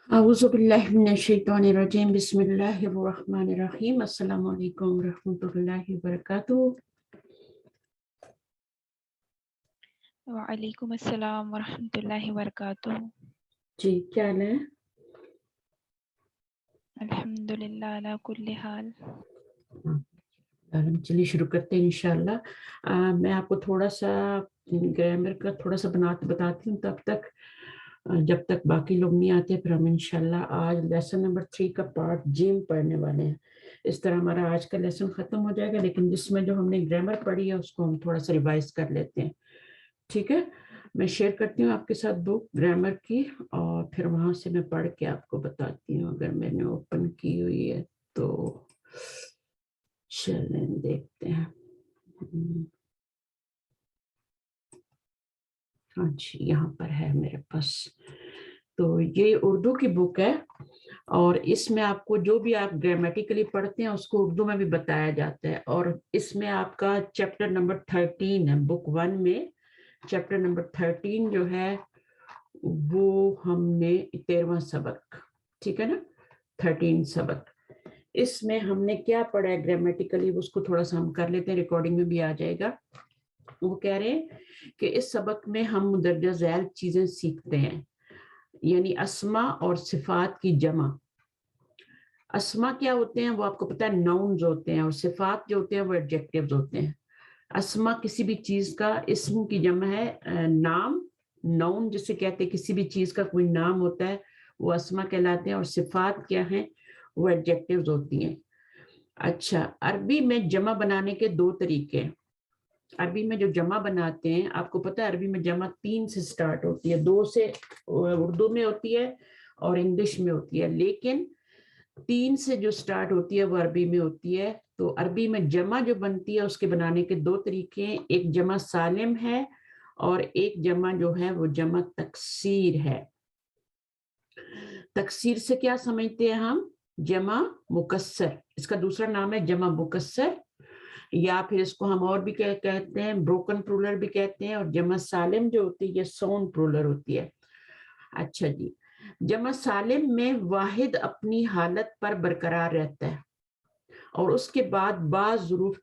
औज़ुबिल्लाहिमिनश्शैतानिर्रजीम बिस्मिल्लाहिर्रहमानिर्रहीम अस्सलामु अलैकुम रहमतुल्लाहि व बरकातुहू। वालेकुम अस्सलाम वरहमतुल्लाहि वबरकातुहू। जी क्या हाल है? अल्हम्दुलिल्लाह अला कुल्ली हाल। चलिए शुरू करते हैं इंशाअल्लाह। मैं आपको थोड़ा सा ग्रामर का थोड़ा सा बताती हूँ तब तक, जब तक बाकी लोग नहीं आते फिर हम इंशाअल्लाह आज लेसन नंबर 3 का पार्ट जिम पढ़ने वाले हैं। इस तरह हमारा आज का लेसन खत्म हो जाएगा, लेकिन जिसमें जो हमने ग्रामर पढ़ी है उसको हम थोड़ा सा रिवाइज कर लेते हैं। ठीक है, मैं शेयर करती हूँ आपके साथ बुक ग्रामर की और फिर वहां से मैं पढ़ के आपको बताती हूँ। अगर मैंने ओपन की हुई है तो चलें देखते हैं। हाँ जी, यहाँ पर है मेरे पास। तो ये उर्दू की बुक है और इसमें आपको जो भी आप ग्रामेटिकली पढ़ते हैं उसको उर्दू में भी बताया जाता है। और इसमें आपका चैप्टर नंबर 13 है बुक 1 में। चैप्टर नंबर 13 जो है वो हमने 13वां सबक, ठीक है ना, 13 सबक। इसमें हमने क्या पढ़ा है ग्रामेटिकली उसको थोड़ा सा हम कर लेते हैं, रिकॉर्डिंग में भी आ जाएगा। वो कह रहे हैं कि इस सबक में हम मुंदरजा झैल चीजें सीखते हैं, यानी अस्मा और सिफात की जमा। अस्मा क्या होते हैं वो आपको पता है, नाउन्स होते हैं, और सिफात जो होते हैं वो एडजेक्टिव्स होते हैं। अस्मा किसी भी चीज का इस्म की जमा है, नाम, नाउन जिसे कहते हैं, किसी भी चीज का कोई नाम होता है वो अस्मा कहलाते हैं। और सिफात क्या है, वो एडजेक्टिव्स होती हैं। अच्छा, अरबी में जमा बनाने के दो तरीके हैं। अरबी में जो जमा बनाते हैं, आपको पता है अरबी में जमा 3 से स्टार्ट होती है, 2 से उर्दू में होती है और इंग्लिश में होती है, लेकिन 3 से जो स्टार्ट होती है वो अरबी में होती है। तो अरबी में जमा जो बनती है उसके बनाने के दो तरीके हैं, एक जमा सालिम है और एक जमा जो है वो जमा तकसीर है। तकसीर से क्या समझते हैं हम, जमा मुकस्सर, इसका दूसरा नाम है जमा मुकस्सर, या फिर इसको हम और भी कहते हैं ब्रोकन प्लूरल भी कहते हैं। और जमा सालिम जो होती है ये साउंड प्लूरल होती है। अच्छा जी, जमा सालिम में वाहिद अपनी हालत पर बरकरार रहता है और उसके बाद बाज हरूफ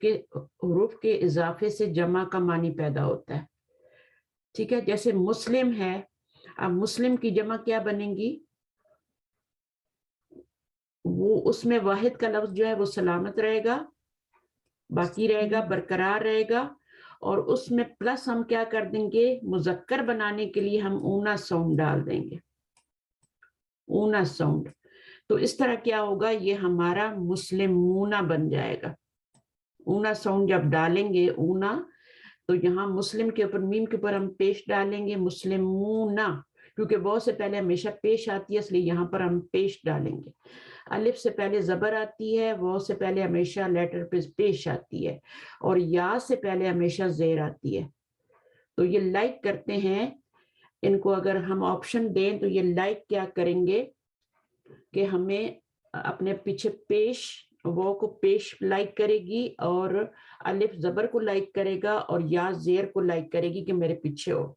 के इजाफे से जमा का मानी पैदा होता है। ठीक है, जैसे मुस्लिम है, अब मुस्लिम की जमा क्या बनेगी, वो उसमें वाहिद का लफ्ज जो है वो सलामत रहेगा, बाकी रहेगा, बरकरार रहेगा। और उसमें प्लस हम क्या कर देंगे, मुजक्कर बनाने के लिए हम ऊना साउंड डाल देंगे, ऊना साउंड। तो इस तरह क्या होगा, ये हमारा मुस्लिमूना बन जाएगा। ऊना साउंड जब डालेंगे ऊना, तो यहाँ मुस्लिम के ऊपर मीम के ऊपर हम पेश डालेंगे मुस्लिमूना, क्योंकि बहुत से पहले हमेशा पेश आती है इसलिए यहाँ पर हम पेश डालेंगे। अलिफ से पहले जबर आती है, वो से पहले हमेशा लेटर पे पेश आती है, और या से पहले हमेशा जेर आती है। तो ये लाइक करते हैं, इनको अगर हम ऑप्शन दें तो ये लाइक क्या करेंगे कि हमें अपने पीछे पेश, वो को पेश लाइक करेगी, और अलिफ जबर को लाइक करेगा, और या जेर को लाइक करेगी कि मेरे पीछे हो।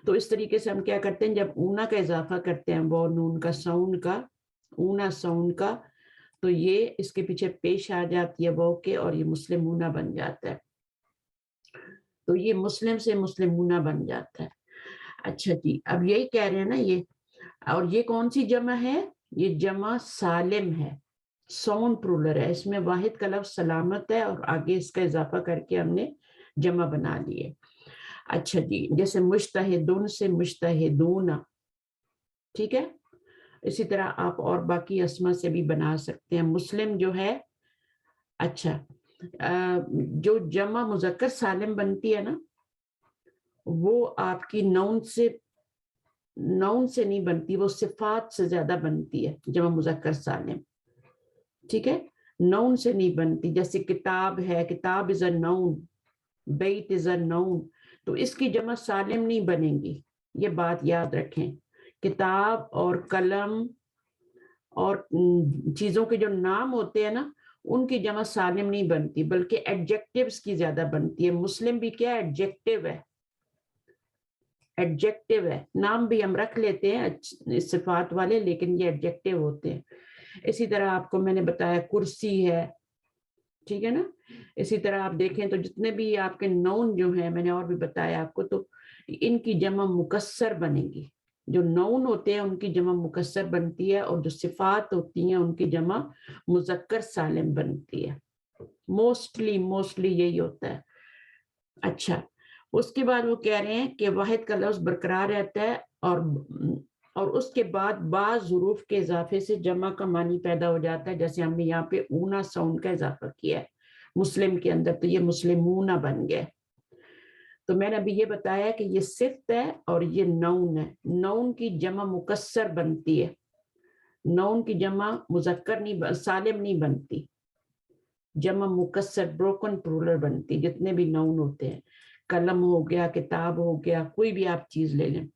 तो इस तरीके से हम क्या करते हैं, जब ऊना का इजाफा करते हैं वो नून का साउंड का, ऊना साउंड का, तो ये इसके पीछे पेश आ जाती है वो के, और ये मुस्लिमूना बन जाता है। तो ये मुस्लिम से मुस्लिमूना बन जाता है। अच्छा जी, अब यही कह रहे हैं ना ये, और ये कौन सी जमा है, ये जमा सालिम है, साउंड प्लूरल है, इसमें वाहिद का लफ्ज सलामत है और आगे इसका इजाफा करके हमने जमा बना लिए। अच्छा जी, जैसे मुश्तहिदुन से मुश्तहिदूना, ठीक है। इसी तरह आप और बाकी अस्मा से भी बना सकते हैं। मुस्लिम जो है, अच्छा, जो जमा मुजक्कर सालिम बनती है ना, वो आपकी नाउन से नहीं बनती, वो सिफात से ज्यादा बनती है जमा मुजक्कर सालिम, ठीक है, नाउन से नहीं बनती। जैसे किताब है, किताब इज अ नाउन, बैत इज अ नाउन, तो इसकी जमा सालिम नहीं बनेगी, ये बात याद रखें। किताब और कलम और चीजों के जो नाम होते हैं ना, उनकी जमा सालिम नहीं बनती, बल्कि एडजेक्टिव्स की ज्यादा बनती है। मुस्लिम भी क्या एडजेक्टिव है, ایڈجیکٹو ہے, نام بھی ہم رکھ لیتے ہیں صفات والے, لیکن یہ ایڈجیکٹو ہوتے ہیں. اسی طرح آپ کو میں نے بتایا کرسی ہے, ٹھیک ہے نا. اسی طرح آپ دیکھیں تو جتنے بھی آپ کے نون جو ہیں, میں نے اور بھی بتایا آپ کو, تو ان کی جمع مکسر بنے گی. جو نون ہوتے ہیں ان کی جمع مکسر بنتی ہے, اور جو صفات ہوتی ہیں ان کی جمع مذکر سالم بنتی ہے. موسٹلی یہی ہوتا ہے. اچھا, اس کے بعد وہ کہہ رہے ہیں کہ واحد کا لفظ برقرار رہتا ہے, اور اس کے بعد بعض حروف کے اضافے سے جمع کا معنی پیدا ہو جاتا ہے. جیسے ہم نے یہاں پہ اونا ساؤنڈ کا اضافہ کیا ہے مسلم کے اندر, تو یہ مسلمونہ بن گیا. تو میں نے ابھی یہ بتایا کہ یہ صفت ہے اور یہ نون ہے. نون کی جمع مکسر بنتی ہے, نون کی جمع مذکر نہیں سالم نہیں بنتی, جمع مکسر بروکن پلورل بنتی. جتنے بھی نون ہوتے ہیں, قلم ہو گیا, کتاب ہو گیا, کوئی بھی آپ چیز لے لیں,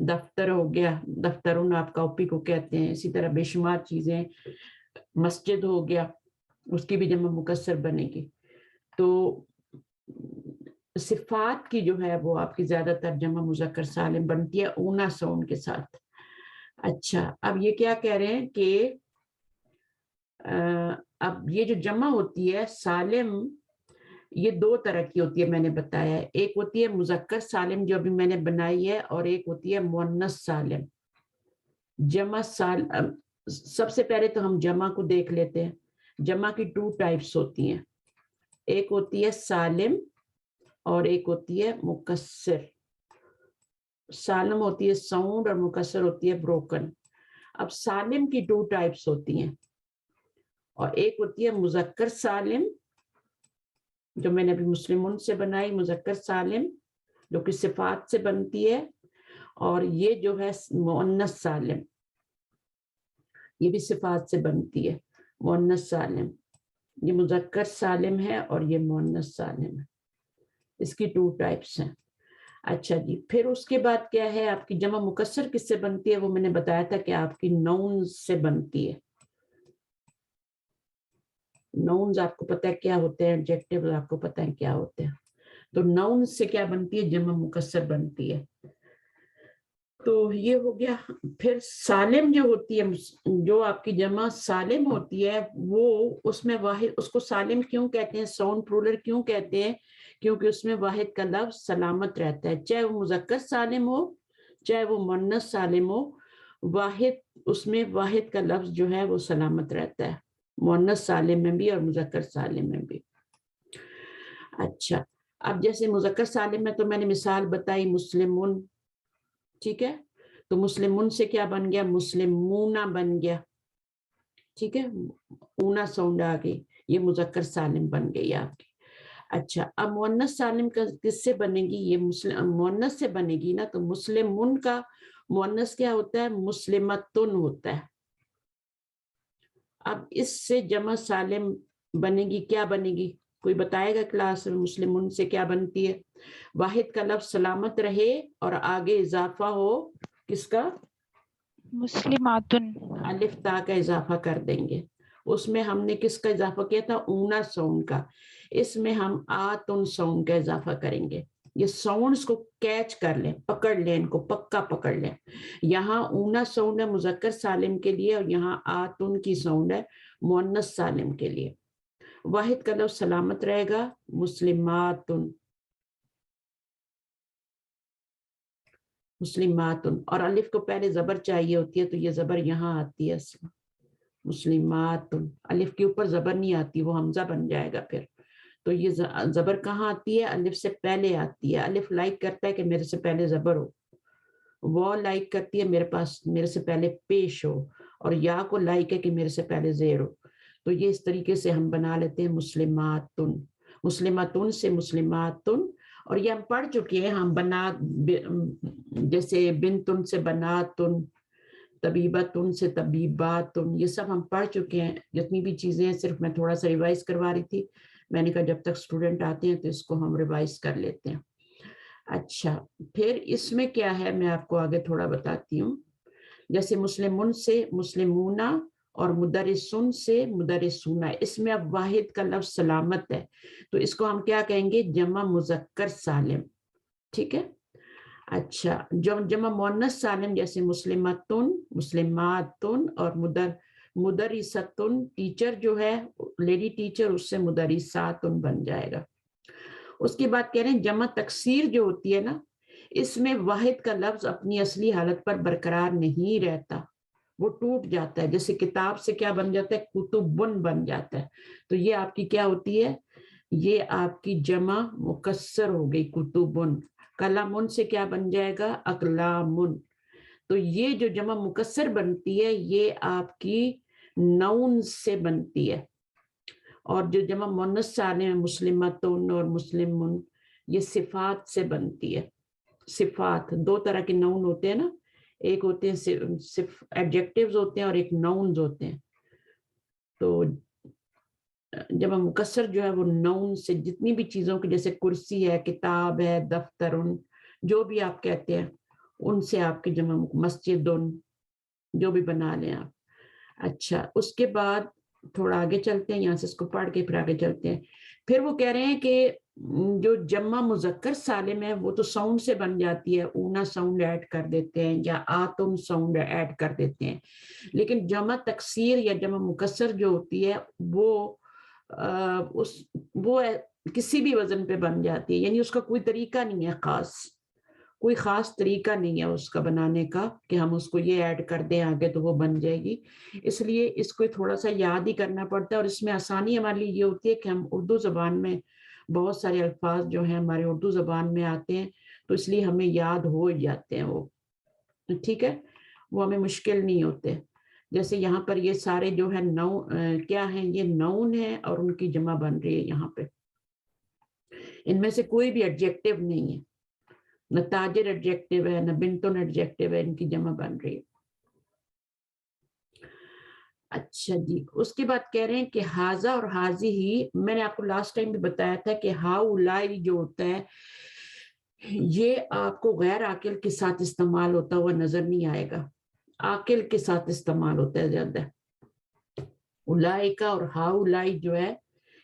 دفتر ہو گیا, دفترون آپ کاپی کو کہتے ہیں. اسی طرح بے شمار چیزیں, مسجد ہو گیا, اس کی بھی جمع مکسر بنے گی. تو صفات کی جو ہے وہ آپ کی زیادہ تر جمع مذکر سالم بنتی ہے اونا ساؤنڈ کے ساتھ. اچھا, اب یہ کیا کہہ رہے ہیں کہ اب یہ جو جمع ہوتی ہے سالم, یہ دو طرح کی ہوتی ہے, میں نے بتایا ہے. ایک ہوتی ہے مذکر سالم جو ابھی میں نے بنائی ہے, اور ایک ہوتی ہے مؤنث سالم. جمع سب سے پہلے تو ہم جمع کو دیکھ لیتے ہیں. جمع کی 2 ٹائپس ہوتی ہیں, ایک ہوتی ہے سالم اور ایک ہوتی ہے مکسر. سالم ہوتی ہے ساؤنڈ اور مکسر ہوتی ہے بروکن. اب سالم کی 2 ٹائپس ہوتی ہیں, اور ایک ہوتی ہے مذکر سالم جو میں نے ابھی مسلمون سے بنائی, مذکر سالم جو کہ صفات سے بنتی ہے, اور یہ جو ہے مؤنث سالم, یہ بھی صفات سے بنتی ہے. مؤنث سالم, یہ مذکر سالم ہے اور یہ مؤنث سالم ہے. اس کی 2 ٹائپس ہیں. اچھا جی, پھر اس کے بعد کیا ہے آپ کی جمع مکسر کس سے بنتی ہے, وہ میں نے بتایا تھا کہ آپ کی نون سے بنتی ہے. نونز آپ کو پتہ ہے کیا ہوتے ہیں, ایڈجیکٹیو آپ کو پتہ ہے کیا ہوتے ہیں. تو نون سے کیا بنتی ہے, جمع مکسر بنتی ہے. تو یہ ہو گیا. پھر سالم جو ہوتی ہے, جو آپ کی جمع سالم ہوتی ہے, وہ اس میں واحد, اس کو سالم کیوں کہتے ہیں, ساؤنڈ پلورل کیوں کہتے ہیں, کیونکہ اس میں واحد کا لفظ سلامت رہتا ہے. چاہے وہ مذکر سالم ہو چاہے وہ مؤنث سالم ہو, واحد اس میں واحد کا لفظ جو ہے وہ سلامت رہتا ہے, مؤنث سالم میں بھی اور مذکر سالم میں بھی. اچھا, اب جیسے مذکر سالم میں تو میں نے مثال بتائی مسلمون, ٹھیک ہے. تو مسلمون سے کیا بن گیا, مسلمونہ بن گیا, ٹھیک ہے. اونا ساؤنڈ آ گئی, یہ مذکر سالم بن گئی آپ کی. اچھا, اب مؤنث سالم کا کس سے بنے گی, یہ مؤنث سے بنے گی نا. تو مسلمون کا مؤنث کیا ہوتا ہے, مسلمتن ہوتا ہے. اب اس سے جمع سالم بنے گی, کیا بنے گی, کوئی بتائے گا کلاس میں مسلمون سے کیا بنتی ہے. واحد کا لفظ سلامت رہے اور آگے اضافہ ہو کس کا, مسلماتن. الف تا کا اضافہ کر دیں گے. اس میں ہم نے کس کا اضافہ کیا تھا, اونا ساؤنڈ کا. اس میں ہم آتن ساؤنڈ کا اضافہ کریں گے. یہ ساؤنڈز کو کیچ کر لیں, پکڑ لیں, ان کو پکا پکڑ لیں. یہاں اونا ساؤنڈ ہے مذکر سالم کے لیے, اور یہاں آتن کی ساؤنڈ ہے مؤنث سالم کے لیے. واحد کا لفظ سلامت رہے گا, مسلماتن, مسلماتن. اور الف کو پہلے زبر چاہیے ہوتی ہے, تو یہ زبر یہاں آتی ہے, مسلماتن. الف کے اوپر زبر نہیں آتی, وہ حمزہ بن جائے گا پھر. تو یہ زبر کہاں آتی ہے, الف سے پہلے آتی ہے. الف لائک کرتا ہے کہ میرے سے پہلے زبر ہو, وہ لائک کرتی ہے میرے سے پہلے پیش ہو, اور یا کو لائک ہے کہ میرے سے پہلے زیر ہو. تو یہ اس طریقے سے ہم بنا لیتے ہیں مسلماتن. مسلماتن سے مسلماتن. اور یہ ہم پڑھ چکے ہیں, ہم بنا جیسے بنتن سے بناتن, طبیبتن سے طبیباتن, یہ سب ہم پڑھ چکے ہیں. جتنی بھی چیزیں ہیں صرف میں تھوڑا سا ریوائز کروا رہی تھی. میں نے کہا جب تک اسٹوڈنٹ آتے ہیں تو اس کو ہم ریوائز کر لیتے ہیں. اچھا, پھر اس میں کیا ہے میں آپ کو آگے تھوڑا بتاتی ہوں. جیسے مسلمون سے مسلمونہ اور مدرسن سے مدرسونہ, اس میں اب واحد کا لفظ سلامت ہے, تو اس کو ہم کیا کہیں گے, جمع مذکر سالم, ٹھیک ہے. اچھا جمع مؤنث سالم جیسے مسلمتن، مسلماتن اور مدرستن، ٹیچر جو ہے لیڈی ٹیچر، اس سے مدرساتن بن جائے گا. اس کے بعد کہہ رہے ہیں جمع تکسیر جو ہوتی ہے نا، اس میں واحد کا لفظ اپنی اصلی حالت پر برقرار نہیں رہتا، وہ ٹوٹ جاتا ہے. جیسے کتاب سے کیا بن جاتا ہے؟ کتبن بن جاتا ہے. تو یہ آپ کی کیا ہوتی ہے؟ یہ آپ کی جمع مکسر ہو گئی کتبن. کلامن سے کیا بن جائے گا؟ اقلامن. تو یہ جو جمع مکسر بنتی ہے یہ آپ کی نون سے بنتی ہے. اور جو جمع مؤنث سالم ہے مسلمتن اور مسلمن، یہ صفات سے بنتی ہے. صفات دو طرح کے نون ہوتے ہیں نا، ایک ہوتے ہیں صرف ایڈجیکٹیوز ہوتے ہیں اور ایک ناؤنز ہوتے ہیں. تو جمع مکسر جو ہے وہ نون سے جتنی بھی چیزوں کی، جیسے کرسی ہے، کتاب ہے، دفتر، جو بھی آپ کہتے ہیں ان سے آپ کی جمع مسجد جو بھی بنا لیں آپ. اچھا اس کے بعد تھوڑا آگے چلتے ہیں، یہاں سے اس کو پڑھ کے پھر آگے چلتے ہیں. پھر وہ کہہ رہے ہیں کہ جو جمع مذکر سالم ہے وہ تو ساؤنڈ سے بن جاتی ہے، اونا ساؤنڈ ایڈ کر دیتے ہیں یا آتم ساؤنڈ ایڈ کر دیتے ہیں. لیکن جمع تکسیر یا جمع مکسر جو ہوتی ہے وہ کسی بھی وزن پہ بن جاتی ہے، یعنی اس کا کوئی طریقہ نہیں ہے، کوئی خاص طریقہ نہیں ہے اس کا بنانے کا کہ ہم اس کو یہ ایڈ کر دیں آگے تو وہ بن جائے گی. اس لیے اس کو تھوڑا سا یاد ہی کرنا پڑتا ہے. اور اس میں آسانی ہمارے لیے یہ ہوتی ہے کہ ہم اردو زبان میں بہت سارے الفاظ جو ہیں ہمارے اردو زبان میں آتے ہیں، تو اس لیے ہمیں یاد ہو جاتے ہیں وہ. ٹھیک ہے، وہ ہمیں مشکل نہیں ہوتے. جیسے یہاں پر یہ سارے جو ہے کیا ہیں؟ یہ نون ہے اور ان کی جمع بن رہی ہے یہاں پہ. ان میں سے کوئی بھی ایڈجیکٹیو نہیں ہے، نہ تاجر ایڈجیکٹیو ہے، نہ بنتن ایڈجیکٹیو ہے، ان کی جمع بن رہی ہے. اچھا جی، اس کے بعد کہہ رہے ہیں کہ ہاذا اور حاذی ہی، میں نے آپ کو لاسٹ ٹائم بھی بتایا تھا کہ ہاؤلائی جو ہوتا ہے یہ آپ کو غیر عاقل کے ساتھ استعمال ہوتا ہوا نظر نہیں آئے گا، عاقل کے ساتھ استعمال ہوتا ہے زیادہ. اولائکا اور ہاؤلائی جو ہے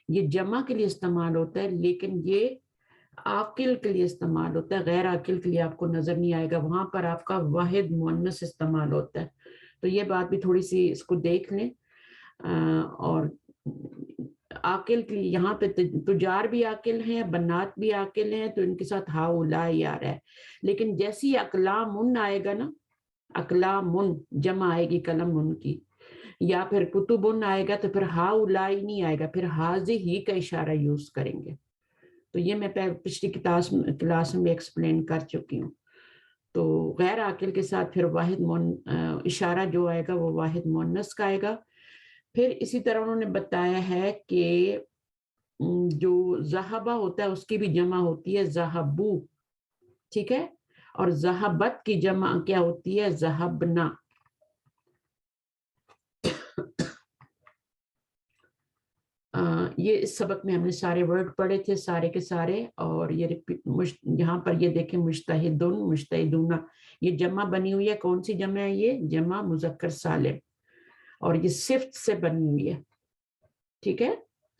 یہ جمع کے لیے استعمال ہوتا ہے، لیکن یہ عاقل کے لیے استعمال ہوتا ہے، غیر عاقل کے لیے آپ کو نظر نہیں آئے گا. وہاں پر آپ کا واحد مؤنث استعمال ہوتا ہے. تو یہ بات بھی تھوڑی سی اس کو دیکھ لیں. اور عاقل کے لیے یہاں پہ تجار بھی عاقل ہیں، بنات بھی عاقل ہیں، تو ان کے ساتھ ہاؤلائی آ رہا ہے. لیکن جیسی اقلامن آئے گا نا، اقلامن جمع آئے گی قلم ان کی، یا پھر کتبن آئے گا تو پھر ہاؤلائی نہیں آئے گا، پھر حاضی ہی کا اشارہ یوز کریں گے. تو یہ میں پچھلی کلاس میں ایکسپلین کر چکی ہوں. تو غیر عاقل کے ساتھ پھر واحد اشارہ جو آئے گا وہ واحد مؤنث کا آئے گا. پھر اسی طرح انہوں نے بتایا ہے کہ جو ذہبہ ہوتا ہے اس کی بھی جمع ہوتی ہے ذہبو، ٹھیک ہے، اور ذہبت کی جمع کیا ہوتی ہے؟ ذہبنا. یہ اس سبق میں ہم نے سارے ورڈ پڑھے تھے سارے کے سارے. اور یہ یہاں پر یہ دیکھیں مجتہدن، مجتہدون، یہ جمع بنی ہوئی ہے. کون سی جمع ہے؟ یہ جمع مذکر سالم، اور یہ صفت سے بنی ہوئی ہے. ٹھیک ہے،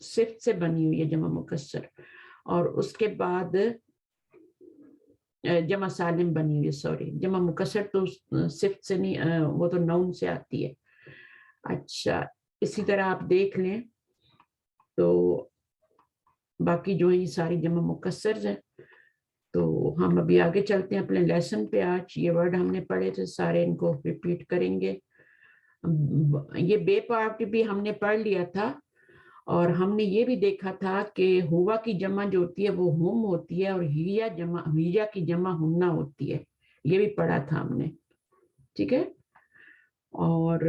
صفت سے بنی ہوئی ہے جمع مکسر. اور اس کے بعد جمع سالم بنی ہوئی ہے، سوری جمع مکسر تو صفت سے نہیں، وہ تو نون سے آتی ہے. اچھا اسی طرح آپ دیکھ لیں تو باقی جو ہیں یہ ساری جمع مکسر ہیں. تو ہم ابھی آگے چلتے ہیں اپنے لیسن پہ. آج یہ ورڈ ہم نے پڑھے تھے سارے، ان کو ریپیٹ کریں گے. یہ بے پارٹ بھی ہم نے پڑھ لیا تھا، اور ہم نے یہ بھی دیکھا تھا کہ ہوا کی جمع جو ہوتی ہے وہ ہم ہوتی ہے، اور ہیا کی جمع ہننا ہوتی ہے. یہ بھی پڑھا تھا ہم نے، ٹھیک ہے. اور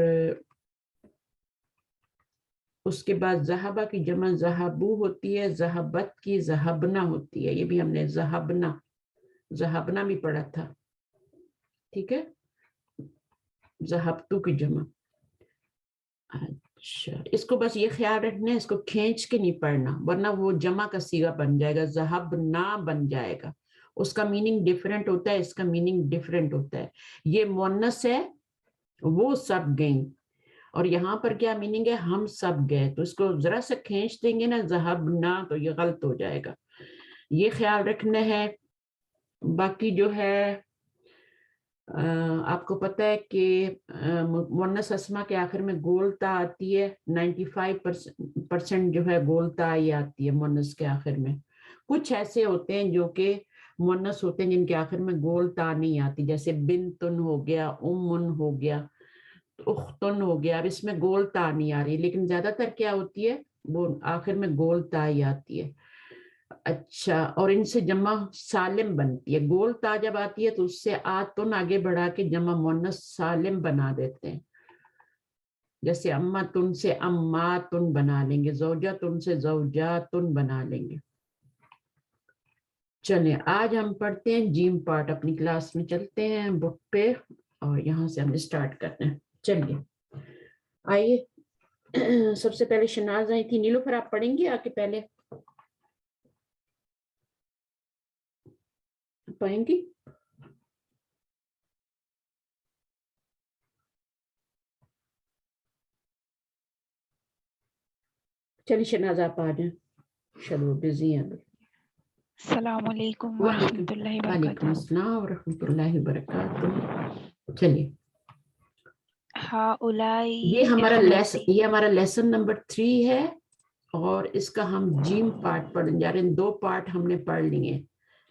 اس کے بعد ذہبہ کی جمع ذہبو ہوتی ہے، ذہبت کی ذہبنا ہوتی ہے. یہ بھی ہم نے ذہبنا بھی پڑھا تھا، ٹھیک ہے. ذہبتو کی جمع. اچھا اس کو بس یہ خیال رکھنا ہے، اس کو کھینچ کے نہیں پڑھنا ورنہ وہ جمع کا صیغہ بن جائے گا، ذہبنا بن جائے گا. اس کا میننگ ڈیفرنٹ ہوتا ہے، اس کا میننگ ڈیفرنٹ ہوتا ہے. یہ مؤنث ہے، وہ سب گئیں، اور یہاں پر کیا میننگ ہے؟ ہم سب گئے. تو اس کو ذرا سا کھینچ دیں گے نا ذہبنا تو یہ غلط ہو جائے گا. یہ خیال رکھنا ہے. باقی جو ہے آپ کو پتہ ہے کہ مؤنث اسما کے آخر میں گول تا آتی ہے، 95% جو ہے گول تا ہی آتی ہے مؤنث کے آخر میں. کچھ ایسے ہوتے ہیں جو کہ مؤنث ہوتے ہیں جن کے آخر میں گول تا نہیں آتی، جیسے بنتن ہو گیا، امن ہو گیا، اختن ہو گیا. اب اس میں گول تا نہیں آ رہی، لیکن زیادہ تر کیا ہوتی ہے وہ آخر میں گول تا ہی آتی ہے. اچھا، اور ان سے جمع سالم بنتی ہے. گول تا جب آتی ہے تو اس سے آتن آگے بڑھا کے جمع مؤنث سالم بنا دیتے ہیں. جیسے امتن سے اماتن بنا لیں گے، زوجتن سے زوجاتن بنا لیں گے. چلیں آج ہم پڑھتے ہیں جیم پارٹ. اپنی کلاس میں چلتے ہیں بک پہ اور یہاں سے ہم اسٹارٹ کرتے ہیں. چلیے آئیے، سب سے پہلے شناز آئی تھی. نیلوفر آپ پڑھیں گے آ کے پہلے پڑھیں گی؟ چلیے شناز آپ آ جائیں. چلو بزی ہیں. السلام علیکم وعلیکم ورحمۃ اللہ وعلیکم وبرکاتہ. السلام ورحمۃ اللہ وبرکاتہ. چلیے یہ ہمارا لیسن نمبر 3 ہے اور اس کا ہم جیم پارٹ پڑھنے جا رہے ہیں. 2 پارٹ ہم نے پڑھ لیے.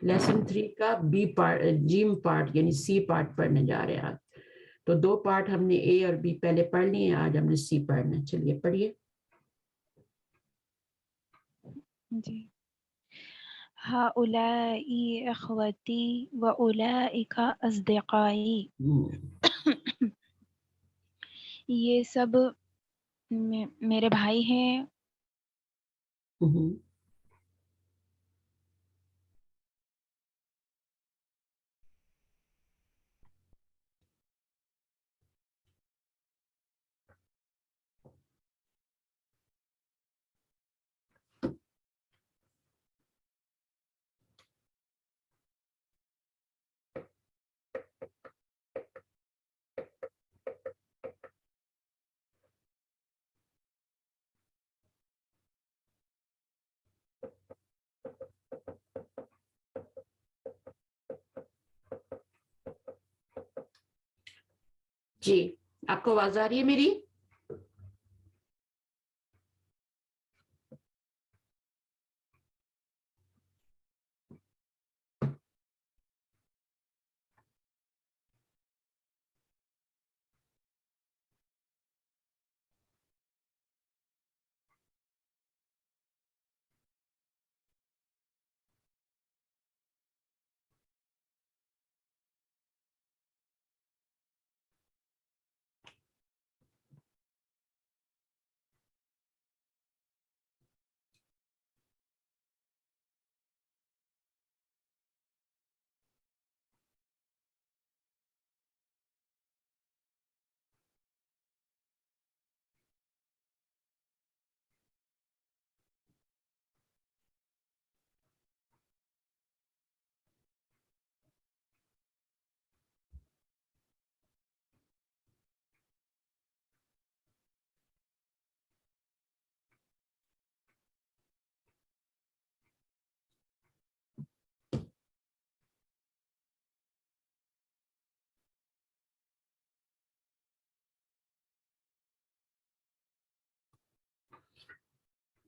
لیسن 3 کا بی پارٹ جیم پارٹ یعنی سی پارٹ پڑھنے جا رہے ہیں آج. تو 2 پارٹ ہم نے اے اور بی پہلے پڑھ لیے ہیں، آج ہم نے سی پڑھنا. چلیے پڑھیے. جی. ہؤلائی اخوتی واولئک اصدقائی. یہ سب میرے بھائی ہیں. جی آپ کو آواز آ رہی ہے میری؟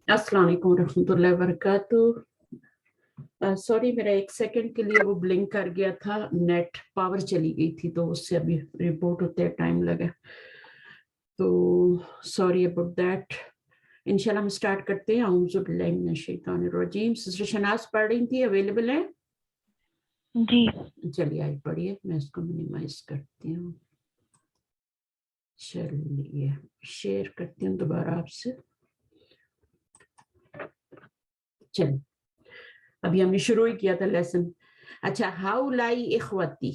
السلام علیکم ورحمۃ اللہ وبرکاتہ. سوری میرا 1 سیکنڈ کے لیے وہ بلنک کر گیا تھا، نیٹ پاور چلی گئی تھی تو اس سے ابھی رپورٹ ہوتے ٹائم لگا. تو سوری اباؤٹ دیٹ. انشاءاللہ ہم اسٹارٹ کرتے ہیں. اعوذ باللہ من الشیطان الرجیم. سسٹر شناز پڑھ رہی تھی، اویلیبل ہے؟ جی. چلیے آئی پڑھیے. میں اس کو منیمائز کرتی ہوں. چلیے شیئر کرتی ہوں دوبارہ آپ سے. چلیے ابھی ہم نے شروع ہی کیا تھا لیسن. اچھا ہاؤلائی اخوتی.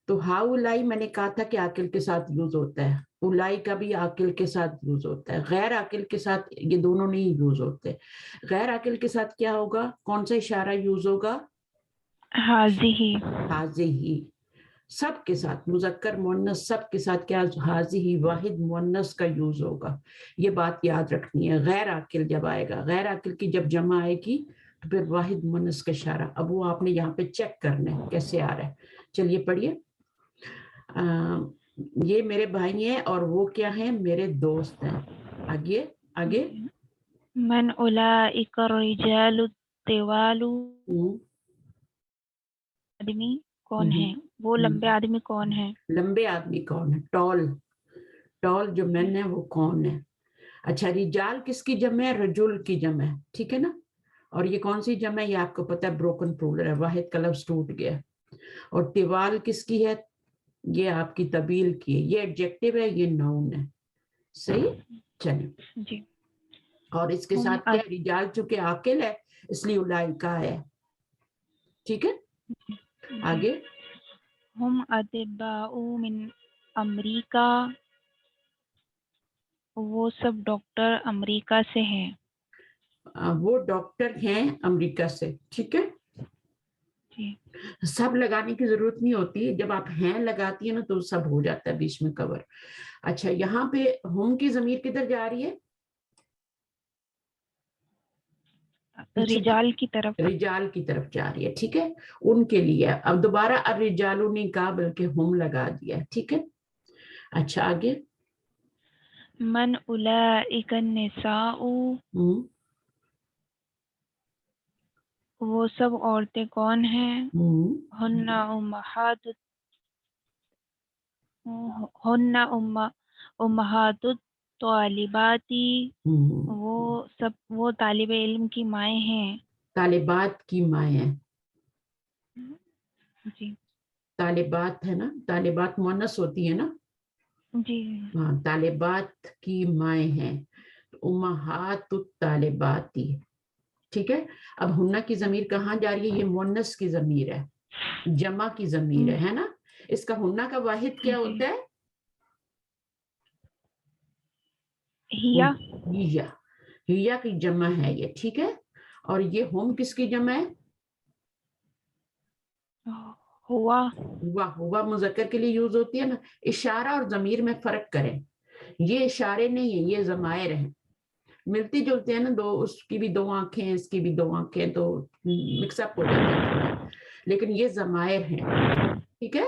تو ہاؤلائی میں نے کہا تھا کہ عاقل کے ساتھ یوز ہوتا ہے. اولائی کا بھی عاقل کے ساتھ یوز ہوتا ہے. غیر عاقل کے ساتھ یہ دونوں نہیں یوز ہوتے. غیر عاقل کے ساتھ کیا ہوگا؟ کون سا اشارہ یوز ہوگا؟ ہاذی. ہاذی. سب کے ساتھ مذکر مؤنث سب کے ساتھ کیا ہاذی واحد مؤنث کا یوز ہوگا. یہ بات یاد رکھنی ہے. غیر عاقل جب آئے گا، غیر عاقل کی جب جمع آئے گی تو پھر واحد مونس کا اشارہ. اب وہ آپ نے یہاں پہ چیک کرنا ہے کیسے آ رہا ہے. چلیے پڑھیے. یہ میرے بھائی ہیں اور وہ کیا ہیں؟ میرے دوست ہیں. آگے آگے. من اولئک الرجال الطوال، آدمی کون ہے؟ وہ لمبے آدمی کون ہے؟ لمبے آدمی کون ہے؟ ٹال. ٹال جو مین ہے وہ کون ہے؟ اچھا رجال کس کی جمع ہے؟ رجل کی جمع ہے. ٹھیک ہے نا. اور یہ کون سی جمع ہے؟ یہ آپ کو پتا ہے بروکن پلورل ہے، واحد کا لفظ ٹوٹ گیا. اور طوال کس کی ہے؟ یہ آپ کی طویل کی ہے. یہ ایڈجیکٹو ہے، یہ ناؤن ہے. صحیح. چلیں. جی. اور اس کے ساتھ کیا رجال چونکہ عاقل ہے اس لیے اولئکا ہے. ٹھیک ہے. آگے. ہم اطباء من امریکہ، وہ سب ڈاکٹر امریکہ سے ہیں. وہ ڈاکٹر ہیں امریکہ سے. ٹھیک ہے. جی. سب لگانے کی ضرورت نہیں ہوتی، جب آپ ہیں لگاتی ہیں نا تو سب ہو جاتا ہے بیچ میں کور. اچھا یہاں پہ ہم کی ضمیر کدھر جا رہی ہے؟ رجال کی طرف. رجال کی طرف جا رہی ہے. ٹھیک ہے. ان کے لیے. اب دوبارہ الرجال نہیں کہا بلکہ ہم لگا دیا. ٹھیک ہے. اچھا آگے. من اولئک النساء، وہ سب عورتیں کون ہیں؟ ہن امہات الطالبات، وہ طالب علم کی مائیں ہیں. طالبات کی مائیں ہیں. جی. طالبات ہے نا، طالبات مؤنث ہوتی ہے نا. جی. ہاں طالبات کی مائیں ہیں. امہات الطالباتی. ٹھیک ہے. اب ہنہ کی ضمیر کہاں جا رہی ہے؟ یہ مؤنث کی ضمیر ہے، جمع کی ضمیر ہے نا. اس کا ہنہ کا واحد کیا ہوتا ہے؟ ہیا. ہیا. ہیا کی جمع ہے یہ. ٹھیک ہے. اور یہ ہم کس کی جمع ہے؟ ہوا. ہوا مذکر کے لیے یوز ہوتی ہے نا. اشارہ اور ضمیر میں فرق کریں. یہ اشارے نہیں ہیں، یہ ضمائر ہیں. ملتی جلتے ہیں نا دو، اس کی بھی دو آنکھیں ہیں، اس کی بھی دو آنکھیں، تو مکس اپ ہو جاتا ہے تھوڑا، لیکن یہ ضمائر ہیں. ٹھیک ہے.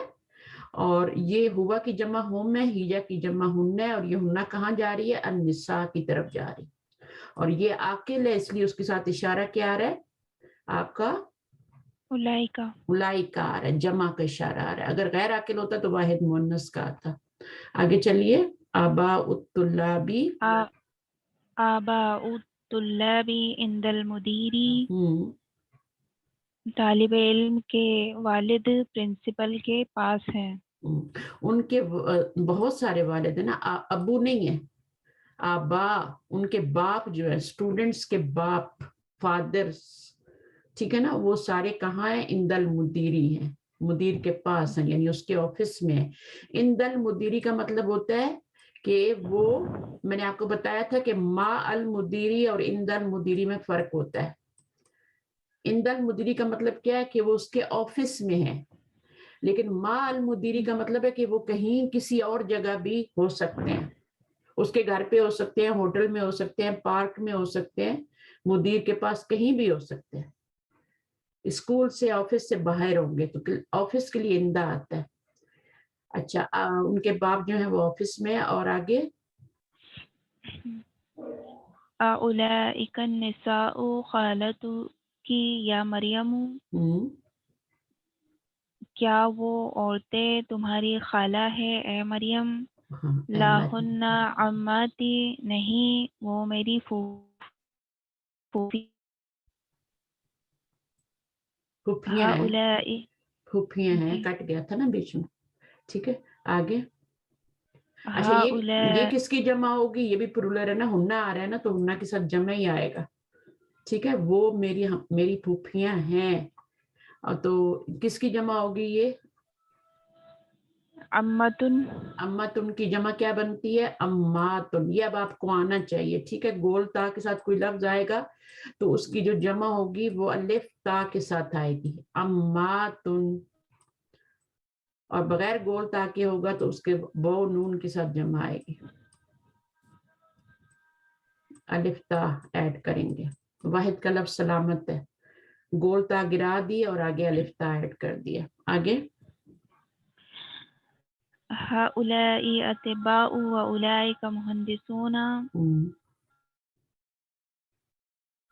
اور یہ ہوا کی جمع ہم ہے، ہیجا کی جمع ہن ہے، اور یہ ہنہ کہاں جا رہی ہے؟ النساء کی طرف جا رہی. اور یہ عاقل ہے اس لیے اس کے ساتھ اشارہ کیا آ رہا ہے آپ کا؟ اولئکا. اولئکا آ رہا ہے، جمع کا اشارہ آ رہا ہے. اگر غیر عاقل ہوتا تو واحد مؤنث کا آتا. آگے چلیے. آباء الطلاب، آباء الطلاب عند المدیر، طالب علم کے والد پرنسپل کے پاس ہیں. ان کے بہت سارے والد ہیں نا، ابو نہیں ہے. آبا ان کے باپ جو ہے، اسٹوڈنٹس کے باپ، فادرز. ٹھیک ہے نا. وہ سارے کہاں ہیں؟ عند المدیری ہیں، مدیر کے پاس ہیں، یعنی اس کے آفس میں. عند المدیری کا مطلب ہوتا ہے کہ وہ، میں نے آپ کو بتایا تھا کہ ما المدیری اور عند المدیری میں فرق ہوتا ہے. عند المدیری کا مطلب کیا ہے؟ کہ وہ اس کے آفس میں ہے. لیکن ما المدیری کا مطلب ہے کہ وہ کہیں کسی اور جگہ بھی ہو سکتے ہیں. اس کے گھر پہ ہو سکتے ہیں، ہوٹل میں ہو سکتے ہیں، پارک میں ہو سکتے ہیں، مدیر کے پاس کہیں بھی ہو سکتے ہیں. اسکول سے آفس سے باہر ہوں گے تو آفس کے لیے عند آتا ہے. اچھا ان کے باپ جو ہیں وہ آفس میں. اور آگے. اولئک النساء خالتک یا مریم، کیا وہ عورتیں تمہاری خالہ ہے اے مریم؟ لا ہن عماتی، نہیں وہ میری پھوپھیاں ہیں. کٹ گیا تھا نا بیچ میں. ٹھیک ہے. آگے. اچھا یہ کس کی جمع ہوگی؟ یہ بھی پلورل ہے نا، ہنہ آ رہا ہے نا تو ہنہ کے ساتھ جمع ہی آئے گا. ٹھیک ہے. وہ میری پھوپھیاں ہیں. اور تو کس کی جمع ہوگی یہ؟ امتن. امتن کی جمع کیا بنتی ہے؟ اماتن. یہ اب آپ کو آنا چاہیے. ٹھیک ہے. گول تا کے ساتھ کوئی لفظ آئے گا تو اس کی جو جمع ہوگی وہ الف تا کے ساتھ آئے گی، اماتن. اور بغیر گول تا کے ہوگا تو اس کے بو نون کے ساتھ جمع آئے گی، الف تا ایڈ کریں گے. واحد کا لفظ سلامت ہے. گول تا گرا دی اور آگے الف تا ایڈ کر دیا. آگے هؤلاء أطباء وأولئك مهندسون.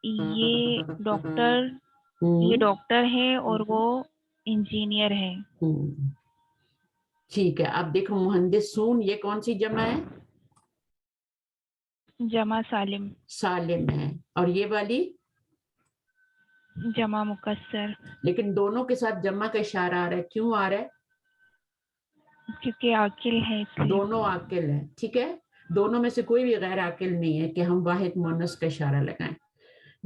یہ ڈاکٹر ہے اور وہ انجینئر ہے. ٹھیک ہے. اب دیکھو مہندسون یہ کون سی جمع ہے؟ جمع سالم. سالم ہے. اور یہ والی جمع مکسر. لیکن دونوں کے ساتھ جمع کا اشارہ آ رہا ہے. کیوں آ رہا ہے؟ کیونکہ عاقل ہے اس لیے. دونوں عاقل ہیں. ٹھیک ہے. دونوں میں سے کوئی بھی غیر عاقل نہیں ہے کہ ہم واحد مؤنث کا اشارہ لگائیں.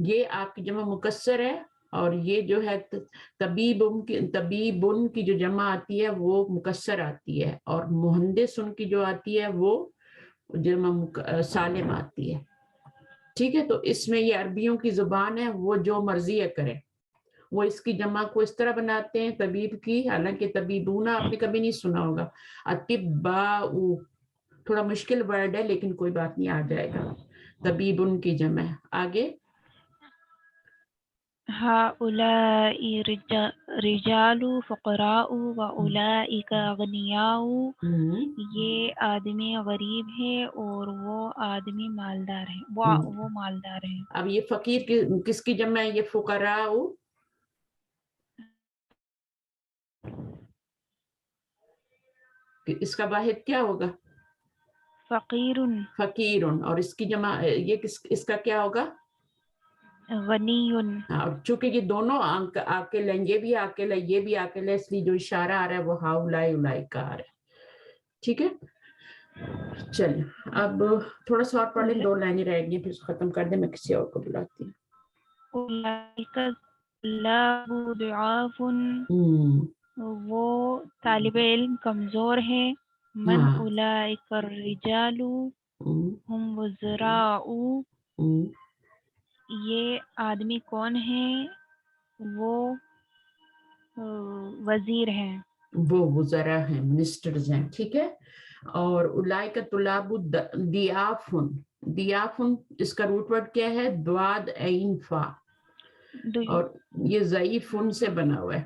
یہ آپ کی جمع مکسر ہے اور یہ جو ہے طبیبن کی جو جمع آتی ہے وہ مکسر آتی ہے اور مہندسن کی جو آتی ہے وہ جمع سالم آتی ہے. ٹھیک ہے. تو اس میں یہ عربیوں کی زبان ہے، وہ جو مرضی ہے کرے. وہ اس کی جمع کو اس طرح بناتے ہیں طبیب کی، حالانکہ طبیبون آپ نے کبھی نہیں سنا ہوگا. اطباء تھوڑا مشکل ورڈ ہے لیکن کوئی بات نہیں، آ جائے گا. طبیبن کی جمع. آگے هؤلاء رجال فقراء وأولئك أغنياء. یہ آدمی غریب ہے اور وہ آدمی مالدار ہے. وہ مالدار ہے. اب یہ فقیر کس کی جمع ہے؟ یہ فقراء. اس کا واحد کیا ہوگا؟ فقیر. فقیر. اور اس کی جمع یہ اس کا کیا ہوگا؟ غنی. اور چونکہ یہ دونوں عاقل ہیں، یہ بھی عاقل ہے یہ بھی عاقل ہے، اس لیے جو اشارہ آ رہا ہے وہ ہاؤلائی اولائک کا آ رہا ہے. ٹھیک ہے. چلیں اب تھوڑا سا اور پڑھ لیں، 2 لائنیں رہ گئی پھر ختم کر دیں. میں کسی اور کو بلاتی ہوں. اولئک الطلاب ضعاف. وہ طالب علم کمزور ہے. من اولئک الرجال هم وزراء. یہ آدمی کون ہیں؟ وہ وزیر ہیں. وہ وزراء ہیں، منسٹرز ہیں. ٹھیک ہے. اور اولئک طلاب ضیافن. ضیافن اس کا روٹ ورڈ کیا ہے؟ ضاد عین فا. اور یہ ضعیفن سے بنا ہوا ہے.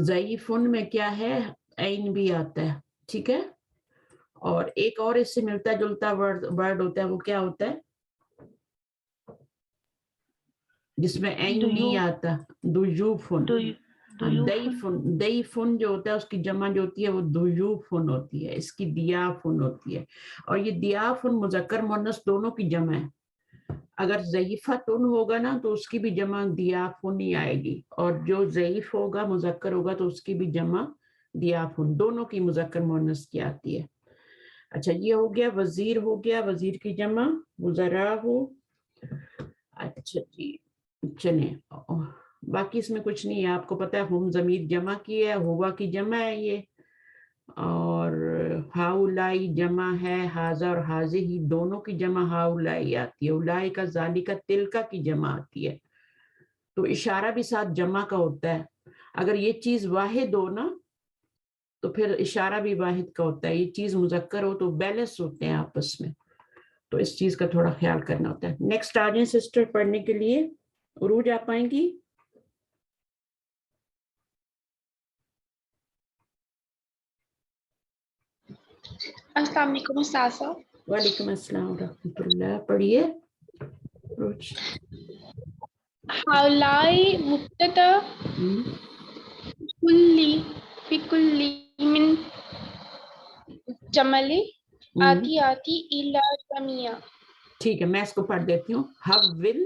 ضعیفن میں کیا ہے؟ عین بھی آتا ہے. ٹھیک ہے. اور ایک اور اس سے ملتا جلتا ورڈ ہوتا ہے، وہ کیا ہوتا ہے جس میں عین نہیں آتا؟ ضیوفن. دیفن جو ہوتا ہے اس کی جمع جو ہوتی ہے وہ ضیوفن ہوتی ہے، اس کی ضیافن ہوتی ہے. اور یہ ضیافن مذکر مؤنث دونوں کی جمع ہے. اگر ضعیفتن ہوگا نا تو اس کی بھی جمع ضیافن ہی آئے گی، اور جو ضعیف ہوگا مذکر ہوگا تو اس کی بھی جمع ضیافن. دونوں کی مذکر مؤنث کی آتی ہے. اچھا یہ ہو گیا. وزیر ہو گیا، وزیر کی جمع وزراء ہو. اچھا جی چلیں باقی اس میں کچھ نہیں ہے. آپ کو پتا ہے ہم ضمیر جمع کی ہے، ہوا کی جمع ہے یہ، اور ہاؤلائی جمع ہے، ہاذا اور ہاذہ دونوں کی جمع ہاؤلائی آتی ہے. اولائی کا ذالکا تلکا کی جمع آتی ہے. تو اشارہ بھی ساتھ جمع کا ہوتا ہے. اگر یہ چیز واحد ہو نا تو پھر اشارہ بھی واحد کا ہوتا ہے. یہ چیز مذکر ہو تو بیلنس ہوتے ہیں آپس میں، تو اس چیز کا تھوڑا خیال کرنا ہوتا ہے. نیکسٹ آ جائیں سسٹر پڑھنے کے لیے. عروج آپ آئیں گی؟ السلام علیکم استاذہ. وعلیکم السلام ورحمۃ اللہ. پڑھیے عروج. ہؤلائی مبتدا کلی فی کلی من جمل آتی الی جميع. ٹھیک ہے میں اس کو پڑھ دیتی ہوں. حول.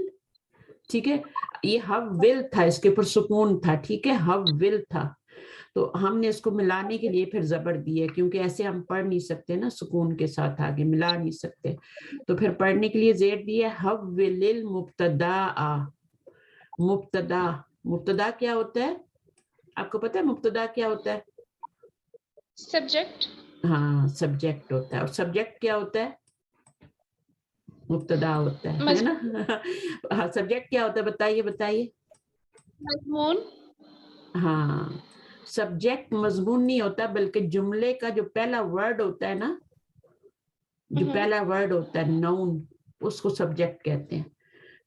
ٹھیک ہے. یہ حول تھا، اس کے اوپر سکون تھا. ٹھیک ہے. حول تھا تو ہم نے اس کو ملانے کے لیے پھر زبر دی ہے، کیونکہ ایسے ہم پڑھ نہیں سکتے نا سکون کے ساتھ، آگے ملا نہیں سکتے، تو پھر پڑھنے کے لیے زیر دی ہے. حول المبتدا. مبتدا. مبتدا کیا ہوتا ہے آپ کو پتا ہے؟ مبتدا کیا ہوتا ہے؟ سبجیکٹ. ہاں سبجیکٹ ہوتا ہے. اور سبجیکٹ کیا ہوتا ہے؟ مبتدا ہوتا ہے نا. سبجیکٹ کیا ہوتا ہے بتائیے بتائیے. مضمون. ہاں سبجیکٹ مضمون نہیں ہوتا، بلکہ جملے کا جو پہلا ورڈ ہوتا ہے نا، جو پہلا ورڈ ہوتا ہے نون، اس کو سبجیکٹ کہتے ہیں.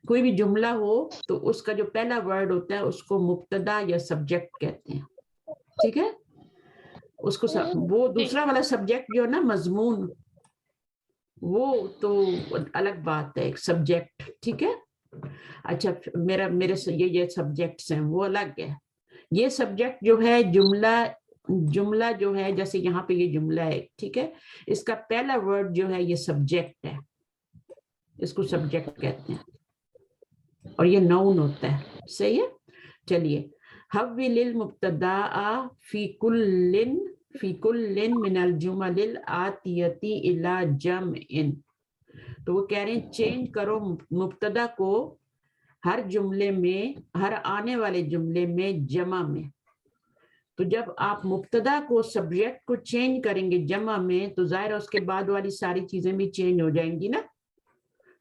کوئی بھی جملہ ہو تو اس کا جو پہلا ورڈ ہوتا ہے اس کو مبتدا یا سبجیکٹ کہتے ہیں. ٹھیک ہے, اس کو وہ دوسرا والا سبجیکٹ جو ہے نا مضمون, وہ تو الگ بات ہے, ایک سبجیکٹ. ٹھیک ہے, اچھا میرے یہ سبجیکٹس ہیں وہ الگ ہے. یہ سبجیکٹ جو ہے جملہ جو ہے, جیسے یہاں پہ یہ جملہ ہے, ٹھیک ہے, اس کا پہلا ورڈ جو ہے یہ سبجیکٹ ہے, اس کو سبجیکٹ کہتے ہیں, اور یہ ناؤن ہوتا ہے. صحیح ہے. چلیے, حول المبتداء فی کل من الجمل الآتیتی الی جمع. تو وہ کہہ رہے ہیں چینج کرو مبتدا کو ہر جملے میں, ہر آنے والے جملے میں جمع میں. تو جب آپ مبتدا کو سبجیکٹ کو چینج کریں گے جمع میں, تو ظاہر ہے اس کے بعد والی ساری چیزیں بھی چینج ہو جائیں گی نا.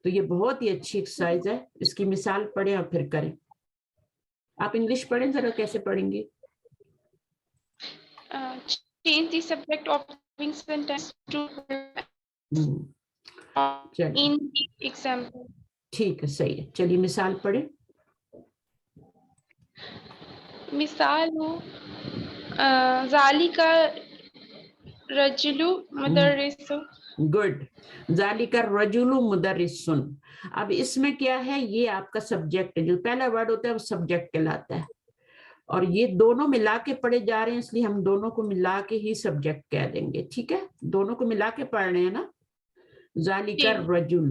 تو یہ بہت ہی اچھی ایکسرسائز ہے, اس کی مثال پڑھیں اور پھر کریں. آپ انگلش پڑھیں ذرا, کیسے پڑھیں گے؟ Change the subject of giving sentence to in the example. ٹھیک ہے, صحیح ہے. چلیے مثال پڑھیں. مثال ذالک رجل مدرس. گڈ. ذالک الرجل مدرس. اب اس میں کیا ہے, یہ آپ کا سبجیکٹ ہے, جو پہلا ورڈ ہوتا ہے وہ سبجیکٹ کہلاتا ہے, اور یہ دونوں ملا کے پڑھے جا رہے ہیں, اس لیے ہم دونوں کو ملا کے ہی سبجیکٹ کہہ دیں گے. ٹھیک ہے, دونوں کو ملا کے پڑھ رہے ہیں نا, ذالک الرجل.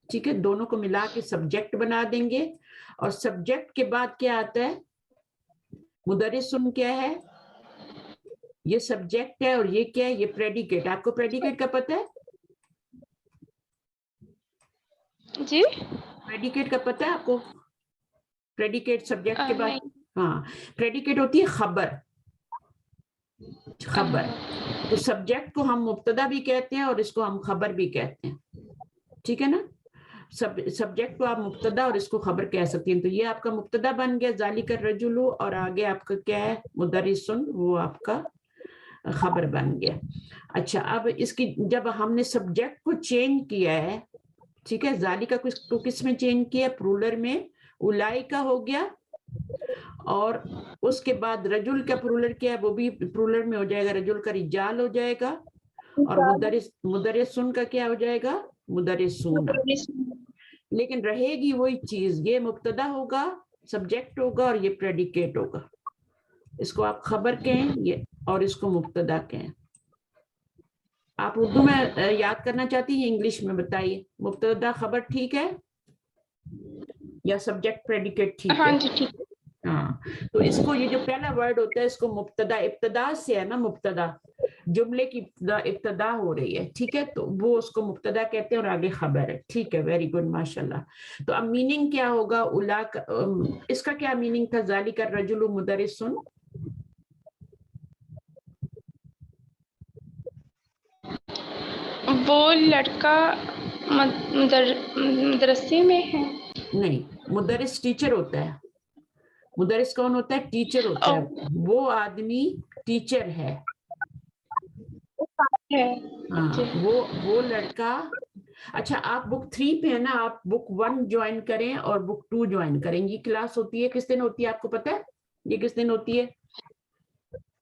ٹھیک ہے, دونوں کو ملا کے سبجیکٹ بنا دیں گے, اور سبجیکٹ کے بعد کیا آتا ہے, مدرسن کیا ہے, یہ سبجیکٹ ہے, اور یہ کیا ہے, یہ پریڈیکیٹ. آپ کو پریڈیکیٹ کا پتہ ہے؟ جی, پریڈیکیٹ کا پتہ ہے آپ کو؟ پریڈیکیٹ سبجیکٹ کے بعد, ہاں, پریڈیکیٹ ہوتی ہے خبر. خبر. تو سبجیکٹ کو ہم مبتدا بھی کہتے ہیں اور اس کو ہم خبر بھی کہتے ہیں. ٹھیک ہے نا, سبجیکٹ کو آپ مبتدا اور اس کو خبر کہہ سکتی ہیں. تو یہ آپ کا مبتدا بن گیا ذالک الرجل, اور آگے آپ کا کیا ہے, مدرسن, وہ آپ کا خبر بن گیا. اچھا, اب اس کی جب ہم نے سبجیکٹ کو چینج کیا ہے, ٹھیک ہے, ذالک کو کس میں چینج کیا, پرولر میں, اولائکا ہو گیا, اور اس کے بعد رجل کا پرولر کیا ہے, وہ بھی پرولر میں ہو جائے گا, رجل کا رجال ہو جائے گا, اور مدرسن کا کیا ہو جائے گا, مدرسون. لیکن رہے گی وہی چیز, یہ مبتدا ہوگا, سبجیکٹ ہوگا, اور یہ پریڈیکیٹ ہوگا. اس کو آپ خبر کہیں, یہ, اور اس کو مبتدا کہیں. آپ اردو میں یاد کرنا چاہتی ہیں, انگلش میں بتائیے, مبتدا خبر ٹھیک ہے یا سبجیکٹ پریڈیکیٹ ٹھیک ہے؟ ہاں جی ٹھیک ہے. ہاں, تو اس کو, یہ جو پہلا ورڈ ہوتا ہے اس کو مبتدا, ابتدا سے ہے نا, مبتدا, جملے کی ابتدا ہو رہی ہے. ٹھیک ہے, تو وہ اس کو مبتدا کہتے ہیں, اور آگے خبر ہے. ٹھیک ہے, ویری گڈ, ماشاءاللہ. تو اب میننگ کیا ہوگا, اس کا کیا میننگ تھا, ذالک الرجل مدرسن؟ وہ لڑکا مدرسے میں ہے. نہیں, مدرس ٹیچر ہوتا ہے. مدرس کون ہوتا ہے, ٹیچر ہوتا ہے. وہ آدمی ٹیچر ہے. ہاں, وہ لڑکا. اچھا, آپ بک 3 پہ ہے نا, آپ بک 1 جوائن کریں اور بک 2 جوائن کریں. یہ کلاس ہوتی ہے کس دن ہوتی ہے, آپ کو پتہ ہے یہ کس دن ہوتی ہے؟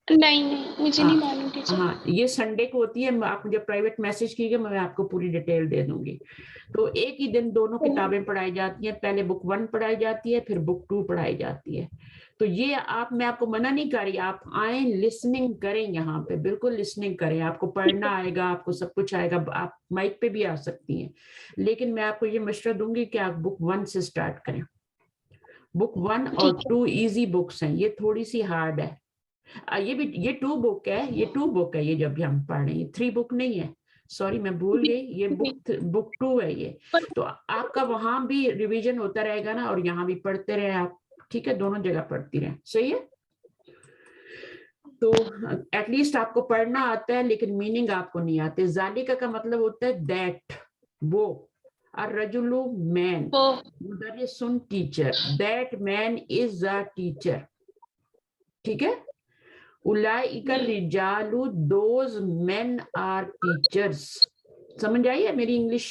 نہیں, مجھے نہیں معلوم ٹیچر. ہاں, یہ سنڈے کو ہوتی ہے. آپ مجھے پرائیویٹ میسج کیجیے, میں آپ کو پوری ڈیٹیل دے دوں گی. تو ایک ہی دن دونوں کتابیں پڑھائی جاتی ہیں, پہلے بک 1 پڑھائی جاتی ہے, پھر بک 2 پڑھائی جاتی ہے. تو یہ میں آپ کو منع نہیں کر رہی, آپ آئیں, لسننگ کریں, یہاں پہ بالکل لسننگ کریں. آپ کو پڑھنا آئے گا, آپ کو سب کچھ آئے گا, آپ مائک پہ بھی آ سکتی ہیں, لیکن میں آپ کو یہ مشورہ دوں گی کہ آپ بک 1 سے سٹارٹ کریں. بک 1 اور 2 ایزی بکس ہیں, یہ تھوڑی سی ہارڈ ہے. یہ 2 بک ہے, یہ جب بھی ہم پڑھ رہے ہیں, 3 بک نہیں ہے, سوری میں بھول گئی, یہ بک 2 ہے یہ. تو آپ کا وہاں بھی ریویژن ہوتا رہے گا نا, اور یہاں بھی پڑھتے رہے آپ. ٹھیک ہے, دونوں جگہ پڑھتی رہیں. صحیح ہے, تو ایٹ لیسٹ آپ کو پڑھنا آتا ہے, لیکن میننگ آپ کو نہیں آتے. ذالک کا مطلب ہوتا ہے دیٹ, وہ. الرجل مین, مدرسن teacher, that man is a teacher. ٹھیک ہے, اولئک الرجال, دوز مین آر ٹیچرز. سمجھ آئی ہے میری English?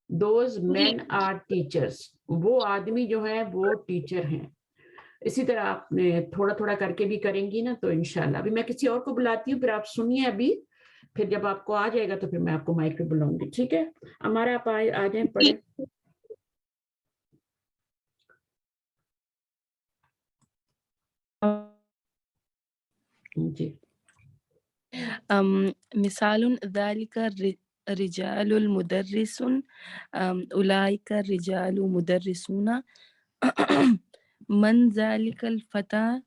Those men are teachers. وہ آدمی جو ہے وہ ٹیچر ہیں. اسی طرح آپ نے تھوڑا تھوڑا کر کے بھی کریں گی نا تو انشاءاللہ. ابھی میں کسی اور کو بلاتی ہوں، پھر آپ سنیے ابھی، پھر جب آپ کو آ جائے گا تو پھر میں آپ کو مائک پہ بلاؤں گی. ٹھیک ہے ہمارا، آپ آ جائیں پڑھیں. جی. مثال ذلك رجال مدرس أولئك الرجال مدرسون من ذلك الفتى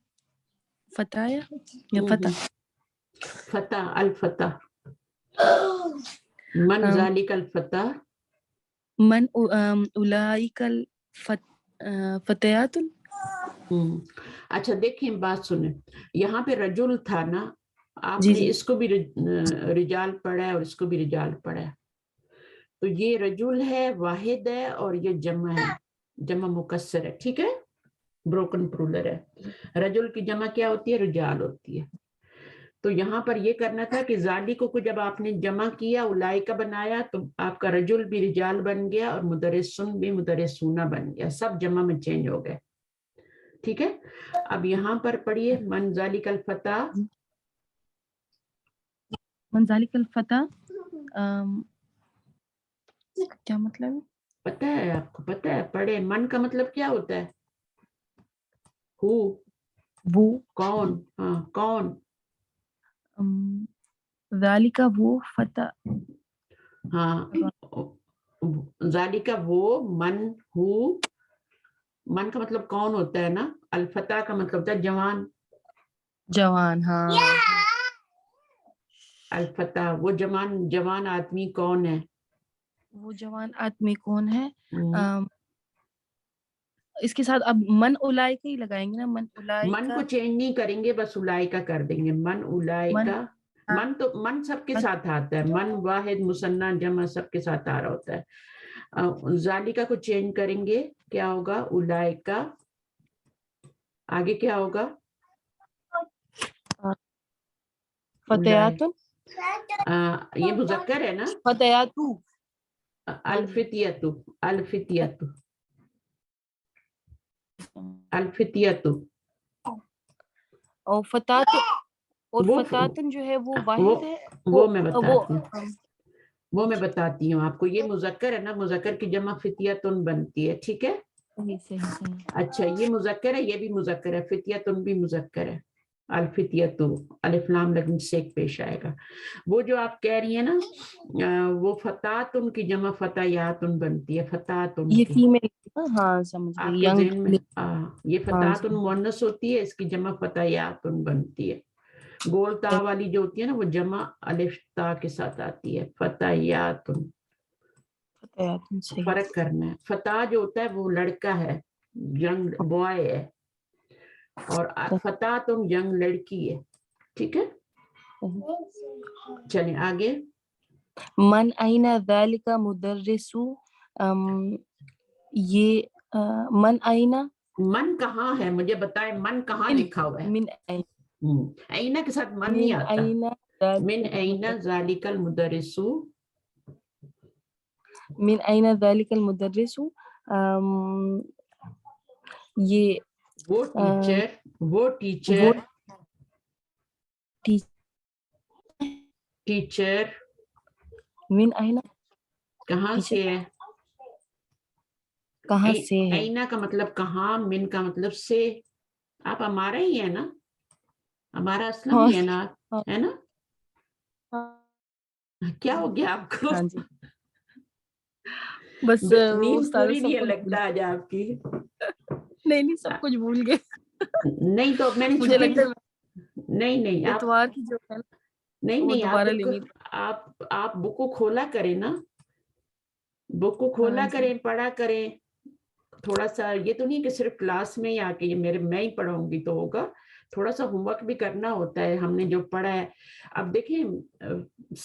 فتايا يا فتى فتح الفتح. من ذلك الفتح. من أولئك الفتيات. اچھا دیکھیں بات سنیں، یہاں پہ رجل تھا نا، آپ جی نے جی اس کو بھی رجال پڑھا ہے اور اس کو بھی رجال پڑھا ہے. تو یہ رجل ہے، واحد ہے، اور یہ جمع ہے، جمع مکسر ہے. ٹھیک ہے، بروکن پرولر ہے. رجل کی جمع کیا ہوتی ہے؟ رجال ہوتی ہے. تو یہاں پر یہ کرنا تھا کہ ذالکو کو جب آپ نے جمع کیا، اولائکا بنایا، تو آپ کا رجل بھی رجال بن گیا اور مدرسن بھی مدرسونہ بن گیا، سب جمع میں چینج ہو گئے. ٹھیک ہے، اب یہاں پر پڑھیے من ذالک الفتح. من ذلك الفتى کیا مطلب ہے؟ پتہ ہے آپ کو؟ پتہ ہے؟ پڑھے. من کا مطلب کیا ہوتا ہے؟ ہو، وہ. کون. ہاں کون. ذالک وہ فتى. ہاں ذالک وہ، من ہو. من کا مطلب کون ہوتا ہے نا، الفتح کا مطلب ہوتا ہے جوان. جوان. ہاں الفتح وہ جوان آدمی کون ہے؟ وہ جوان آدمی کون ہے؟ اس کے ساتھ اب من اولائکا ہی لگائیں گے نا. من من اولائکا. کو چینج نہیں کریں گے، بس اولائکا کر دیں گے. من اولائکا. من تو من سب کے ساتھ آتا ہے، من واحد مثنیٰ جمع سب کے ساتھ آ رہا ہوتا ہے. ذالکا کو چینج کریں گے، کیا ہوگا؟ اولائکا. آگے کیا ہوگا؟ فتیات. یہ مذکر ہے نا. فتیاتو. الفتیتو. الفتیتو. الفتیتو. اور فتات. اور وہ فتاتن جو ہے وہ واحد ہے. وہ میں بتاتی ہوں، وہ میں بتاتی ہوں آپ کو. یہ مذکر ہے نا، مذکر کی جمع فتیتن بنتی ہے. ٹھیک ہے، صحیح. اچھا یہ مذکر ہے، یہ بھی مذکر ہے، فتیتن بھی مذکر ہے. الفتیتو الف لام لگن سے ایک پیش آئے گا. وہ جو آپ کہہ رہی ہیں نا، وہ فتاتن کی جمع فتیاتن بنتی ہے. فتاتن یہ کی فیمیل. ہاں سمجھ آپ گئی. کے ینگ. ذہن میں یہ ہاں فتاتن مؤنث ہوتی ہے، اس کی جمع فتیاتن بنتی ہے. گول تا والی جو ہوتی ہے نا، وہ جمع الف تا کے ساتھ آتی ہے. فتیاتن. فتیاتن. صحیح. فرق کرنا ہے. فتح جو ہوتا ہے وہ لڑکا ہے، ینگ بوائے ہے، اور فتح تم ینگ لڑکی ہے. ٹھیک ہے، چلیں آگے. من این ذالک مدرس. یہ من این. من کہاں ہے مجھے بتائیں، من کہاں لکھا ہوا ہے؟ من این. اینا کے ساتھ من نہیں من آتا. این من اینا ذالک المدرس. من این ذالک المدرس. یہ وہ ٹیچر، وہ وہ ٹیچر. ٹیچر من این کہاں سے ہے؟ کہاں سے ہے؟ اینا کا مطلب کہاں، من کا مطلب سے. آپ ہمارا ہی ہے نا، ہمارا اسلم ہی ہے نا، ہے نا؟ کیا ہو گیا آپ کو؟ ہاں جی بس نیند پوری نہیں ہے لگتا آج آپ کی. نہیں سب کچھ بھول گئے. نہیں تو میں نے مجھے چھٹی لگتا ہے نہیں آپ اتوار کی جو ہے نہیں دوبارہ آپ لینی. آپ بک کو کھولا کریں نا، بک کو کھولا کریں، پڑھا کریں تھوڑا سا. یہ تو نہیں کہ صرف کلاس میں ہی آ کے میں ہی پڑھاؤں گی تو ہوگا، تھوڑا سا ہوم ورک بھی کرنا ہوتا ہے ہم نے جو پڑھا ہے. اب دیکھیں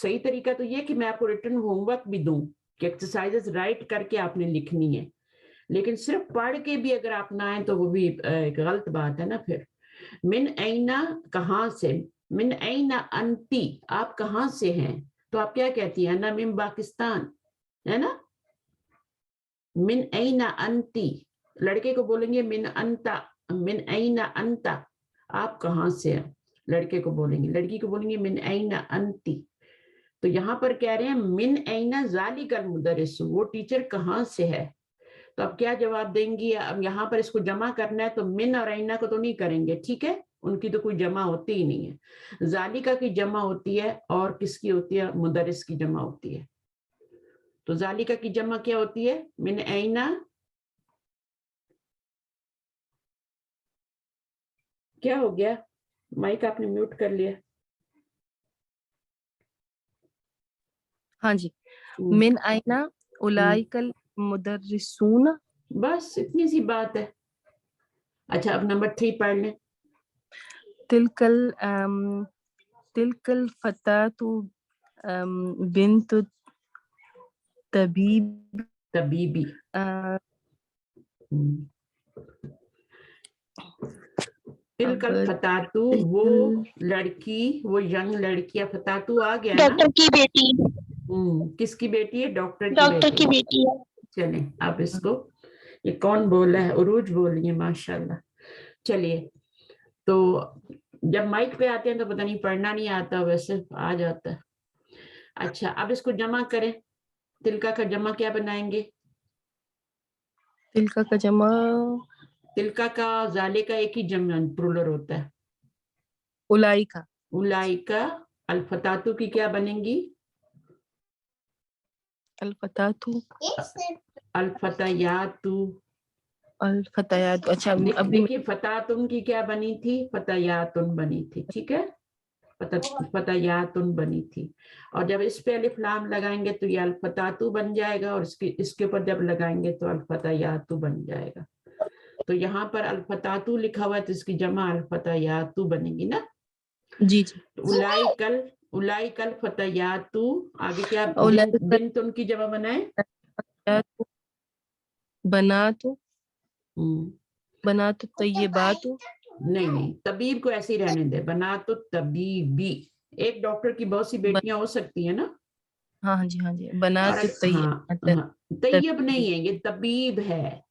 صحیح طریقہ تو یہ کہ میں آپ کو ریٹن ہوم ورک بھی دوں کہ ایکسرسائزز رائٹ کر کے آپ نے لکھنی ہے، لیکن صرف پڑھ کے بھی اگر آپ نہ آئیں تو وہ بھی ایک غلط بات ہے نا. پھر من اینا کہاں سے، من اینا انتی آپ کہاں سے ہیں، تو آپ کیا کہتی ہیں؟ انا من پاکستان، ہے نا. من ऐना अंती, लड़के को बोलेंगे मिन अंता, मिन ऐना अंता, आप कहाँ से हैं, लड़के को बोलेंगे, लड़की को बोलेंगे मिन ऐना अंती। तो यहाँ पर कह रहे हैं मिन ऐना ज़ालिकल मुदर्रिस, वो टीचर कहाँ से है। तो अब क्या जवाब देंगी, अब यहाँ पर इसको जमा करना है तो मिन और ऐना को तो नहीं करेंगे, ठीक है, उनकी तो कोई जमा होती ही नहीं है। ज़ालिका की जमा होती है और किसकी होती है, मुदर्रिस की जमा होती है। तो ज़ालिका की जमा क्या होती है, मिन ऐना, क्या हो गया, माइक आपने म्यूट कर लिया। हाँ जी, मिन आइना उलाइकल मुदर्रिसून, बस इतनी सी बात है। अच्छा अब नंबर 3 पढ़ लें। तिलकल फतातु बिन्तु तबीब तबीबी, तिलकल फतातु, वो लड़की, वो यंग लड़की, या फतातु आ गया ना, डॉक्टर की बेटी, किसकी बेटी है, डॉक्टर डॉक्टर की की बेटी। बेटी है। चलें आप इसको, ये कौन बोल रहा है, उरूज बोल रही है, माशाल्लाह। चलिए, तो जब माइक पे आते हैं तो पता नहीं पढ़ना नहीं आता, वैसे आ जाता है। अच्छा अब इसको जमा करें, तिलका का जमा क्या बनाएंगे, तिलका का जमा तिलका का जाले का एक ही जमा प्लूरल होता है, उलाइका, उलाइका। अल्फतातु की क्या बनेंगी, अल्फतातु अल्फतयातु। अल्फतयात। अच्छा अभी देखिए फतातुन की क्या बनी थी, फतयातुन बनी थी, ठीक है, फतयातुन बनी थी। और जब इस पे अलिफ लाम लगाएंगे तो ये अल्फतातु बन जाएगा, और इसके ऊपर जब लगाएंगे तो अल्फतयातु बन जाएगा। तो यहाँ पर अल्फतातु लिखा हुआ है तो इसकी जमा अल्फतयातु बनेगी ना। जी जी, उलाइकल फतयातु, आगे क्या, उलाइका बिन्त उनकी जमा बनाए, बनातु, बनातु तय्यबातु। नहीं तबीब को ऐसे ही रहने दे, बना तो तबीबी, एक डॉक्टर की बहुत सी बेटियां हो सकती है ना। हाँ जी, हाँ जी, और बनातु हाँ, तैयब नहीं है, ये तबीब है।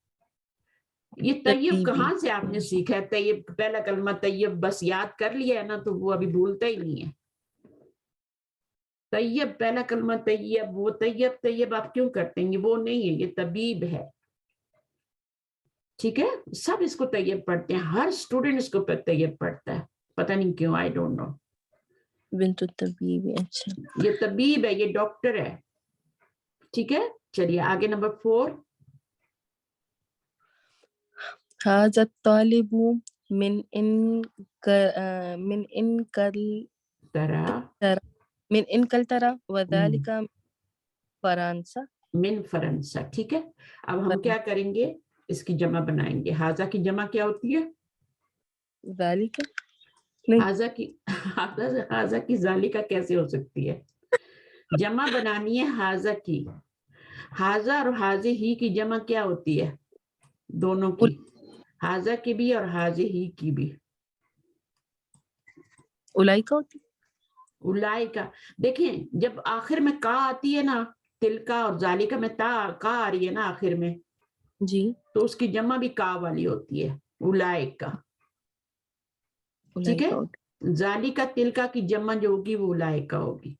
ये तैयब कहाँ से आपने सीखा है, तैयब पहला कलमा तैयब बस याद कर लिया है ना, तो वो अभी भूलता ही नहीं है। तैयब पहला कलमा तैयब, वो तैयब तैयब आप क्यों करते हैं, वो नहीं है, ये तबीब है, ठीक है। सब इसको तैयब पढ़ते हैं, हर स्टूडेंट इसको तैयब पढ़ता है, पता नहीं क्यों, आई डोंट नो। बिन्तु तबीब, अच्छा ये तबीब है, ये डॉक्टर है, ठीक है। चलिए आगे नंबर 4, हाज़ा तालिबु मिन इनकल तरा वज़ालिका फरांसा, मिन फरंसा, ठीक है। अब हम क्या करेंगे, इसकी जमा बनाएंगे। हाजा की जमा क्या होती है, ज़ालिका नहीं, हाजा की जालिका कैसे हो सकती है, जमा बनानी है हाजा की। हाजा और हाजे ही की जमा क्या होती है, दोनों की, हाजा की भी और हाजे ही की भी, उलाइका होती, उलाइका। देखें जब आखिर में का आती है ना, तिलका और जालिका में का आ रही है ना आखिर में, जी, तो उसकी जमा भी का वाली होती है, उलाइका, ठीक है। उलाइका होती, जालिका तिलका की जमा जो होगी वो उलाइका होगी।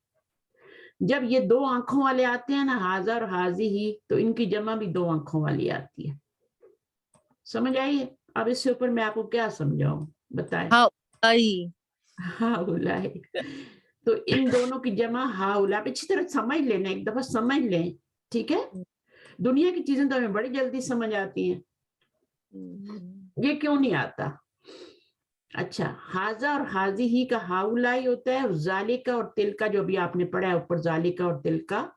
जब ये 2 आंखों वाले आते हैं ना, हाजा और हाजी ही, तो इनकी जमा भी 2 आंखों वाली आती है, समझ आई है। अब इससे ऊपर मैं आपको क्या समझाऊं, बताएं। हाँ आई, हाउलाई, तो इन दोनों की जमा हाउला, आप अच्छी तरह समझ लेना, एक दफा समझ लें, ठीक है। दुनिया की चीजें तो हमें बड़ी जल्दी समझ आती हैं, ये क्यों नहीं आता। अच्छा, हाजा और हाजी ही का हाउलाई होता है, और जालिका और तिलका जो भी आपने पढ़ा है ऊपर, जालिका और तिलका,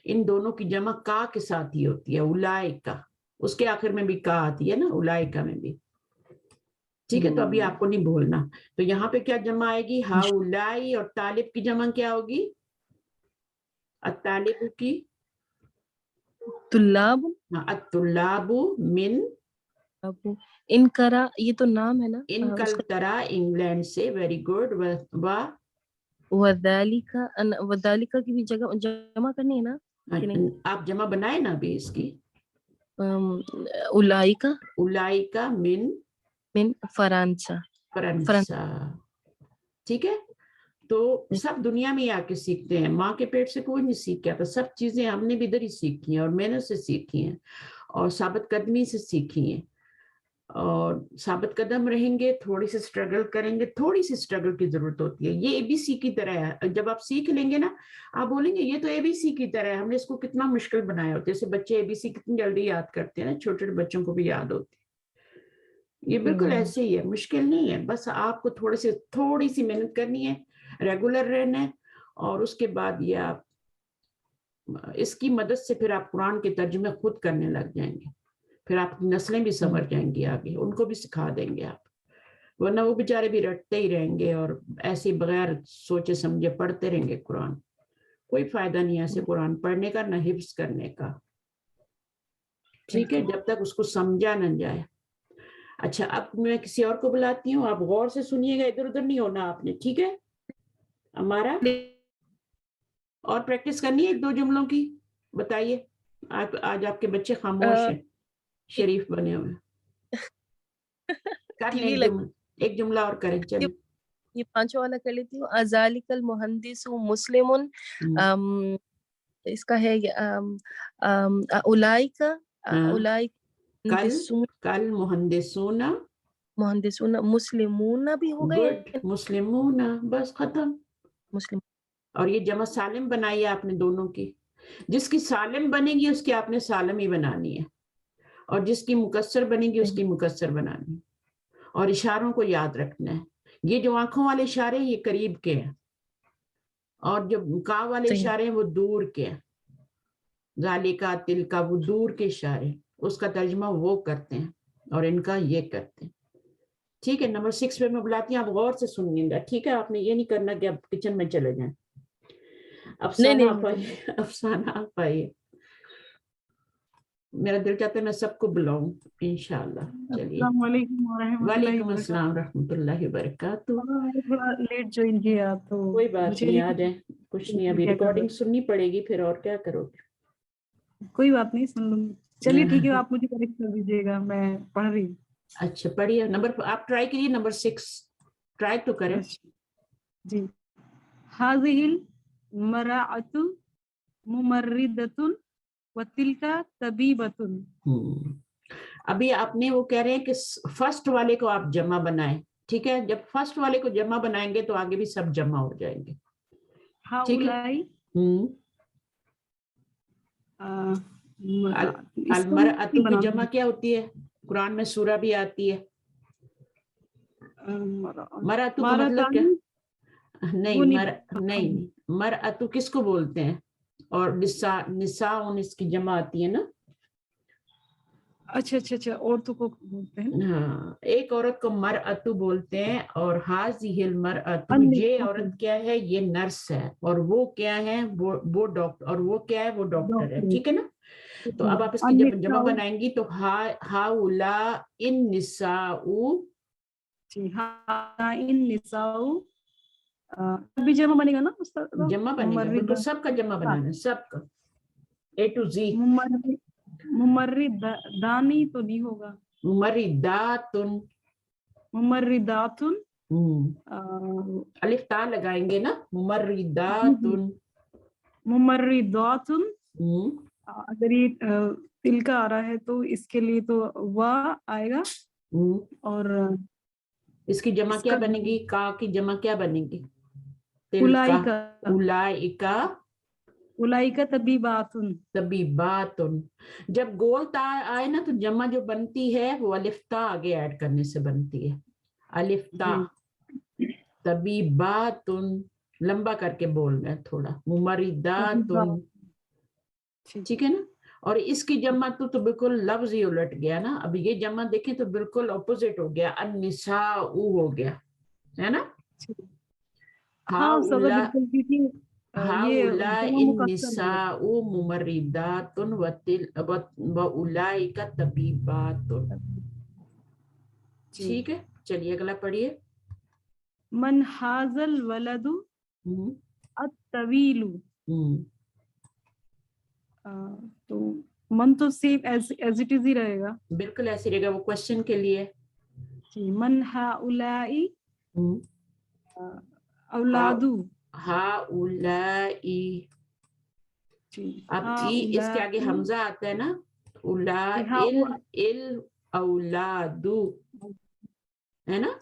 इन दोनों की जमा का के साथ ही होती है, उलाइका, उसके आखिर में भी का आती है ना, उलाइका में भी, ठीक है। तो अभी आपको नहीं भूलना। तो यहाँ पे क्या जमा आएगी, हाउलाई, और तालिब की जमा क्या होगी, अत्तालिबु की, तुल्लाब, अत्तुल्लाबु मिन, अब इनकरा, ये तो नाम है ना, इनकल तरा, इंग्लैंड से, वेरी गुड। वज़ालिका की भी जगह जमा करनी है ना कि नहीं, आप जमा बनाए ना अभी इसकी, उलाइका उलाइका मिन मिन फरांसा फरंसा। ठीक है, तो सब दुनिया में आके सीखते हैं, माँ के पेट से कोई नहीं सीख के आता, सब चीजें हमने भी इधर ही सीखी हैं और मेहनत से सीखी हैं और साबित कदमी से सीखी हैं। और साबित कदम रहेंगे, थोड़ी सी स्ट्रगल करेंगे, थोड़ी सी स्ट्रगल की जरूरत होती है। ये एबीसी की तरह है, जब आप सीख लेंगे ना, आप बोलेंगे ये तो एबीसी की तरह है, हमने इसको कितना मुश्किल बनाया होता है। जैसे बच्चे एबीसी कितनी जल्दी याद करते हैं ना, छोटे छोटे बच्चों को भी याद होती है। ये बिल्कुल ऐसे ही है, मुश्किल नहीं है, बस आपको थोड़ी सी मेहनत करनी है, रेगुलर रहना है, और उसके बाद ये आप इसकी मदद से फिर आप कुरान के तर्जुमे खुद करने लग जाएंगे। फिर आपकी नस्लें भी समझ जाएंगी आगे, उनको भी सिखा देंगे आप, वरना वो बेचारे भी रटते ही रहेंगे और ऐसे बगैर सोचे समझे पढ़ते रहेंगे कुरान। कोई फायदा नहीं है ऐसे कुरान पढ़ने का, न हिफ्ज करने का। ठीक है, जब तक उसको समझा न जाए। अच्छा, अब मैं किसी और को बुलाती हूँ, आप गौर से सुनिएगा, इधर उधर नहीं होना आपने, ठीक है? हमारा और प्रैक्टिस करनी है 1-2 जुमलों की, बताइए। आज आपके बच्चे खामोश हैं, शरीफ बने हुए। कर लें एक जुमला और करें, चलिए। ये 5 वाला कर लेती हूँ। अजालिकल मुहंदिसु मुस्लिमुन, इसका है उलाइका कल मुहंदिसूना मुस्लिमूना भी हो गए। गुड, मुस्लिमूना, बस खत्म। मुस्लिम, और ये जमा सालिम बनाई है आपने दोनों की, जिसकी सालिम बनेगी उसकी आपने सालिम ही बनानी है, और जिसकी मुकस्सर बनेगी उसकी मुकस्सर बनानी है। और इशारों को याद रखना है, ये जो आंखों वाले इशारे ये करीब के हैं, और जो का वाले इशारे हैं वो दूर के हैं। जालिका तिलका वो दूर के इशारे, उसका तर्जुमा वो करते हैं और इनका ये करते हैं। ठीक है, नंबर 6 पे मैं बुलाती हूँ, आप गौर से सुनिएगा, ठीक है? आपने ये नहीं करना कि आप किचन में चले जाएं। अफसाना आप आइए, अफसाना आप आइए। मेरा दिल चाहता है मैं सबको बुलाऊं इंशाल्लाह। चलिए, वालेकुम अस्सलाम रहमतुल्लाहि व बरकातहू। थोड़ा लेट ज्वाइन किया तो कोई बात नहीं, आ जाए, कुछ नहीं, अभी रिकॉर्डिंग सुननी पड़ेगी, फिर और क्या करोगे? कोई बात नहीं, सुन लूंगी। चलिए ठीक है, आप मुझे करेक्ट कर दीजिएगा, मैं पढ़ रही हूँ। अच्छा, पढ़िए। नंबर आप ट्राई कीजिए, नंबर 6 ट्राई तो करें। जी। हाज़िहिल मराअतु मुमर्रिदतुन व तिलका तबीबतुन। अभी आपने वो कह रहे हैं कि फर्स्ट वाले को आप जमा बनाएं, ठीक है? जब फर्स्ट वाले को जमा बनाएंगे तो आगे भी सब जमा हो जाएंगे, ठीक है? अलमरअतु की जमा क्या होती है? कुरान में सूरा भी आती है। मरअतु का मतलब क्या? नहीं, मरअतु किसको बोलते हैं? और निसा इसकी जमा आती है ना। अच्छा, औरतों को बोलते हैं। हाँ, एक औरत को मरअतु बोलते हैं, और हाज़िहिल मरअतु, ये औरत क्या है? ये नर्स है, और वो क्या है? वो डॉक्टर, और वो क्या है? वो डॉक्टर है, ठीक है ना? तो अब आप इसकी जब जमा बनाएंगी तो हाउला इन निसाउ, इन निसाउ भी जमा बनेगा ना, जमा बनेगा, बिल्कुल सबका जमा बनाना है, सबका A to Z। मुमर्रिदानी तो नहीं होगा, मुमर्रिदातुन अलिफ ता लगाएंगे ना, मुमर्रिदातुन। अगर ये तिल का आ रहा है तो इसके लिए तो वाह आएगा, और इसकी जमा क्या बनेगी? का की जमा क्या बनेगी? उलाइका तबीबातुन। जब गोल ता आए ना तो जमा जो बनती है वो अलिफ ता आगे ऐड करने से बनती है, अलिफ ता। तबीबातुन लंबा करके बोलना है थोड़ा, मुमर्रिदातुन, ठीक है ना? और इसकी जमा तो बिल्कुल लफ्ज ही उलट गया ना। अब ये जमा देखें तो बिल्कुल ऑपोजिट हो गया, अन्निसाउ हो गया, है ना? हाउला इन्निसाउ मुमर्रिदातुन व उलाइका तबीबातुन। ठीक है, चलिए अगला पढ़िए। मन हाजल वलदु अत्तवीलु। तो من تو सेम as it is ही रहेगा बिल्कुल ऐसे रहेगा, वो क्वेश्चन के लिए। जी। मन हाउलाई औलादू हाउलाई, जी। अब इसके आगे हमजा आता है ना, उलाइल इल औलादू, है ना,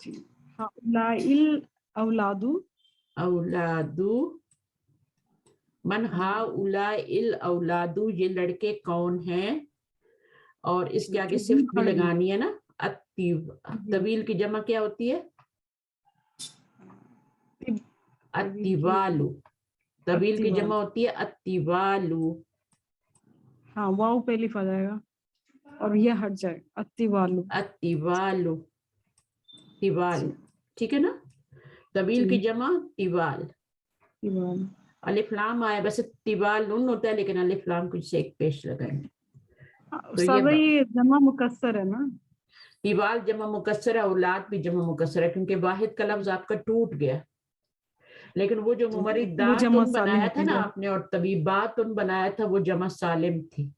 हाउलाइल औलादू औलादू। मन हाउलाइल औलादू, ये लड़के कौन हैं, और इसके आगे सिफ्त भी लगानी है ना। तवील की जमा क्या होती है, अत्तिवालु। तवील की जमा होती है अत्तिवालु। हाँ, वाव पे लिखा जाएगा और ये हट जाएगा, अत्तिवालु। अत्तिवालु, तिवाल, ठीक है ना। तवील की जमा तिवाल। अलिफ लाम आया, वैसे तिवाल नून होता है, लेकिन अलिफ लाम कुछ से एक पेश लगाएंगे तो ये जमा मुकस्सर है ना। तिवाल जमा मुकस्सर है, औलाद भी जमा मुकस्सर है, क्योंकि वाहिद का लफ्ज आपका टूट गया। लेकिन वो जो मुमरिदातुन बनाया था ना आपने, और तबीबातुन बनाया था, वो जमा सालिम थी,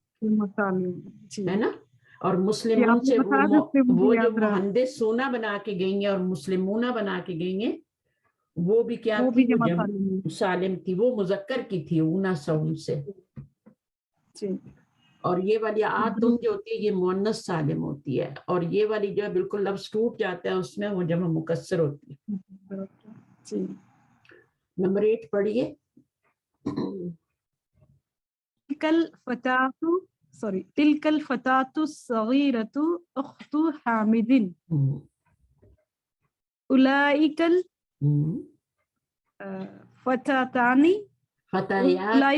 है ना। और मुस्लिमून से वो जो मुहंदिस सोना बना के गई हैं और मुस्लिमूना बना के गई हैं, वो भी क्या थी, वो सालिम थी, वो मुजक्कर की थी, ऊना सऊन से। और ये वाली आतुन जो होती है, ये मुअन्नस सालिम होती है, और ये वाली जो है बिल्कुल लफ्ज टूट जाता है उसमें, वो जमा मुकस्सर होती है। नंबर 8 पढ़िए। तिलकल फतातु सगीरतु उख्तु हामिदिन उलाइकल फतातानी फतायातु।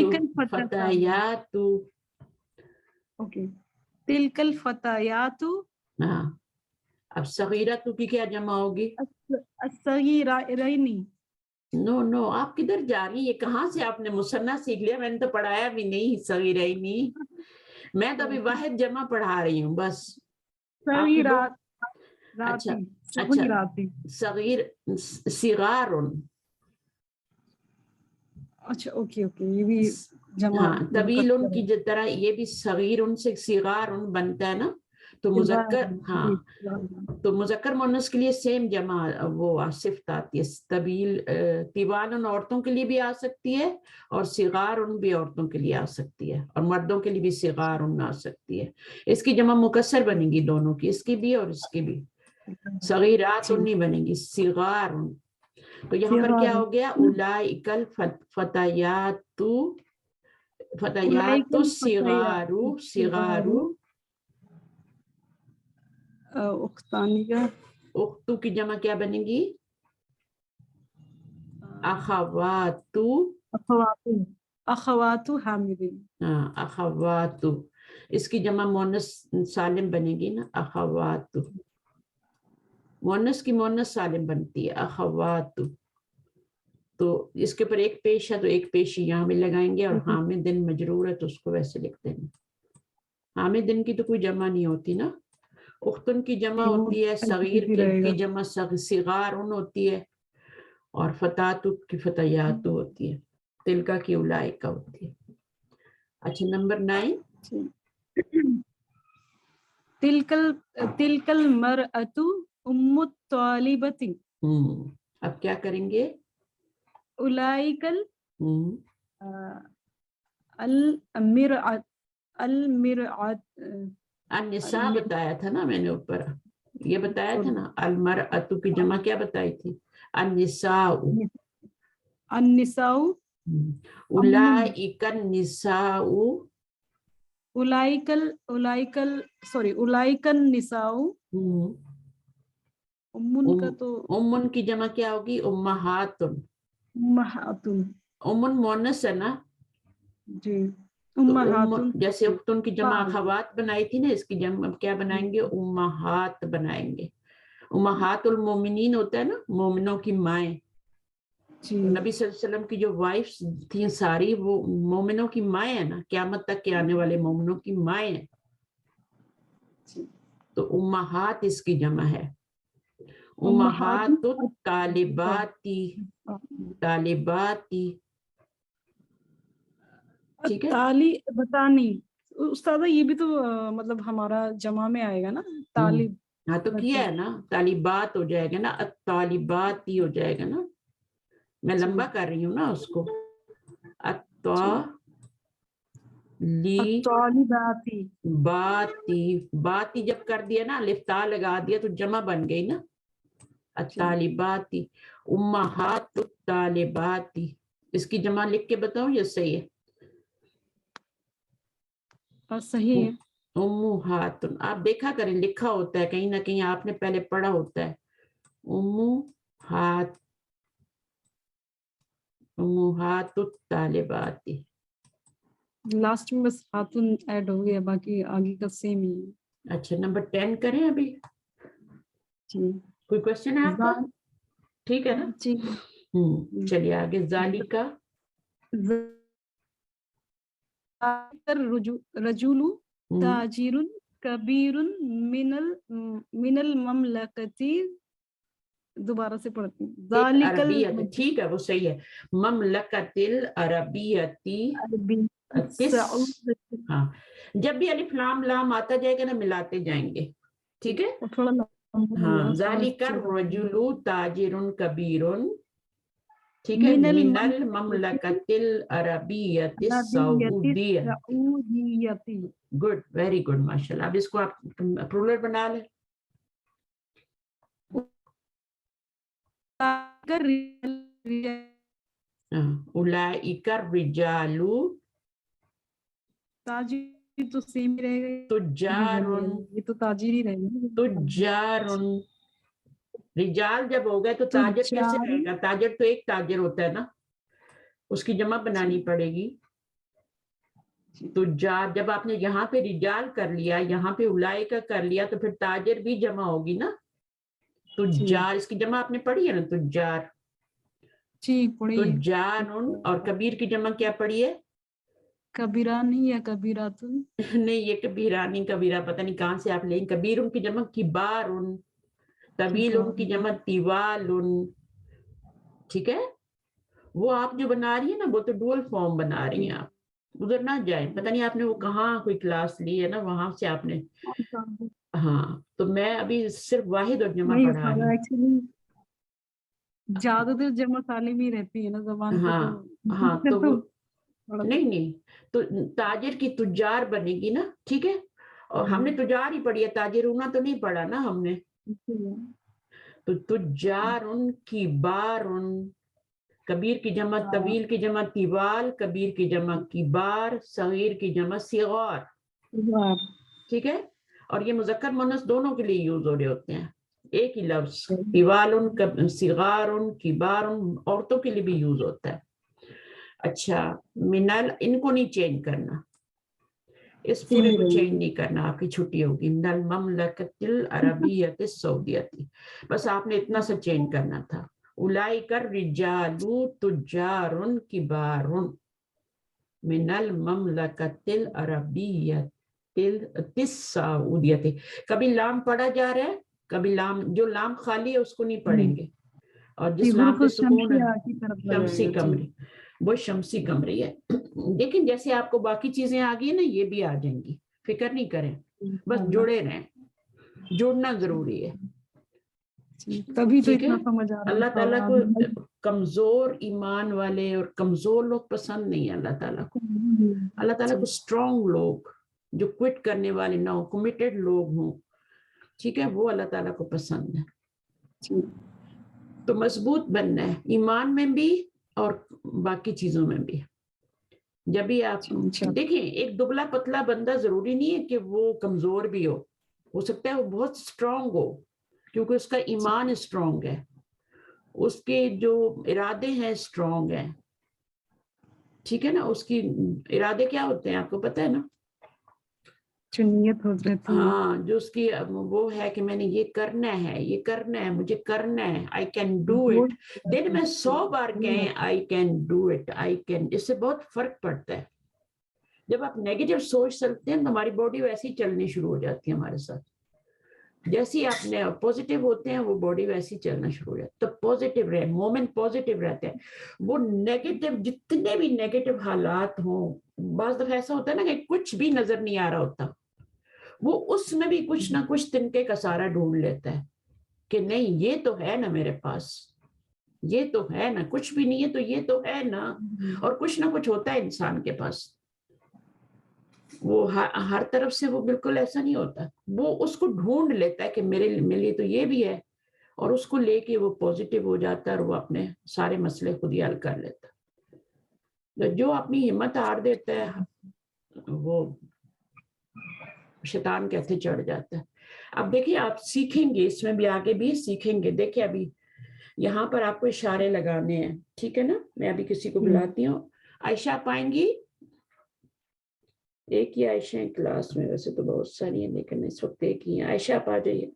ओके, तिलकल फतायातु। हाँ, अब सगीरतु की क्या जमा होगी, असगीराइनी। नो, आप किधर जा रही है, कहाँ से आपने मुसन्ना सीख लिया, मैंने तो पढ़ाया भी नहीं सगीरैनी। मैं तो अभी वाहिद जमा पढ़ा रही हूँ बस। अच्छा, सगीर सिगारुन। अच्छा, ओके, ये भी जमा। हाँ, तवीलुन की तरह ये भी सगीरुन से सिगारुन बनता है ना, तो मुजक्कर, हाँ, तो मुजक्कर मुन्नस के लिए सेम जमा वो सिफ्त आती है। तबील तिवालन औरतों के लिए भी आ सकती है, और सिगारुन भी औरतों के लिए आ सकती है, और मर्दों के लिए भी सिगारुन आ सकती है। इसकी जमा मुकस्सर बनेगी दोनों की, इसकी भी और इसकी भी। सगीरातुन नहीं बनेगी, सिगारुन। तो यहाँ पर क्या हो गया, उलाइकल फतायातु सिगारू। उख्तानी का उख्तु की जमा क्या बनेगी, अखवातु। अखवातु हामिदिन। हाँ, अखवातु, इसकी जमा मुअन्नस सालिम बनेगी ना, अखवातु। मुअन्नस की मुअन्नस सालिम बनती है, अखवातु। तो इसके ऊपर एक पेश है, तो एक पेशी यहाँ भी लगाएंगे, और हामिदिन मजरूर है तो उसको वैसे लिख देंगे। हामिदिन की तो कोई जमा नहीं होती ना। उख्तुन की जमा होती है, सगीर की जमा सिगारुन होती है, और फतातु की फतायातु होती है, तिलका की उलाइका होती है। अच्छा, नंबर 9। तिलकल मरअतु उम्मु तालिबती। अब क्या करेंगे, उलाइकल अन्निसा बताया था ना मैंने ऊपर, ये बताया था ना। अलमरअतु की जमा क्या बताई थी, अन्निसाउ। उलाइकन निसाउ। उलाइकन निसाउ। उम्मुन का तो उम्मुन की जमा क्या होगी, उम्महातुन। उम्मुन मुअन्नस है ना जी, तो जैसे उख्तुन की जमा अखवात बनाई थी ना, इसकी जमा क्या बनाएंगे, उम्महात बनाएंगे। उम्महातुल मोमिनीन होता है ना, मोमिनों की माएँ। तो नबी सल्लल्लाहु अलैहि वसल्लम की जो वाइफ्स थी सारी, वो मोमिनों की माएँ है ना, क़यामत तक के आने वाले मोमिनों की माएँ है। तो उम्महात इसकी जमा है, उम्महातुत तालिबाती। तालिबाती, ठीक है। तालिबातानी, उस्तादा ये भी तो मतलब हमारा जमा में आएगा ना, तालिब। हाँ तो किया है ना, तालिबात हो जाएगा ना, तालिबात ही हो जाएगा ना, मैं लंबा कर रही हूँ ना उसको, तालिबाती, बाती जब कर दिया ना, लिफ्ता लगा दिया तो जमा बन गई ना, तालिबाती, उम्महातु तालिबाती। इसकी जमा लिख के बताओ, ये सही है? सही है। उम्मुहातुन, आप देखा करें, लिखा होता है कहीं ना कहीं, आपने पहले पढ़ा होता है, उम्मुहातु तालिबाती। लास्ट में बस हाथुन ऐड हो गया, बाकी आगे का सेम ही है। अच्छा, नंबर 10 करें अभी? जी। कोई क्वेश्चन है आपका? ठीक है ना? जी। चलिए आगे, जालिका। रजुलु ताजिरुन कबीरुन मिनल ममलकती, दोबारा से पढ़ती हूँ, जालिकल, ठीक है वो सही है, ममलकतिल अरबियती। हाँ, जब भी अलिफ लाम लाम आता जाएगा ना, मिलाते जाएंगे, ठीक है? थोड़ा हाँ, जालिकर रजुलु ताजिरुन कबीरुन, ठीक है, मिनल ममलकतिल अरबियती सऊदिया। गुड, वेरी गुड, माशाल्लाह। अब इसको आप प्लूरल बना लें। उलाइकर रिजालु, ताजिर तो सेम ही रहेगा, तुजारुन, ये तो ताजिर ही रहेगा। तुजारुन, रिजाल जब हो गए तो ताजिर कैसे रहेगा? ताजिर तो एक ताजिर होता है ना, उसकी जमा बनानी पड़ेगी। तुजार, जब आपने यहाँ पे रिजाल कर लिया, यहाँ पे उलाई का कर लिया, तो फिर ताजिर भी जमा होगी ना, तुजार। इसकी जमा आपने पढ़ी है ना, तुजार। तुजारुन, और कबीर की जमा क्या पढ़ी है? कबीरानी या कबीरातुन? नहीं, ये कबीरानी कबीरा पता नहीं कहाँ से आप लेंगे। कबीर उनकी जमा किबारुन, तबील उनकी जमा तिवालुन, ठीक है? वो आप जो बना रही है ना, वो तो डुअल फॉर्म बना रही हैं आप, उधर ना जाए, पता नहीं आपने वो कहाँ कोई क्लास ली है ना, वहां से आपने। हाँ, तो मैं अभी सिर्फ वाहिद और जमा पढ़ा रही हूँ। एक्चुअली ज्यादातर जमा सालिम ही रहती है ना जबान पे, तो हाँ तो वो नहीं, तो ताजिर की तुजार बनेगी ना, ठीक है? और हमने तुजार ही पढ़ी है, ताजिर उना तो नहीं पढ़ा ना हमने। तो तुजारुन किबारुन, कबीर की जमा तवील की जमा तिवाल, कबीर की जमा किबार, सगीर की जमा सिगार, ठीक है? और ये मुज़क्कर मुअन्नस दोनों के लिए यूज हो रहे होते हैं, एक ही लफ्ज, तिवालुन सिगारुन किबारुन, औरतों के लिए भी यूज होता है। अच्छा, मिनल, इनको नहीं चेंज करना, इस पूरे को चेंज नहीं करना, आपकी छुट्टी होगी। मिनल ममलकतिल अरबियति सऊदियति, बस आपने इतना सा चेंज करना था। उलाइकर रिजालु तुजारुन किबारुन मिनल ममलकतिल अरबियतिल सऊदियति। कभी लाम पढ़ा जा रहा है, कभी लाम, जो लाम खाली है उसको नहीं पढ़ेंगे, और जिस लाम पे सुकून है, शम्सी कमरी, वो शम्सी कमरी है। लेकिन जैसे आपको बाकी चीजें आ गई ना, ये भी आ जाएंगी, फिक्र नहीं करें, बस जुड़े रहें, जुड़ना जरूरी है। तभी तो इतना समझ आ रहा है। अल्लाह ताला को कमजोर ईमान वाले और कमजोर लोग पसंद नहीं है अल्लाह ताला को। अल्लाह ताला को स्ट्रॉन्ग लोग, जो क्विट करने वाले ना हो, कमिटेड लोग हों, ठीक है, वो अल्लाह ताला को पसंद है। तो मजबूत बनना है, ईमान में भी और बाकी चीजों में भी। जब भी आप देखिए, एक दुबला पतला बंदा जरूरी नहीं है कि वो कमजोर भी हो सकता है वो बहुत स्ट्रांग हो, क्योंकि उसका ईमान स्ट्रांग है, उसके जो इरादे हैं स्ट्रांग हैं, ठीक है ना? उसकी इरादे क्या होते हैं आपको पता है ना? नियत हो रहती है। हाँ, जो उसकी वो है कि मैंने ये करना है, ये करना है, मुझे करना है, आई कैन डू इट। दिन में 100 बार कहें I can do it, I can, इससे बहुत फर्क पड़ता है। जब आप नेगेटिव सोच सकते हैं तो हमारी बॉडी वैसे ही चलनी शुरू हो जाती है हमारे साथ। جیسے اپنے پازیٹیو ہوتے ہیں وہ باڈی ویسی چلنا شروع ہو جاتی ہے. تو پازیٹیو رہے, مومنٹ پازیٹیو رہتے ہیں. وہ نیگیٹو جتنے بھی نیگیٹو حالات ہوں, بعض دفعہ ایسا ہوتا ہے نا کہ کچھ بھی نظر نہیں آ رہا ہوتا, وہ اس میں بھی کچھ نہ کچھ تنکے کا سہارا ڈھونڈ لیتا ہے کہ نہیں یہ تو ہے نا میرے پاس, یہ تو ہے نا, کچھ بھی نہیں ہے تو یہ تو ہے نا. اور کچھ نہ کچھ ہوتا ہے انسان کے پاس, وہ ہر طرف سے وہ بالکل ایسا نہیں ہوتا, وہ اس کو ڈھونڈ لیتا ہے کہ میرے لیے تو یہ بھی ہے, اور اس کو لے کے وہ پازیٹیو ہو جاتا ہے اور وہ اپنے سارے مسئلے خود ہی حل کر لیتا ہے. جو اپنی ہمت ہار دیتا ہے وہ شیطان کے ہتھے چڑھ جاتا ہے. اب دیکھیں آپ سیکھیں گے, اس میں بھی آگے بھی سیکھیں گے. دیکھیں ابھی یہاں پر آپ کو اشارے لگانے ہیں, ٹھیک ہے نا. میں ابھی کسی کو بلاتی ہوں. عائشہ آپ آئیں گی؟ ایک ہی عائشہ ہیں کلاس میں, ویسے تو بہت ساری ہیں لیکن اس وقت ایک ہی ہیں. عائشہ آپ آ جائیے.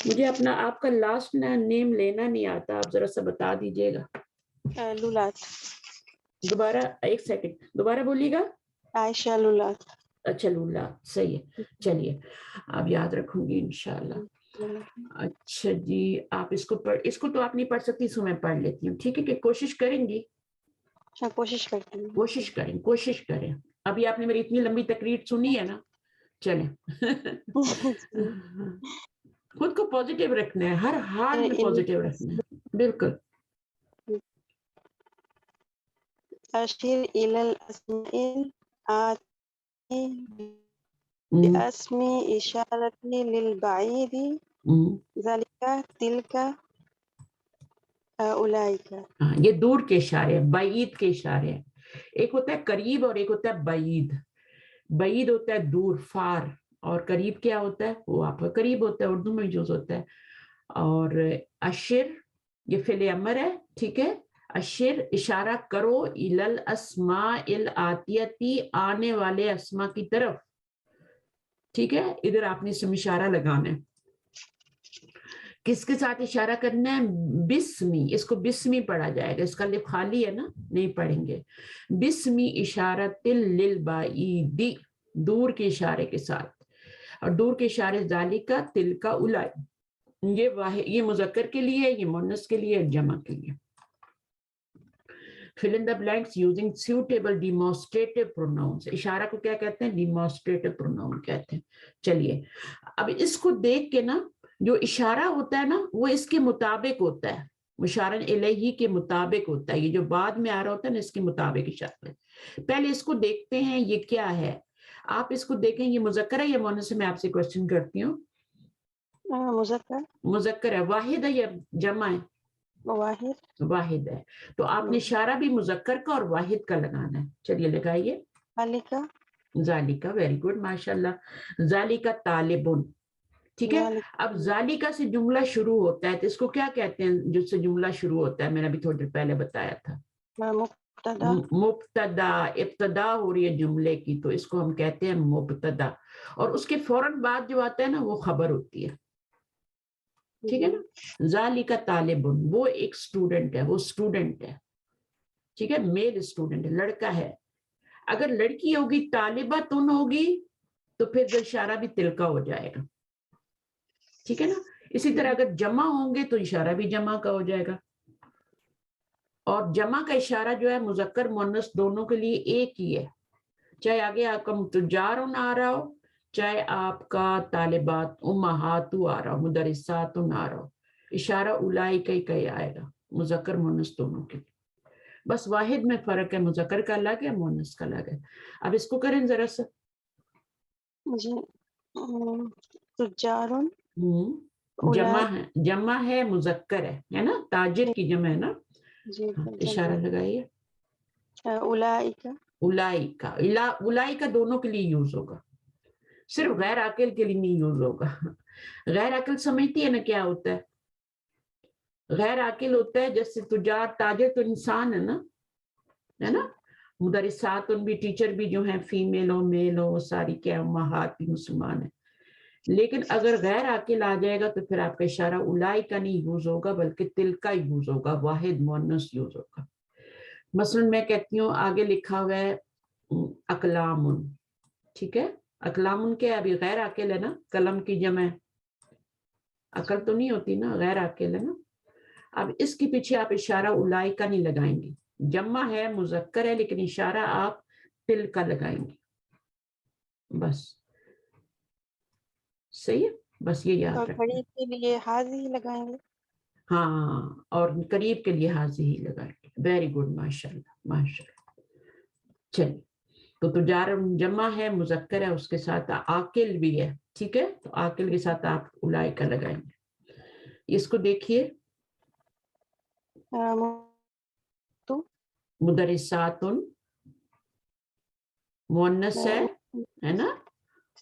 مجھے اپنا آپ کا لاسٹ نیم لینا نہیں آتا, آپ ذرا سا بتا دیجیے گا. لولات. دوبارہ ایک سیکنڈ دوبارہ بولیے گا. عائشہ لولات. اچھا لولات, صحیح ہے. چلیے آپ یاد رکھوں گی انشاءاللہ. اچھا جی, آپ اس کو تو آپ نہیں پڑھ سکتی, سو میں پڑھ لیتی ہوں, ٹھیک ہے. کہ کوشش کریں گی؟ کوشش کرتی ہوں. کوشش کریں. ابھی آپ نے میری اتنی لمبی تقریر سنی ہے نا, چلیں. خود کو پازیٹیو رکھنا ہے, ہر حال میں پازیٹیو رکھنا ہے. بالکل. اشیر الی الاسماء آتی باسم اشارتی للبعید ذالک تلک اولئک. یہ دور کے اشارے ہیں, بعید کے اشارے ہیں. ایک ہوتا ہے قریب اور ایک ہوتا ہے بعید. بعید ہوتا ہے دور, فار, اور قریب کیا ہوتا ہے, وہ آپ کا قریب ہوتا ہے, اردو میں یوز ہوتا ہے. اور اشر یہ فعل امر ہے, ٹھیک ہے. اشر اشارہ کرو, الی الاسماء الاتیتی آنے والے اسماء کی طرف, ٹھیک ہے. ادھر آپ نے اسم اشارہ لگانا ہے. کس کے ساتھ اشارہ کرنا ہے؟ بسمی. اس کو بسمی پڑھا جائے گا, اس کا لفظ خالی ہے نا, نہیں پڑھیں گے. بسمی اشارت للبعید, دور کے اشارے کے ساتھ. اور دور کے اشارے ذالک تلک اولئک, یہ واحد, یہ مذکر کے لیے, یہ مؤنث کے لیے, جمع کے لیے. fill in the blanks using suitable demonstrative pronouns. اشارہ کو کیا کہتے ہیں؟ demonstrative pronoun کہتے ہیں. چلیے اب اس کو دیکھ کے نا, جو اشارہ ہوتا ہے نا وہ اس کے مطابق ہوتا ہے, مشارن الیہ کے مطابق ہوتا ہے. یہ جو بعد میں آ رہا ہوتا ہے نا اس کے مطابق اشارہ. پہلے اس کو دیکھتے ہیں یہ کیا ہے. آپ اس کو دیکھیں یہ مذکر ہے یا مؤنث ہے؟ میں آپ سے کوشچن کرتی ہوں. مذکر ہے. واحد ہے یا جمع ہے؟ واحد ہے. تو آپ نے اشارہ بھی مذکر کا اور واحد کا لگانا ہے. چلیے لگائیے. ذالکا, ویری گڈ, ماشاء اللہ. ذالکا طالبن, ٹھیک ہے. اب ذالکا سے جملہ شروع ہوتا ہے تو اس کو کیا کہتے ہیں جس سے جملہ شروع ہوتا ہے؟ میں نے ابھی تھوڑی دیر پہلے بتایا تھا, مبتدا. ابتدا ہو رہی ہے جملے کی تو اس کو ہم کہتے ہیں مبتدا, اور اس کے فوراً بعد جو آتا ہے نا وہ خبر ہوتی ہے, ٹھیک ہے نا. ذالک طالبن, وہ ایک اسٹوڈنٹ ہے, وہ اسٹوڈنٹ ہے, ٹھیک ہے. میل اسٹوڈنٹ ہے, لڑکا ہے. اگر لڑکی ہوگی طالبتن ہوگی تو پھر اشارہ بھی تلکا ہو جائے گا, ٹھیک ہے نا. اسی طرح اگر جمع ہوں گے تو اشارہ بھی جمع کا ہو جائے گا. اور جمع کا اشارہ جو ہے مذکر مؤنث دونوں کے لیے ایک ہی ہے, چاہے آگے آپ کا تجارن آ رہا ہو, چاہے آپ کا طالبات امہات آ رہا ہو, مدرسات آ رہا ہو, اشارہ اولئک کا ہی آئے گا, مذکر مؤنث دونوں کے لیے. بس واحد میں فرق ہے, مذکر کا الگ ہے, مؤنث کا الگ ہے. اب اس کو کریں ذرا سا. تجارن جمع ہے, مذکر ہے نا, تاجر کی جمع ہے نا. اشارہ لگائیے. اولئک, اولئک دونوں کے لیے یوز ہوگا, صرف غیر عاقل کے لیے نہیں یوز ہوگا. غیر عاقل سمجھتی ہے نا کیا ہوتا ہے؟ غیر عاقل ہوتا ہے جیسے تجار, تاجر تو انسان ہے نا. مدرسات ان بھی, ٹیچر بھی جو ہیں فیمیل ہو میل ہو, ساری کیا امہات بھی مسلمان ہیں. لیکن اگر غیر عاقل آ جائے گا تو پھر آپ کا اشارہ اولئک کا نہیں یوز ہوگا بلکہ تلکا یوز ہوگا, واحد مؤنث یوز ہوگا. مثلا میں کہتی ہوں آگے لکھا ہوا ہے اقلام, ٹھیک ہے, अकलामुन के अभी गैर आकिल है ना, कलम की जमा है, अकल तो नहीं होती ना, गैर आकिल है ना। अब इसके पीछे आप इशारा उलाई का नहीं लगाएंगे, जमा है मुजक्कर है लेकिन इशारा आप तिल का लगाएंगे, बस सही है, बस ये याद और रखें। करीब के लिए हाजी लगाएंगे। हाँ, और करीब के लिए हाजी ही लगाएंगे। वेरी गुड, माशाल्लाह माशाल्लाह। चलिए, तो तुजार जमा है, मुजक्कर है, उसके साथ आकिल भी है, ठीक है, तो आकिल के साथ आप उलाई का लगाएंगे। इसको देखिए, तो मुदरिसातुन मुअन्नस है ना,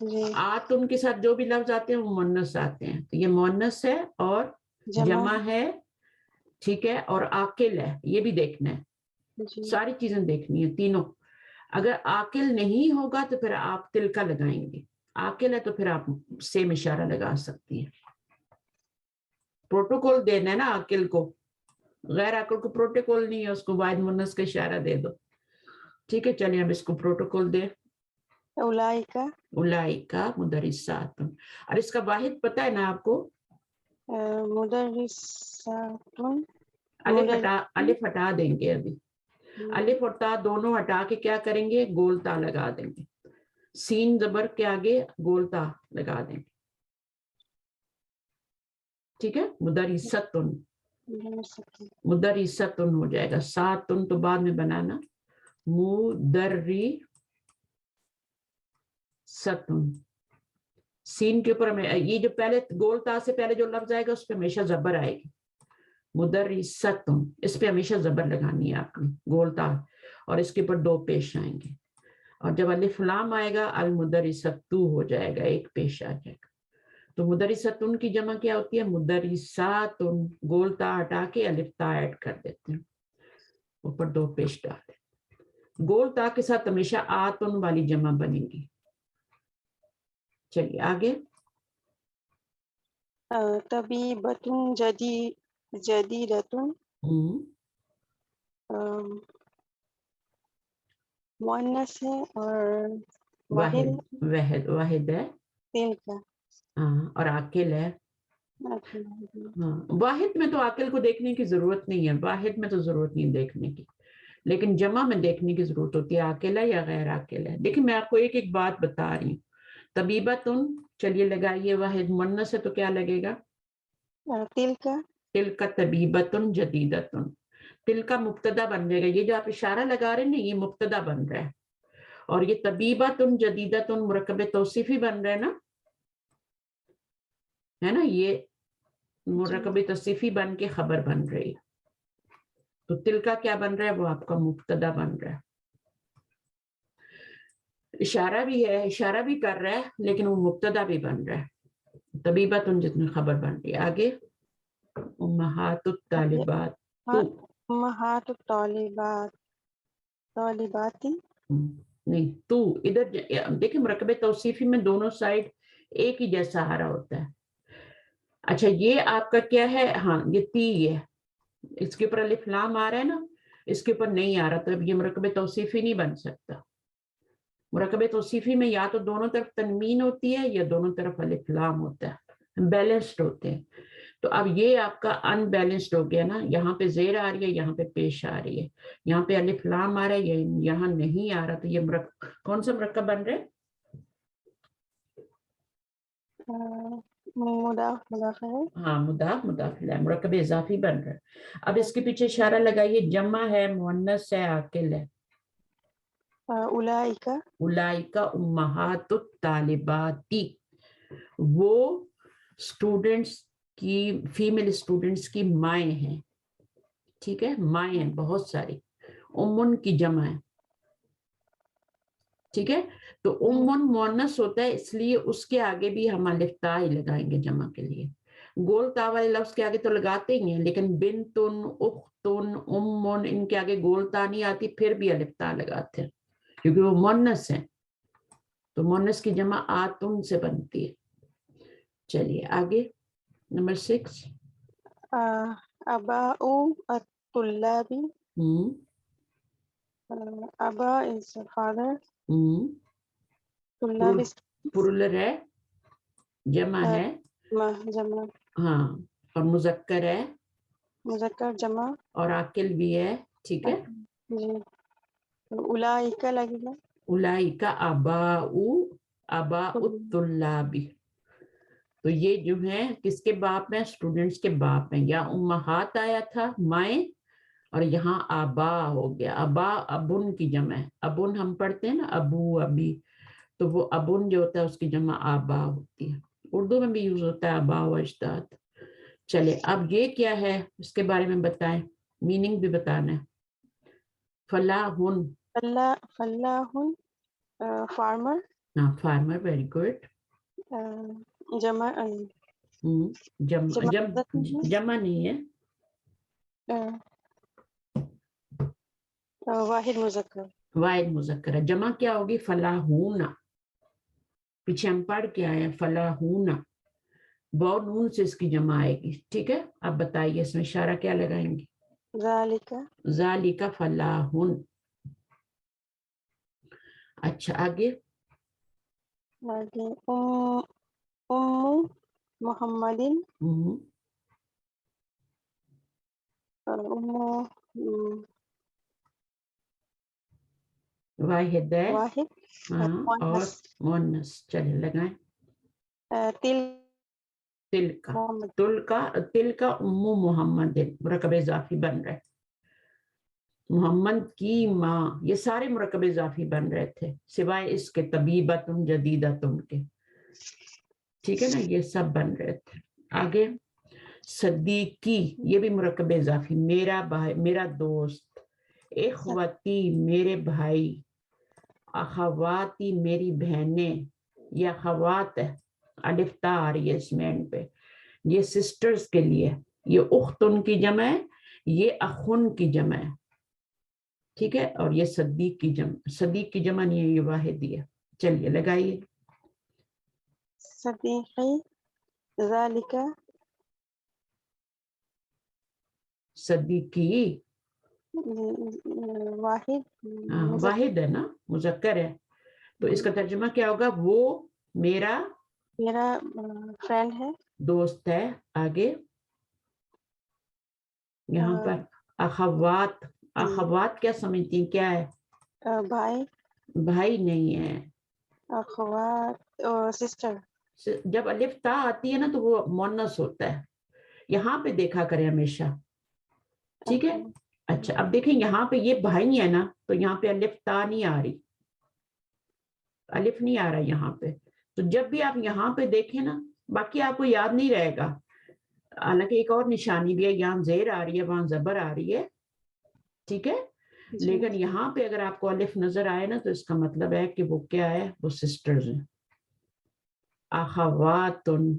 जी आतुन के साथ जो भी लफ्ज आते हैं वो मुअन्नस आते हैं, तो ये मुअन्नस है और जमा है, ठीक है, और आकिल है, ये भी देखना है, जी सारी चीजें देखनी है तीनों। अगर आकिल नहीं होगा तो फिर आप तिल का लगाएंगे, आकिल है तो फिर आप सेम इशारा लगा सकती हैं। प्रोटोकॉल देना है ना आकिल को, गैर आकिल को प्रोटोकॉल नहीं है, उसको वाहिद मुन्नस का इशारा दे दो, ठीक है। चलिए हम इसको प्रोटोकॉल दे, उलाइका उलाइका मुदरिसातुन, और इसका वाहिद पता है ना आपको, मुदरिसातुन अलिफ हटा देंगे अभी, अलिफ और ता दोनों हटा के क्या करेंगे, गोल ता लगा देंगे, सीन जबर के आगे गोल ता लगा देंगे, ठीक है। मुदरिसतुन, मुदरिसतुन हो जाएगा, सातुन तो बाद में बनाना, मुदर्रिसतुन, सीन के ऊपर हमें ये जो पहले गोल ता से पहले जो लफ्ज आएगा उस पर हमेशा जबर आएगी, मुदर्रिसतुन, इस पे हमेशा जबर लगानी है आपने, गोल ता, और इसके ऊपर दो पेश आएंगे, और जब अलिफ लाम आएगा अल मुदरिसतु हो जाएगा, एक पेश आ जाएगा। तो मुदरिसतुन की जमा क्या होती है, मुदरिसातुन, गोल ता हटा के अलिफ ता ऐड कर देते हैं, ऊपर दो पेश डालते हैं, गोल ता के साथ हमेशा आतुन वाली जमा बनेगी। चलिए आगे, तबीबतुन जदीदतुन, मुअन्नस है और वाहिद वाहिद वाहिद है, तिल का, हाँ, और आकिल है, हाँ। वाहिद में तो आकिल को देखने की जरूरत नहीं है, वाहिद में तो जरूरत नहीं देखने की, लेकिन जमा में देखने की जरूरत होती है, आकिल है या गैर आकिल है। देखिए मैं आपको एक एक बात बता रही हूँ, तबीबतुन, चलिए लगाइए, वाहिद मुन्नस है तो क्या लगेगा, तिल का, तिल का तबीबतुन जदीदतुन, तिल का मुब्तदा बन जाएगा, ये जो आप इशारा लगा रहे हैं ना ये मुब्तदा बन रहा है, और ये तबीबतुन जदीदतुन मुरक्कब तौसीफी बन रहा है ना, ये मुरक्कब तौसीफी बन के खबर बन रही है, तो तिल का क्या बन रहा है, वो आपका मुब्तदा बन रहा है, इशारा भी है, इशारा भी कर रहा है, लेकिन वो मुब्तदा भी बन रहा है, तबीबतुन जितनी खबर बन रही है। आगे, उम्महातुत तालिबात, उम्महातुत तालिबात, तालिबाती, नहीं तू, इधर देखिए मुरक्कब तौसीफी में दोनों साइड एक ही जैसा आ रहा होता है। अच्छा ये आपका क्या है, हाँ ये ती है, इसके ऊपर अलिफ लाम आ रहा है ना, इसके ऊपर नहीं आ रहा, तो अब ये मुरक्कब तौसीफी नहीं बन सकता। मुरक्कब तौसीफी में या तो दोनों तरफ तनवीन होती है या दोनों तरफ अलिफ लाम होता है, बैलेंस्ड होते हैं। तो अब ये आपका अनबैलेंस्ड हो गया ना, यहाँ पे जेर आ रही है, यहाँ पे पेश आ रही है, यहाँ पे अलिफ लाम आ रहा है, यहाँ नहीं आ रहा, तो ये कौन सा मुरक्कब बन रहा है, मुदाफ मुदाफ है, हाँ मुदाफ मुदाफ इलैह, मुरक्कब इजाफी बन रहा है। अब इसके पीछे इशारा लगाइए, जमा है, मुअन्नस है, आकिल है, उलाइका, उलाइका उम्महातुत तालिबाती, वो स्टूडेंट्स की, फीमेल स्टूडेंट्स की माएँ हैं, ठीक है, माएँ हैं बहुत सारी, उम्मुन की जमा है, ठीक है। तो उम्मुन मुअन्नस होता है, इसलिए उसके आगे भी हम अलिफ ता ही लगाएंगे जमा के लिए, गोल ता वाले लफ्ज के आगे तो लगाते ही हैं, लेकिन बिनतुन, उख्तुन, उम्मुन, इनके आगे गोल ता नहीं आती, फिर भी अलिफ ता लगाते हैं क्योंकि वो मुअन्नस है, तो मुअन्नस की जमा आतुन से बनती है। चलिए आगे, नंबर 6, अबाउ अत-तुल्लाबी, अबा is father, तुल्लाब is प्लूरल है, जमा है, जमा, हाँ, और मुजक्कर है मुज़क्कर जमा, और आकिल भी है, ठीक है। जी, उलाइका लगेगा, उलाइका अबाउ तुल्लाबी, तो ये जो है किसके बाप हैं, स्टूडेंट्स के बाप हैं। या उम्महात आया था माए, और यहाँ आबा हो गया, अबा अबुन की जमा है, अबुन हम पढ़ते हैं ना अबू अबी, तो वो अबुन जो होता है उसकी जमा आबा होती है, उर्दू में भी यूज होता है आबा व अजदाद। चले अब ये क्या है इसके बारे में बताएं, मीनिंग भी बताना है। फलाहुन, फलाहुन फार्मर, हाँ फार्मर, वेरी गुड। जमा, जमा नहीं है, वाहिद मुज़क्कर, वाहिद मुज़क्कर है। जमा क्या होगी, फलाहूना, पीछे हम पढ़ के आए हैं फलाहूना, बौ नून से इसकी जमा आएगी, ठीक है। अब बताइए इसमें इशारा क्या लगाएंगे, ज़ालिका, ज़ालिका फलाहुन। अच्छा आगे, आगे उम्मु मुहम्मदिन, उम्मु वाहिद है, वाहिद, हाँ, और मुअन्नस, चलिए लगाएं। तिलका, मोहम्मद, तिलका उम्मु मुहम्मदिन, मुरक्कब इज़ाफी बन रहे, मोहम्मद की माँ, ये सारे मुरक्कब इज़ाफी बन रहे थे सिवाय इसके तबीबतुन जदीदतुन के, ठीक है ना, ये सब बन रहे थे। आगे सदीकी, ये भी मुरक्कब इज़ाफी, मेरा भाई, मेरा दोस्त, इखवती, मेरे भाई, अखवाती, मेरी बहनें, ये अखवात है, अलिफ ता आ रही है इसमें एंड पे, ये सिस्टर्स के लिए, ये उख्तुन की जमा है, ये अखुन की जमा है, ठीक है। और ये सदीक की जमा, सदीक की जमा नहीं है, ये वाहिदी है। चलिए लगाइए, सदीक़ी, ज़ालिका, सदीकी, वाहिद, हाँ वाहिद है ना, मुज़क्कर है, तो इसका तर्जुमा क्या होगा, वो मेरा मेरा फ्रेंड है, दोस्त है। आगे यहाँ पर अखवात, अखवात क्या समझती हैं, क्या है, भाई, भाई नहीं है, अखवात और सिस्टर, जब अलिफ ता आती है ना तो वो मुअन्नस होता है, यहाँ पे देखा करें हमेशा, ठीक है। अच्छा अब देखें यहाँ पे ये भाई है ना, तो यहाँ पे अलिफ ता नहीं आ रही, अलिफ नहीं आ रहा यहाँ पे, तो जब भी आप यहाँ पे देखें ना, बाकी आपको याद नहीं रहेगा, हालांकि एक और निशानी भी है, यहाँ जेर आ रही है, वहां जबर आ रही है, ठीक है, लेकिन यहाँ पे अगर आपको अलिफ नजर आए ना तो इसका मतलब है कि वो क्या है, वो सिस्टर्स हैं, अखवातुन,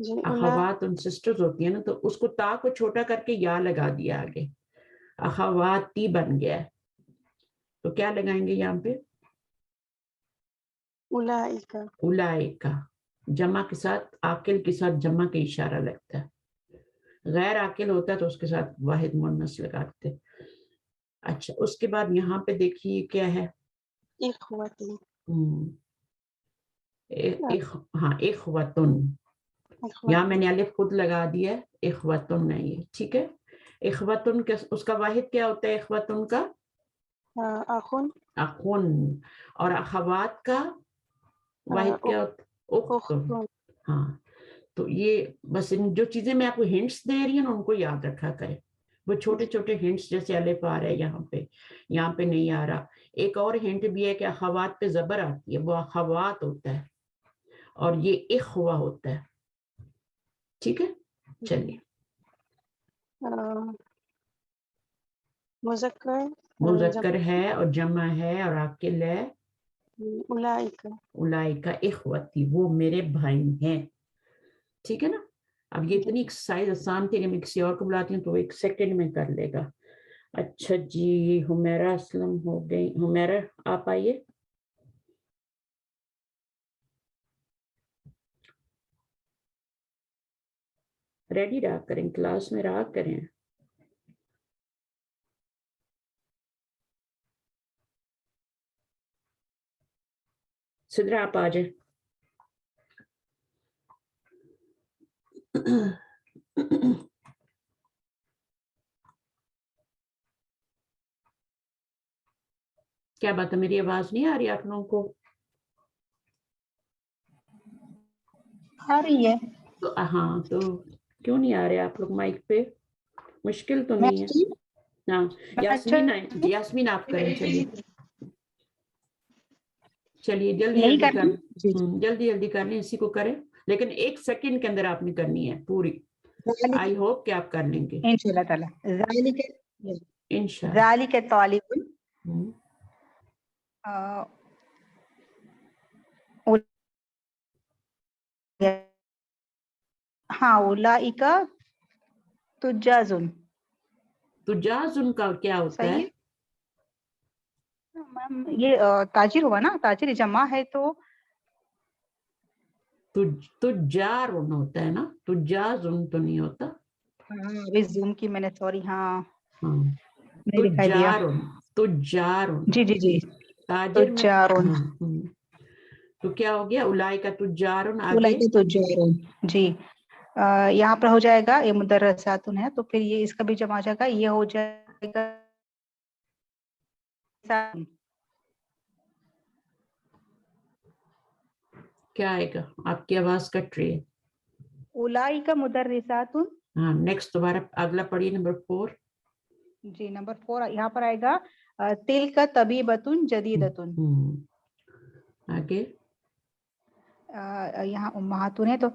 अखवातुन सिस्टर्स होती है ना, तो उसको ता को छोटा करके या लगा दिया आगे, अखवाती बन गया है, तो क्या लगाएंगे यहाँ पे, उलाइका, उलाइका, जमा के साथ, आकिल के साथ जमा का इशारा लगता है, गैर आकिल होता है तो उसके साथ वाहिद मुअन्नस लगाते। अच्छा उसके बाद यहाँ पे देखिए क्या है, इखवती, हाँ इखवतुन, यहाँ मैंने अलिफ खुद लगा दिया है, इखवतुन नहीं है, ठीक है। इखवतुन के उसका वाहिद क्या होता है, इखवतुन का अखुन, अखुन, और अखवात का वाहिद क्या होता है, उख्तुन, हाँ। तो ये बस इन जो चीजें मैं आपको हिंट्स दे रही हूँ ना उनको याद रखा करें, वो छोटे छोटे हिंट्स, जैसे अलिफ आ रहा है यहाँ पे नहीं आ रहा। एक और हिंट भी है कि अखवात पे जबर आती है, वो अखवात होता है, और ये इख्वा होता है, ठीक है। चलिए मुज़क्कर, मुज़क्कर है और जमा है और आकिल है, उलाइका, उलाइका इख्वती, वो मेरे भाई हैं, ठीक है ना। अब ये इतनी एक्सरसाइज आसान थी कि मैं किसी और को बुलाती हूँ तो वो 1 सेकंड में कर लेगा। अच्छा जी, हुमैरा असलम हो गई, हुमैरा आप आइए। रेडी रहा करें, क्लास में रहा करें। सिद्रा आप आ जाए। क्या बात है, मेरी आवाज नहीं आ रही आप लोगों को? आ रही है। तो हाँ, तो क्यों नहीं आ रहे आप लोग माइक पे? मुश्किल तो नहीं है। हाँ, यास्मीन आप करें। चलिए जल्दी जल्दी कर लें, इसी को करें, लेकिन 1 सेकंड के अंदर आपने करनी है पूरी। आई होप कि आप कर लेंगे इंशाल्लाह ताला। इंशाल्लाह। ज़ालिक तालिबुन हाँ, उलाइका तुजाजुन। तुजाजुन का क्या होता है? मैम ये ताजिर हुआ ना, ताजिर जमा है तो तुजारुन होता है ना, तुजाजुन तो नहीं होता। अभी जूम की मैंने, सॉरी। हाँ नहीं दिखाई दिया। तुजारुन जी जी जी, ताजिर में। तुजारुन। तो क्या हो गया? उलाइका तुजारुन। उलाइका तुजारुन जी। यहाँ पर हो जाएगा, ये मुदर्रसातुन है तो फिर ये इसका भी जमा आ जाएगा, ये हो जाएगा क्या आएगा? आपकी आवाज कट रही है। उलाइका मुदर्रिसातुन। हाँ, नेक्स्ट दोबारा अगला पढ़िए, नंबर 4 जी। नंबर 4 यहाँ पर आएगा तिलका तबीबतुन जदीदतुन। आगे यहाँ उम्महातुन है तो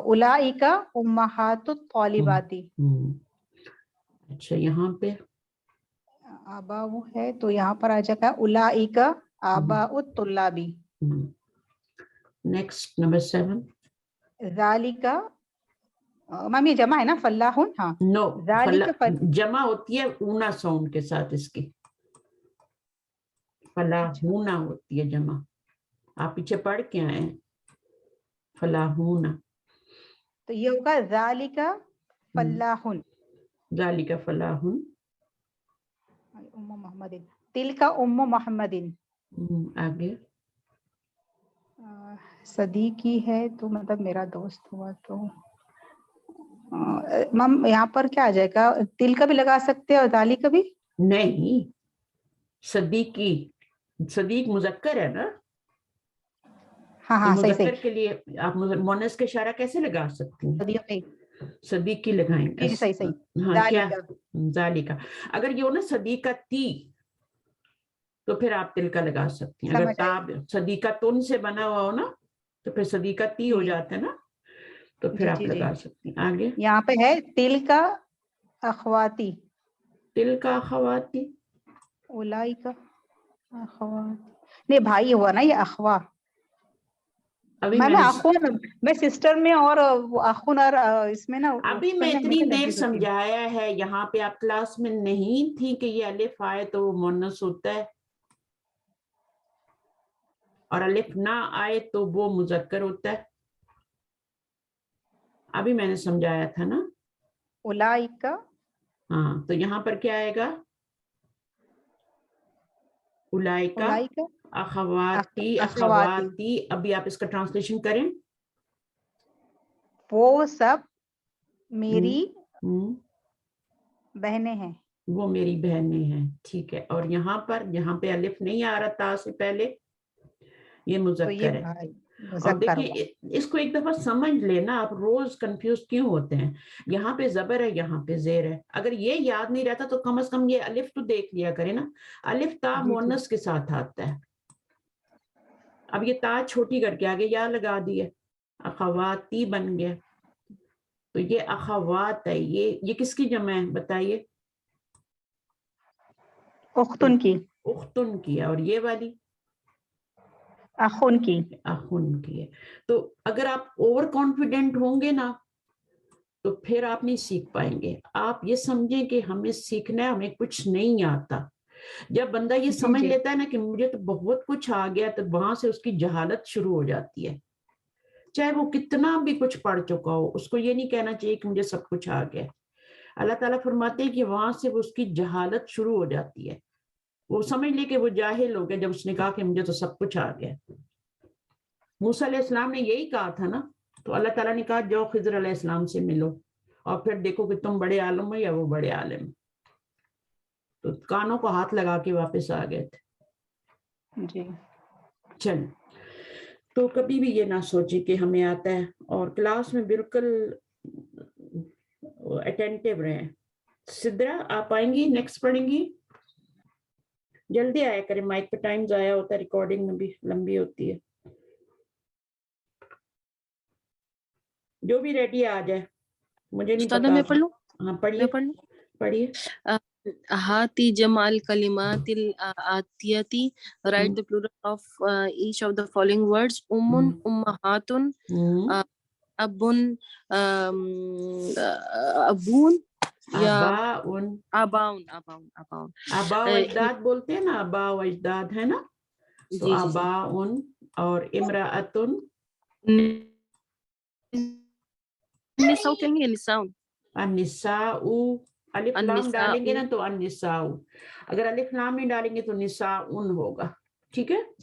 उलाइका उम्महातुत तालिबाती। अच्छा, यहाँ पे आबाउ है तो यहाँ पर आ जाएगा उलाइका आबाउत तुल्लाबी। नेक्स्ट नंबर 7 ज़ालिका मैम ये जमा है ना, फल्लाहुन। हाँ नो, ज़ालिका जमा होती है ऊना साउंड के साथ इसकी, फलाहूना होती है जमा। आप पीछे पढ़ के आए हैं, फलाहूना। तो ये होगा ज़ालिका फल्लाहुन। ज़ालिका फलाहुन। उम्म मोहम्मदिन, तिलका उम्म मोहम्मदिन। आगे सदीकी है तो मतलब मेरा दोस्त हुआ तो मैम यहाँ पर क्या आ जाएगा? तिल का भी लगा सकते हैं और दाली का भी नहीं। सदीकी, सदीक मुजक्कर है ना। हाँ हाँ सही मुजक्कर के लिए आप मुन्नस के इशारा कैसे लगा सकती हैं? सदीकी लगाएंगे। सही सही। हाँ, क्या ज़ालिका। अगर ये हो ना सदीका ती, तो फिर आप तिल का लगा सकती हैं। अगर ताब सदीका तुन से बना हुआ हो ना, तो फिर सदीका ती हो जाता है ना, तो फिर आप लगा सकती हैं। आगे यहाँ पे है तिल का अखवाती। तिल का अखवाती, उलाई का अखवाती नहीं, भाई हुआ ना ये अखवा। अभी मैं अखुन, मैं सिस्टर में और अखुन और इसमें ना, अभी मैं इतनी देर समझाया है। यहाँ पे आप क्लास में नहीं थी कि ये अलिफ आए तो वो मुन्नस होता है, और अलिफ ना आए तो वो मुजक्कर होता है। अभी मैंने समझाया था ना। उलाइका। हाँ, तो यहाँ पर क्या आएगा? उलाइका अखवाती, अखवाती। अभी आप इसका ट्रांसलेशन करें। वो सब मेरी बहनें हैं। वो मेरी बहनें हैं, ठीक है। और यहाँ पे अलिफ नहीं आ रहा ता से पहले, ये मुजक्कर है। और देखिए, इसको एक दफा समझ लेना, आप रोज कंफ्यूज क्यों होते हैं। यहाँ पे जबर है, यहाँ पे जेर है। अगर ये याद नहीं रहता तो कम से कम ये अलिफ तो देख लिया करे ना। अलिफ ता मुअन्नस के साथ आता है। अब ये ता छोटी करके आगे या लगा दिए, अखवाती बन गया। तो ये अखवात है। ये किसकी जमा है बताइए? उख्तुन की। उख्तुन की है। और ये वाली अखुन की। अखुन की है। तो अगर आप ओवर कॉन्फिडेंट होंगे ना, तो फिर आप नहीं सीख पाएंगे। आप ये समझें कि हमें सीखना है, हमें कुछ नहीं आता। जब बंदा ये समझ लेता है ना कि मुझे तो बहुत कुछ आ गया, तो वहां से उसकी जहालत शुरू हो जाती है। चाहे वो कितना भी कुछ पढ़ चुका हो, उसको ये नहीं कहना चाहिए कि मुझे सब कुछ आ गया। अल्लाह ताला फरमाते हैं कि वहां से वो उसकी जहालत शुरू हो जाती है। वो समझ ले कि वो जाहिल हो गया जब उसने कहा कि मुझे तो सब कुछ आ गया। मूसा अलैहिस्सलाम ने यही कहा था ना, तो अल्लाह ताला ने कहा जाओ खिज़र अलैहिस्सलाम से मिलो और फिर देखो कि तुम बड़े आलिम हो या वो बड़े आलिम। तो कानों को हाथ लगा के वापस आ गए थे। जी चल, तो कभी भी ये ना सोचे कि हमें आता है, और क्लास में बिल्कुल अटेंटिव रहें। सिद्रा आप आएंगी, नेक्स्ट पढ़ेंगी? जल्दी आया करें, माइक पे टाइम जाया होता है, रिकॉर्डिंग में भी लंबी होती है। जो भी रेडी आ जाए, मुझे नहीं उस्ताद पता। मैं पढ़ लूं? हाँ पढ़िए, मैं पढ़ लूं? पढ़िए। हाती Jamal कलिमातिल आतियती, write the plural of each of the following words. Ummun, ummahatun, abun, abun, या आबाउन, अबाउन आबा व अजदाद बोलते हैं ना, आबा व अजदाद है ना, तो जी जी आबाउन और इमराअतुन। निसाउ कहेंगे, निसाउन, अन्निसाउ, अलिफ लाम अन्निसाउ। डालेंगे ना तो अन्निसाउ, अगर अलिफ लाम नहीं डालेंगे तो निसाउन होगा, ठीक है?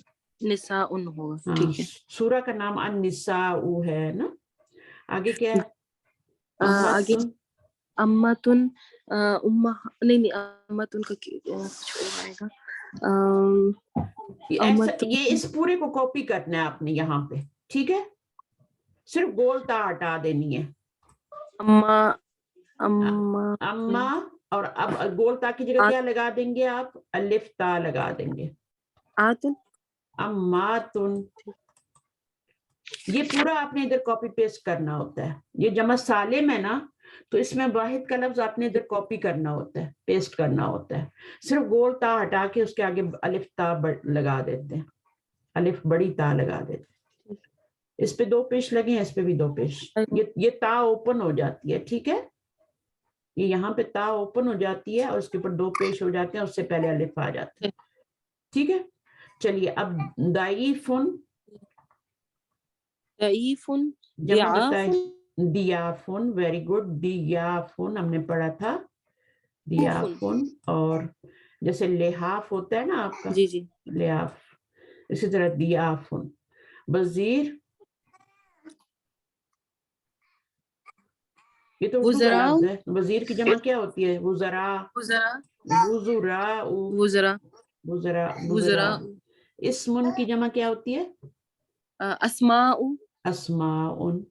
निसाउन होगा, हाँ, ठीक है। सूरा का नाम अन्निसाउ है ना। आगे क्या है? आगे अम्मतुन, उम्मा नहीं अम्मतुन का कुछ और आएगा। ये इस पूरे को कॉपी करना है आपने यहाँ पे, ठीक है? सिर्फ गोल ता हटा देनी है। अम्मा, अम्मा, अम्मा, और अब गोल ता की जगह क्या लगा देंगे आप? अलिफ ता लगा देंगे। आतुन, अम्मातुन। ये पूरा आपने इधर कॉपी पेस्ट करना होता है। ये जमा सालिम है ना, तो इसमें वाहिद का लफ्ज आपने इधर कॉपी करना होता है, पेस्ट करना होता है। सिर्फ गोल ता हटा के उसके आगे अलिफ ता लगा देते हैं, अलिफ बड़ी ता लगा देते हैं। इस पे 2 पेश लगे हैं, इस पे भी 2 पेश। ये ता ओपन हो जाती है, ठीक है? ये यहाँ पे ता ओपन हो जाती है और उसके ऊपर 2 पेश हो जाते हैं, उससे पहले अलिफ आ जाते हैं, ठीक है? चलिए अब दाईफुन, दाईफुन, जमा बताएं। दियाफुन, वेरी गुड, दियाफुन हमने पढ़ा था, दियाफुन। और जैसे लिहाफ होता है ना आपका, जी जी, लिहाफ, इसी तरह दियाफुन। वजीर, ये तो उर्दू का लफ्ज है। वजीर की जमा क्या होती है? वुज़रा, वुज़ुरा, वुज़रा, वुज़रा, वुज़रा। इस्मुन की जमा क्या होती है? अस्माउ, अस्माउन।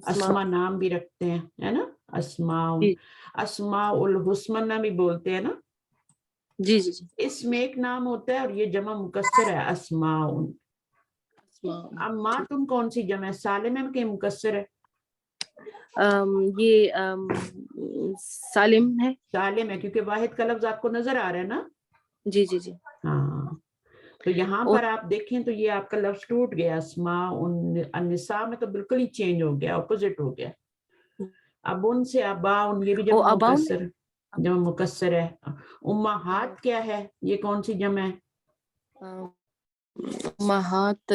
अस्मा नाम भी रखते हैं, है ना? अस्माउन, अस्माउल हुस्ना भी बोलते हैं ना। जी जी जी। इसमें एक नाम होता है और ये जमा मुकस्सर है, अस्माउन। अम्मातुन कौन सी जमा है? सालिम है कि मुकस्सर है? ये सालिम है। सालिम है, क्योंकि वाहिद का लफ्ज आपको नजर आ रहा है ना। जी जी जी। हाँ, तो यहाँ पर आप देखें तो ये आपका लफ्ज टूट गया, अस्माउन। अन्निसा में तो बिल्कुल ही चेंज हो गया, ऑपोजिट हो गया। अब उनसे अबाउन, ये भी जमा मुकस्सर, जमा मुकस्सर है। उम्माहात क्या है? ये कौन सी जमा है? उम्माहात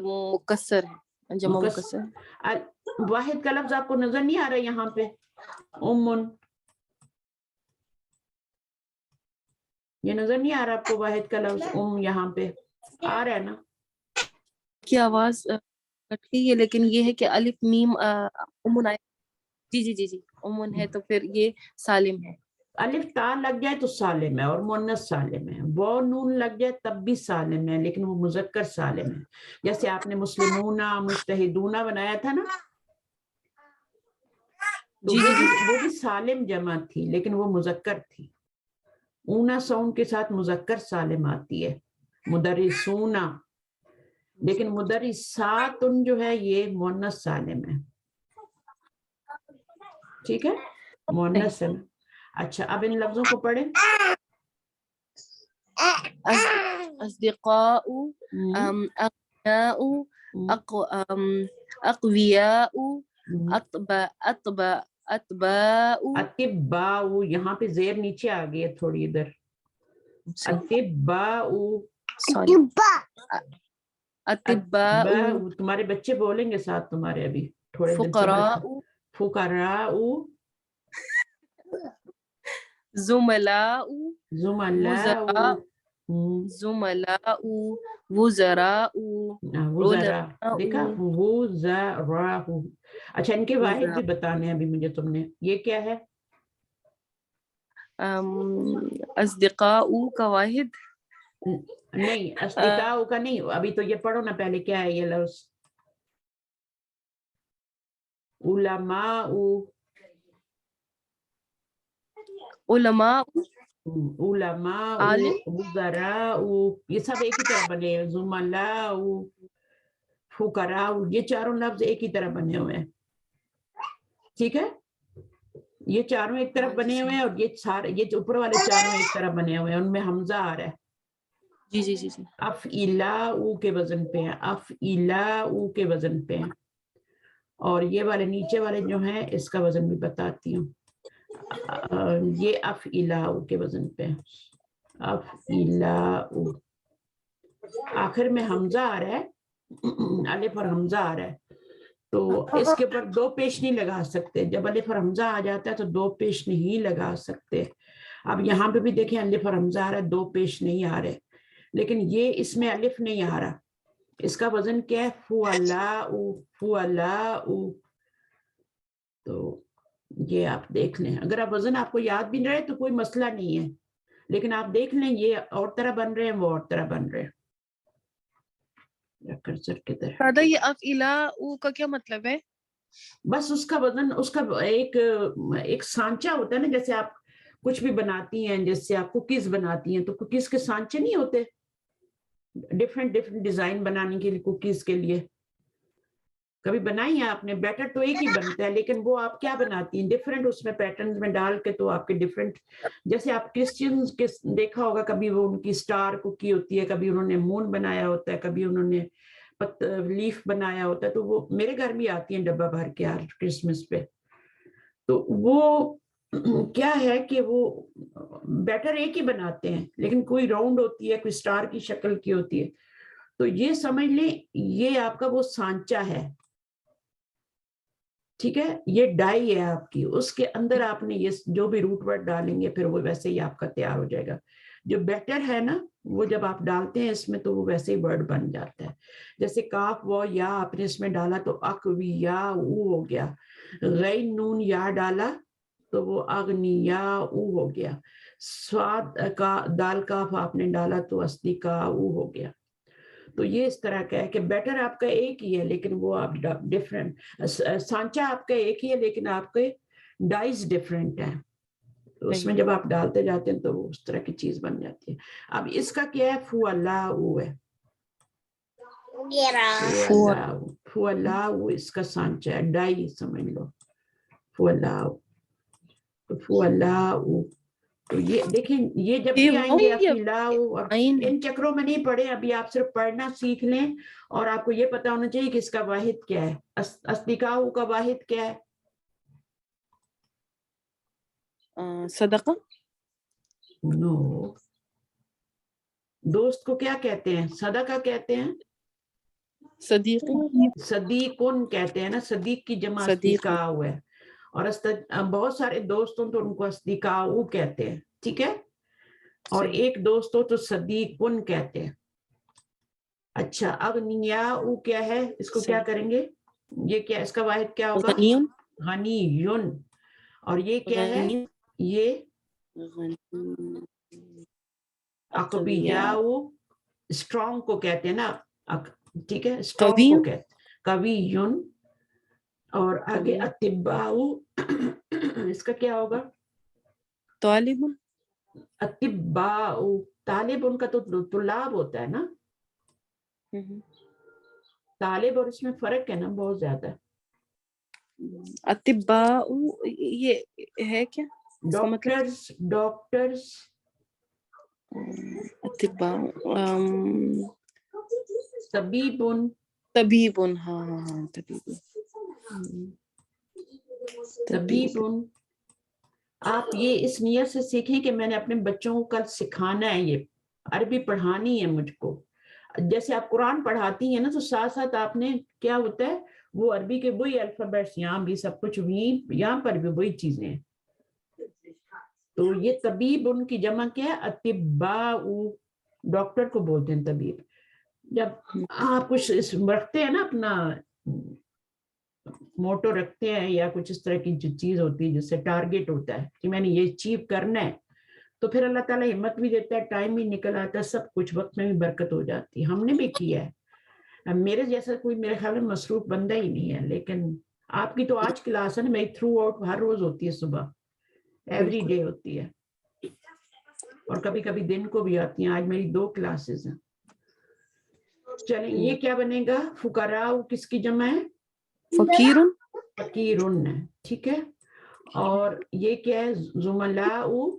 मुकस्सर है, जमा मुकस्सर। वाहिद का लफ्ज आपको नजर नहीं आ रहा यहाँ पे? उम्मुन, ये नजर नहीं आ रहा आपको वाहिद का लफ्ज उम? यहाँ पे आ रहा है ना? की आवाज कट गई है, लेकिन ये है कि अलिफ मीम उम्मुन आए। जी जी जी जी, उम्मुन है तो फिर ये सालिम है। अलिफ ता लग जाए तो सालिम है और मुन्नस सालिम है। वो नून लग जाए तब भी सालिम है, लेकिन वो मुजक्कर सालिम है। जैसे आपने मुस्लिमूना, मुज्तहिदूना बनाया था ना, तो वो भी सालिम जमा थी, लेकिन वो मुजक्कर थी। ऊना साउंड के साथ मुजक्कर सालिम आती है, मुदर्रिसूना। लेकिन मुदर्रिसातुन जो है ये मुन्नस सालिम है, ठीक है? मुन्नस है। अच्छा, अब इन लफ्जों को पढ़ें। अस्दिक़ाउ, अक़नाउ, अक़वियाउ, अत्बाउ। अतिब्बाउ, यहाँ पे जेर नीचे आ गई है थोड़ी इधर। अतिब्बाउ, अतिब्बाउ। तुम्हारे बच्चे बोलेंगे साथ तुम्हारे अभी थोड़े दिन। फुक़राउ, फुक़राउ, ज़ुमलाउ, ज़ुमलाउ, زملاء وزراء وزرا دیکھا وزراء. اچھا ان کے واحد بھی بتانے ہیں ابھی مجھے تم نے. یہ کیا ہے؟ اصدقاء کا واحد نہیں اصدقاء کا نہیں. ابھی تو یہ پڑھو نا پہلے کیا ہے یہ لفظ. علماء علماء علماء وزراء یہ سب ایک ہی طرح بنے ہیں. زملاء فقراء یہ چاروں لفظ ایک ہی طرح بنے ہوئے ہیں. ٹھیک ہے یہ چاروں ایک طرف بنے ہوئے ہیں اور یہ سارے یہ اوپر والے چاروں ایک طرف بنے ہوئے ہیں. ان میں حمزہ آ رہا ہے. جی جی جی جی افعلاء کے وزن پہ ہیں. افعلاء کے وزن پہ ہیں. اور یہ والے نیچے والے جو ہیں اس کا وزن بھی بتاتی ہوں. یہ افعلاء کے وزن پہ ہیں. افعلاء آخر میں حمزہ آ رہا ہے. الف اور حمزہ آ رہا ہے تو اس کے اوپر دو پیش نہیں لگا سکتے. جب الف اور حمزہ آ جاتا ہے تو دو پیش نہیں لگا سکتے. اب یہاں پہ بھی دیکھیں الف اور حمزہ آ رہا ہے دو پیش نہیں آ رہے. لیکن یہ اس میں الف نہیں آ رہا. اس کا وزن کیا ہے؟ فعلاء فعلاء. تو یہ آپ دیکھ لیں. اگر آپ وزن آپ کو یاد بھی نہیں رہے تو کوئی مسئلہ نہیں ہے. لیکن آپ دیکھ لیں یہ اور طرح بن رہے ہیں وہ اور طرح بن رہے ہیں. کرسر کی طرح دادا یہ افعلاء کا کیا مطلب ہے؟ بس اس کا وزن اس کا ایک سانچہ ہوتا ہے نا. جیسے آپ کچھ بھی بناتی ہیں جیسے آپ کوکیز بناتی ہیں تو کوکیز کے سانچے نہیں ہوتے ڈفرینٹ ڈیزائن بنانے کے لیے. کوکیز کے لیے کبھی بنائی ہیں آپ نے؟ بیٹر تو ایک ہی بنتا ہے لیکن وہ آپ کیا بناتی ہیں ڈفرینٹ اس میں پیٹرنز میں ڈال کے. تو آپ کے ڈفرینٹ جیسے آپ کرسچنز کے دیکھا ہوگا کبھی وہ ان کی سٹار کوکی ہوتی ہے, کبھی انہوں نے مون بنایا ہوتا ہے, کبھی انہوں نے لیف بنایا ہوتا ہے. تو وہ میرے گھر بھی آتی ہیں ڈبہ بھر کے یار کرسمس پہ. تو وہ کیا ہے کہ وہ بیٹر ایک ہی بناتے ہیں لیکن کوئی راؤنڈ ہوتی ہے, کوئی سٹار کی شکل کی ہوتی ہے. تو یہ سمجھ لیں یہ آپ کا وہ سانچہ ہے. ٹھیک ہے, یہ ڈائی ہے آپ کی. اس کے اندر آپ نے یہ جو بھی روٹ ورڈ ڈالیں گے پھر وہ ویسے ہی آپ کا تیار ہو جائے گا. جو بیٹر ہے نا وہ جب آپ ڈالتے ہیں اس میں تو وہ ویسے ہی ورڈ بن جاتا ہے. جیسے کاف و یا آپ نے اس میں ڈالا تو اقویا او ہو گیا. غین نون یا ڈالا تو وہ اغنیا او ہو گیا. سواد کا دال کاف آپ نے ڈالا تو اصدقاء او ہو گیا. تو یہ اس طرح کا ہے کہ بیٹر آپ کا ایک ہی ہے لیکن وہ آپ ڈفرینٹ. سانچہ آپ کا ایک ہی ہے لیکن آپ کے ڈائز ڈفرینٹ ہیں. اس میں جب آپ ڈالتے جاتے ہیں تو وہ اس طرح کی چیز بن جاتی ہے. اب اس کا کیا ہے؟ فعلاء ہے. فعلاء اس کا سانچہ ہے, ڈائی سمجھ لو. فعلاء فعلاء. تو یہ دیکھیں یہ جب بھی آئیں گے افعلاء اور ان چکروں میں نہیں پڑھے. ابھی آپ صرف پڑھنا سیکھ لیں اور آپ کو یہ پتا ہونا چاہیے کہ اس کا واحد کیا ہے. اصدقاء کا واحد کیا ہے؟ صدقہ. نو, دوست کو کیا کہتے ہیں؟ صدقہ کہتے ہیں. صدیق صدیقن کہتے ہیں نا. صدیق کی جمع اصدقاء ہے. اور بہت سارے دوست ہوں تو ان کو اصدقاء کہتے ہیں. ٹھیک ہے, اور ایک دوست ہو تو صدیقن کہتے ہیں. اچھا اغنیاء کیا ہے؟ اس کو کیا کریں گے؟ یہ کیا اس کا واحد کیا ہوگا؟ غنیون. اور یہ کیا ہے؟ یہ اقویاء اسٹرانگ کو کہتے ہیں نا. ٹھیک ہے, اسٹرانگ کو کہتے ہیں قویون. اور آگے اطباء اس کا کیا ہوگا؟ طالب. اطباء طالب ان کا تو طلاب ہوتا ہے نا. طالب اور اس میں فرق ہے نا بہت زیادہ. اطباء یہ ہے کیا؟ ڈاکٹرز. اطباء طبیبن. طبیبن. ہاں ہاں طبیبن. آپ یہ اس نیت سے سیکھیں کہ میں نے اپنے بچوں کو کل سکھانا ہے, یہ عربی پڑھانی ہے مجھ کو. جیسے آپ قرآن پڑھاتی ہیں نا تو ساتھ ساتھ آپ نے کیا ہوتا ہے وہ عربی کے وہی الفابیٹس یہاں بھی سب کچھ یہاں پر بھی وہی چیزیں ہیں. تو یہ طبیب ان کی جمع کیا ہے؟ اطباء. डॉक्टर को बोलते हैं तबीब। जब आप कुछ रखते हैं ना, अपना मोटो रखते हैं या कुछ इस तरह की जो चीज होती है जिससे टारगेट होता है कि मैंने ये अचीव करना है, तो फिर अल्लाह ताला हिम्मत भी देता है, टाइम भी निकल आता है, सब कुछ वक्त में भी बरकत हो जाती है। हमने भी किया है। अब मेरे जैसा कोई मेरे ख्याल में मसरूफ बंदा ही नहीं है, लेकिन आपकी तो आज क्लास है ना, मेरी थ्रू आउट हर रोज होती है, सुबह एवरी डे होती है, और कभी कभी दिन को भी आती हैं। आज मेरी 2 क्लासेस हैं। चलें, ये क्या बनेगा? फुकरा किसकी जमा है? फकीरुन, फकीरुन है, ठीक है। और ये क्या है? जुमलाउ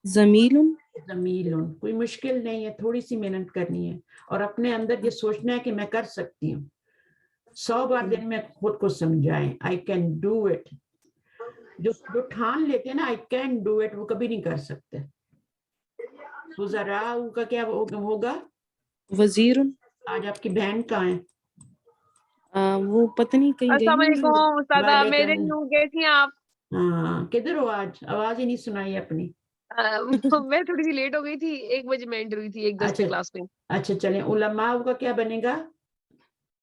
जमीलुन, जमीलुन। कोई मुश्किल नहीं है, थोड़ी सी मेहनत करनी है और अपने अंदर ये सोचना है कि मैं कर सकती हूँ। 100 बार दिन में खुद को समझाएं, आई कैन डू इट। जो ठान लेते हैं ना आई कैन डू इट, वो कभी नहीं कर सकते। फुजराउ का क्या होगा? वजीरुन। आज आपकी बहन कहाँ है? वो पता नहीं कहीं गई अस्सलाम हुई है। वालेकुम उस्तादा, वालेकुम। मेरे न्यू कैसी हैं आप? हाँ, किधर हो आज? आवाज ही नहीं सुनाई अपनी। मैं थोड़ी सी लेट हो गई थी, 1 बजे मैं एंटर हुई थी 1:10 पे अच्छा क्लास में। अच्छा, चलें। उलमा का क्या बनेगा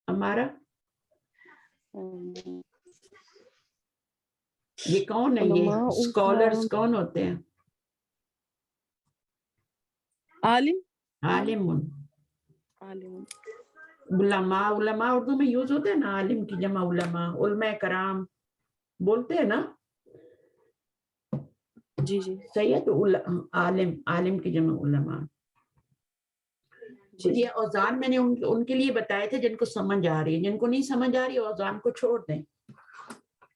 हमारा? ये कौन है? ये उलमा स्कॉलर्स कौन होते हैं? आलिम, आलिमुन। आलिम। उलमा, उलमा उर्दू में यूज होते हैं ना, आलिम की जमा उलमा, उलमा कराम बोलते हैं ना। जी जी सही है। तो आलिम, आलिम की जमा उलमा। तो जी। ये औजान मैंने उनके लिए बताए थे जिनको समझ आ रही है, जिनको नहीं समझ आ रही औजान को छोड़ दें,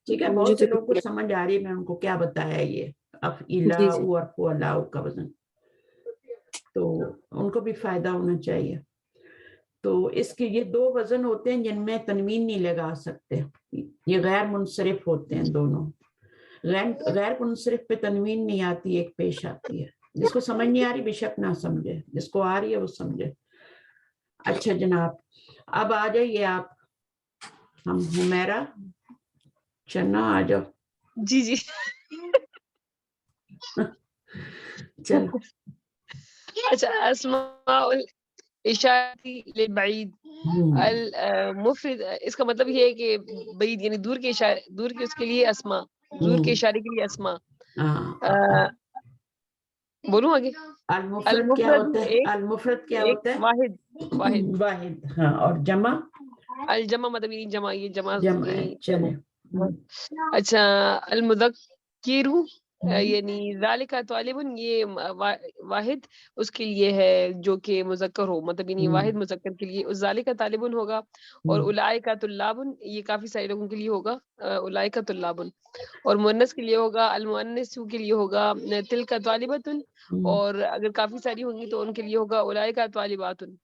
ठीक है। बहुत से लोगों को समझ आ रही है, मैं उनको क्या बताया, ये अफइला जी जी। और फुअला का वजन, तो उनको भी फायदा होना चाहिए। तो इसके ये 2 वजन होते हैं जिनमें तनवीन नहीं लगा सकते, ये गैर मुनसरिफ होते हैं दोनों। गैर मुनसरिफ पे तनवीन नहीं आती, एक पेश आती है। जिसको समझ नहीं आ रही बेशक ना समझे, जिसको आ रही है वो समझे। अच्छा जनाब, अब आ जाइए आप, हम हुमैरा चन्ना आ जाओ। जी जी। चलो। अच्छा, अस्माउल इशारती लिल बईद अल मुफरद, इसका मतलब ये है कि बईद यानी दूर के इशारे, दूर के उसके लिए अस्मा, दूर के इशारे के लिए अस्मा। बोलूं आगे? अल मुफरद क्या होता है? एक, अल मुफरद क्या एक होता है? वाहिद, वाहिद। वाहिद, हाँ। और जमा? अल जमा मतलब यही जमा, ये जमा जमा है, यही चले। जमा। अच्छा, अल मुज़क्किरु यानी ज़ालिका तालिबुन, ये वाहिद उसके लिए है जो कि मुज़क्कर हो, मतलब यानी वाहिद मुज़क्कर के लिए उस ज़ालिका तालिबुन होगा। और उलाइका तुल्लाबुन, ये काफी सारे लोगों के लिए होगा, उलाइका तुल्लाबुन। और मुअन्नस के लिए होगा अल मुअन्निसु, के लिए होगा तिलका तालिबतुन। और अगर काफी सारी होंगी तो उनके लिए होगा उलाइका तालिबातुन।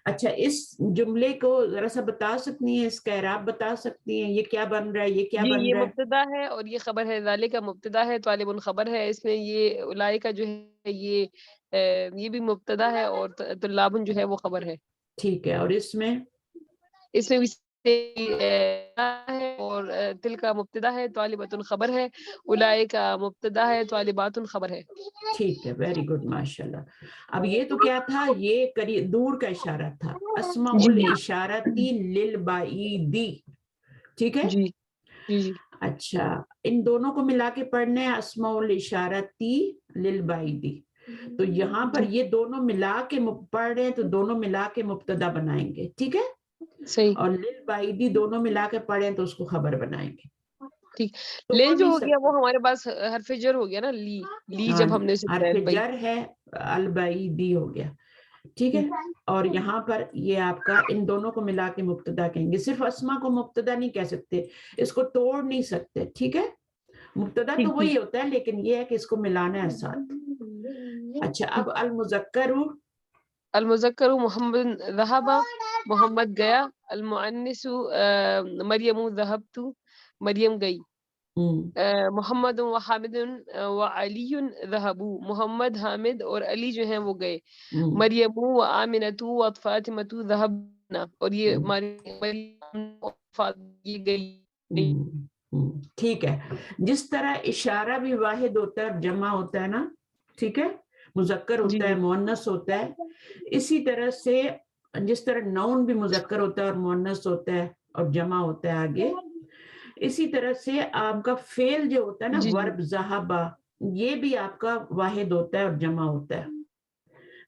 अच्छा, इस जुमले को जरा सा बता सकती हैं, इसका एराब बता सकती हैं? ये क्या बन रहा है, ये क्या बन ये रहा है? मुब्तदा है और ये खबर है। ज़ालिका मुब्तदा है, तालिबुन खबर है। इसमें ये उलाइका जो है ये भी मुब्तदा है और तुल्लाबुन जो है वो खबर है। ठीक है। और इसमें भी है, और तिलका मुब्तदा है, तालिबतुन खबर है, उलाइका मुब्तदा है, तालिबातुन खबर है। ठीक है, वेरी गुड, माशाल्लाह। अब ये तो क्या था? ये करीब दूर का इशारा था, अस्माउल इशारती लिल बाईदी, ठीक है। जी जी जी। अच्छा, इन दोनों को मिला के पढ़ने हैं, अस्माउल इशारती लिल बाईदी। तो यहाँ पर ये दोनों मिला के पढ़ रहे हैं, तो दोनों मिला के मुब्तदा बनाएंगे, ठीक है। सही, और लिल बाईदी दोनों मिला के पढ़े तो उसको खबर बनाएंगे। ठीक। तो ले जो हो गया वो हमारे पास हरफ जर हो गया ना, ली जब हमने उसे हरफ जर है, अल बाईदी हो गया, ठीक है। और यहाँ पर ये आपका इन दोनों को मिला के मुब्तदा कहेंगे। सिर्फ अस्मा को मुब्तदा नहीं कह सकते, इसको तोड़ नहीं सकते, ठीक है। मुब्तदा तो वही होता है, लेकिन ये है कि इसको मिलाना है साथ। अच्छा, अब अल मुज़क्करु, अल मुज़क्करु मोहम्मद ज़हबा, मोहम्मद गया। अल मुअन्निसु मरियमु ज़हबतु, मरियम गई। मोहम्मद व हामिदुन व अलीयुन ज़हबू, मोहम्मद, हामिद और अली जो हैं वो गए। मरियमु व आमिनतु व फातिमतु ज़हबना, और ये मरियम ये गई। ठीक है। जिस तरह इशारा भी वाहिद होता है और जमा होता है ना, ठीक है। मुज़क्कर होता है, मुअन्नस होता है। इसी तरह से जिस तरह नाउन भी मुज़क्कर होता है और मुअन्नस होता है और जमा होता है आगे, इसी तरह से आपका फेल जो होता है ना, वर्ब ज़हाबा, ये भी आपका वाहिद होता है और जमा होता है।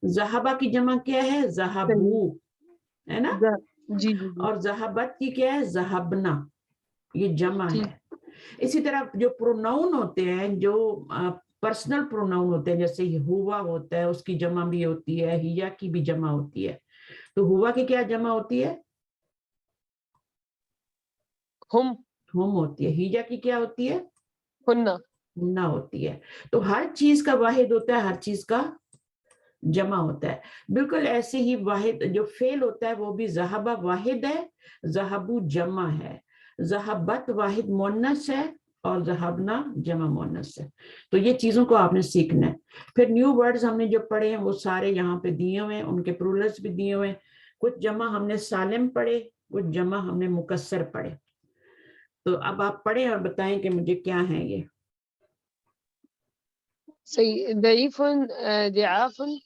ज़हाबा की जमा क्या है? ज़हाबू, है ना? जी जी। और ज़हाबत की क्या है? ज़हाबना, ये जमा है। इसी तरह जो प्रोनाउन होते हैं, जो पर्सनल प्रोनाउन होते हैं, जैसे हुआ होता है, उसकी जमा भी होती है, हिया की भी जमा होती है। तो हुआ की क्या जमा होती है? हम होती है। हिया की क्या होती है? हुन्ना हुन्ना होती है। तो हर चीज का वाहिद होता है, हर चीज का जमा होता है। बिल्कुल ऐसे ही वाहिद जो फेल होता है वो भी ज़हाबा वाहिद है, ज़हाबू जमा है, ज़हाबत वाहिद मुअन्नस है और ज़हाबना जमा मुअन्नस है। तो ये चीजों को आपने सीखना है। फिर न्यू वर्ड्स हमने जो पढ़े हैं वो सारे यहाँ पे दिए हुए हैं, उनके प्लूरल्स भी दिए हुए हैं। कुछ जमा हमने सालिम पढ़े, कुछ जमा हमने मुकस्सर पढ़े। तो अब आप पढ़े और बताएं कि मुझे क्या है ये। सही। दईफुन दियाफुन,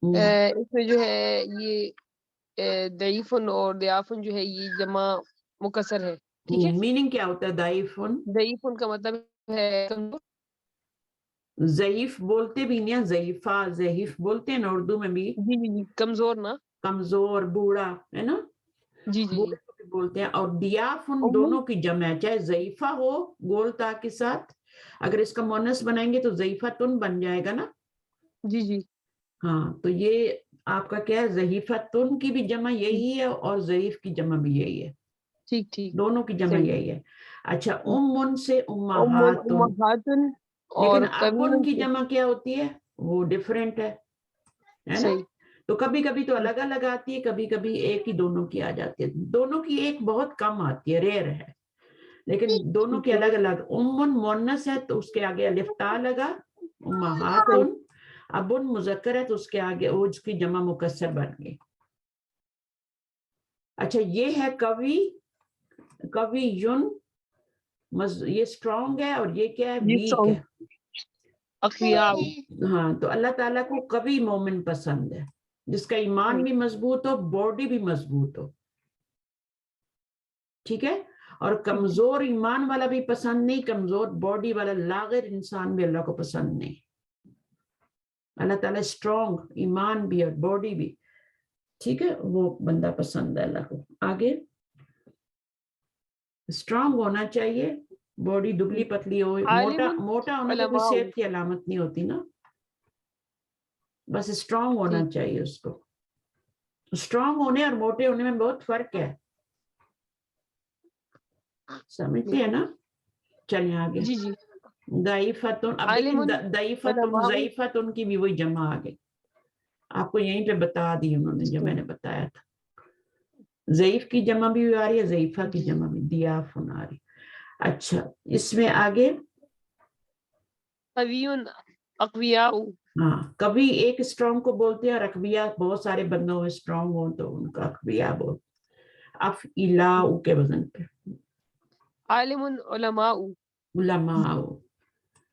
इसमें जो है ये दईफुन और दियाफुन जो है ये जमा मुकस्सर है, ठीक है। मीनिंग क्या होता है दाइफुन? दईफुन का मतलब है कमजोर। ज़ईफ बोलते भी नहीं, ज़ईफा ज़ईफ बोलते हैं ना उर्दू में भी। जी जी जी, कमजोर ना, कमजोर, बूढ़ा, है ना, जी जी बूढ़े जी। को भी बोलते हैं। और दियाफुन दोनों की जमा है, चाहे ज़ईफा हो गोल ता के साथ, अगर इसका मुअन्नस बनाएंगे तो ज़ईफातुन बन जाएगा ना। जी जी हाँ, तो ये आपका क्या है, ज़ईफातुन की भी जमा यही है और ज़ईफ की जमा भी यही है, ठीक ठीक दोनों की जमा सही। यही है। अच्छा, उम्मुन से उम्मुन उम्महातुन, उम्महातुन लेकिन और अबुन कबीरुन की से जमा क्या होती है? वो डिफरेंट है ना। सही। तो कभी कभी तो अलग अलग आती है, कभी कभी एक ही दोनों की आ जाती है। दोनों की एक बहुत कम आती है, रेयर है, लेकिन दोनों ठीक की है अलग अलग। उम्मुन मुअन्नस है तो उसके आगे अलिफ ता लगा, सही। उम्महातुन। अबुन मुज़क्कर है तो उसके आगे उसकी जमा मुकस्सर बन गई। अच्छा, ये है कवि, कवियुन, ये स्ट्रॉन्ग है और ये क्या है, ये वीक सॉन्ग है। अखियाउ। हाँ, तो अल्लाह ताला को कवि मोमिन पसंद है, जिसका ईमान भी मजबूत हो, बॉडी भी मजबूत हो, ठीक है। और कमजोर ईमान वाला भी पसंद नहीं, कमजोर बॉडी वाला लागिर इंसान भी अल्लाह को पसंद नहीं। अल्लाह ताला स्ट्रॉन्ग ईमान भी और बॉडी भी, ठीक है, वो बंदा पसंद है अल्लाह को। आगे, स्ट्रॉन्ग होना चाहिए, बॉडी दुबली पतली हो, मोटा आलिमुन मोटा होना तो कोई उलमाउ। सेहत की अलामत नहीं होती ना, बस स्ट्रॉन्ग होना ठीक। चाहिए उसको। स्ट्रॉन्ग होने और मोटे होने में बहुत फर्क है, समझते हैं ना। चलिए आगे, जी जी। दाइफातुन। अब देखिए आलिमुन दाइफातुन उलमाउ। ज़ईफातुन की भी वही जमा आ गई, आपको यहीं पे बता दी उन्होंने जो मैंने बताया था। ज़ईफ की जमा भी आ रही है, ज़ईफा की जी जमा भी, दियाफुन आ रही। अच्छा, इसमें आगे, कवियुन अक्वियाउ। हाँ, कभी एक स्ट्रॉन्ग को बोलते हैं और अकबिया बहुत सारे बंदों में स्ट्रॉन्ग हो तो उनका अकबिया बोल, अफ इलाउ के वजन पे, आलिमुन उलमाउ। उलमाउ।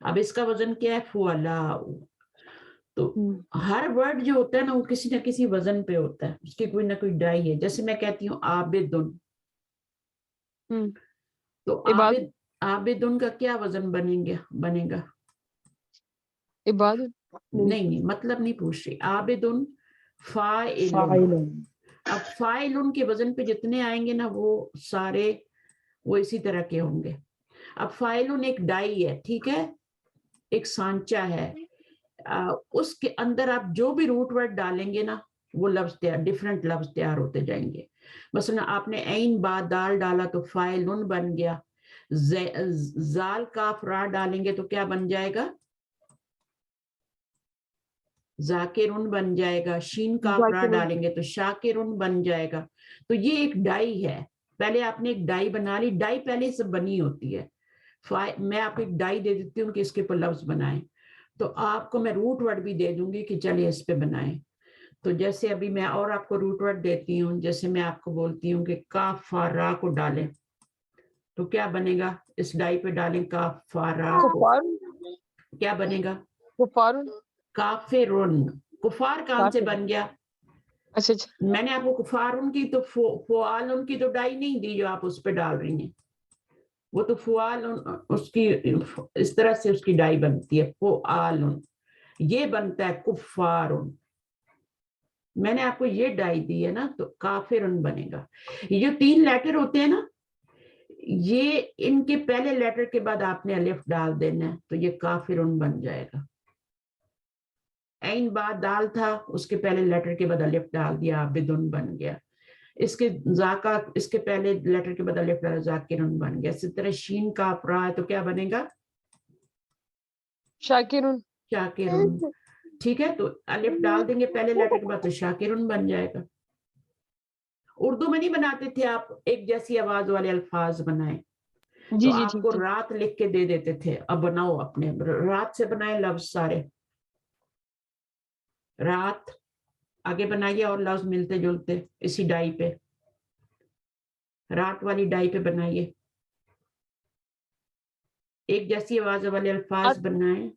अब इसका वजन क्या है, फुअलाउ। तो हर वर्ड जो होता है ना वो किसी ना किसी वजन पे होता है, उसकी कोई ना कोई डाई है। जैसे मैं कहती हूँ आबिदुन, तो इबादत आबिदुन का क्या वजन बनेगा? इबादत नहीं नहीं, मतलब नहीं पूछ रही। आबिदुन फाइलुन। फाइलन। अब फाइलुन के वजन पे जितने आएंगे ना वो सारे वो इसी तरह के होंगे। अब फाइलुन एक डाई है, ठीक है, एक सांचा है, उसके अंदर आप जो भी रूट वर्ड डालेंगे ना वो लफ्ज तैयार, डिफरेंट लफ्ज तैयार होते जाएंगे। मसलन आपने ऐन बा दाल डाला तो फाइलुन बन गया, जाल काफ रा डालेंगे तो क्या बन जाएगा, जाकिरुन बन जाएगा। शीन काफ रा जाकिरुन। डालेंगे तो शाकिरुन बन जाएगा। तो ये एक डाई है, पहले आपने एक डाई बना ली, डाई पहले से बनी होती है। मैं आपको एक डाई दे देती हूँ कि इसके ऊपर लफ्ज बनाएं, तो आपको मैं रूट वर्ड भी दे दूंगी कि चलिए इस पे बनाएं। तो जैसे अभी मैं और आपको रूट वर्ड देती हूँ, जैसे मैं आपको बोलती हूँ कि काफारा को डालें तो क्या बनेगा, इस डाई पे डालें काफारा को, कुफारुन। क्या बनेगा, कुफारुन। काफिरुन, कुफार कहाँ से बन गया? अच्छा अच्छा, मैंने आपको कुफारुन की तो फुआलुन की तो डाई नहीं दी जो आप उस पे डाल रही हैं, वो तो फुआलुन उसकी इस तरह से उसकी डाई बनती है, फुआलुन, ये बनता है कुफारुन। मैंने आपको ये डाई दी है ना, तो काफिरुन बनेगा। ये जो 3 लेटर होते हैं ना, ये इनके पहले लेटर के बाद आपने अलिफ डाल देना है, तो ये काफिरुन बन जाएगा। ऐन बाद दाल था, उसके पहले लेटर के बाद अलिफ डाल दिया, बिदुन बन गया। इसके जाका, इसके पहले लेटर के बाद अलिफ डाला, जाकिरुन बन गया। इसी तरह शीन का अपरा है तो क्या बनेगा? शाकिरुन। शाकिरुन। ठीक है, तो अलिफ डाल देंगे पहले लेटर के बाद, तो शाकिरुन बन जाएगा। उर्दू में नहीं बनाते थे आप एक जैसी आवाज वाले अल्फाज बनाए, जी तो जी, आपको ठीक। रात लिख के दे देते थे, अब बनाओ अपने रात से बनाए लफ्ज सारे, रात आगे बनाइए और लफ्ज मिलते जुलते इसी डाई पे, रात वाली डाई पे बनाइए, एक जैसी आवाज वाले अल्फाज बनाए।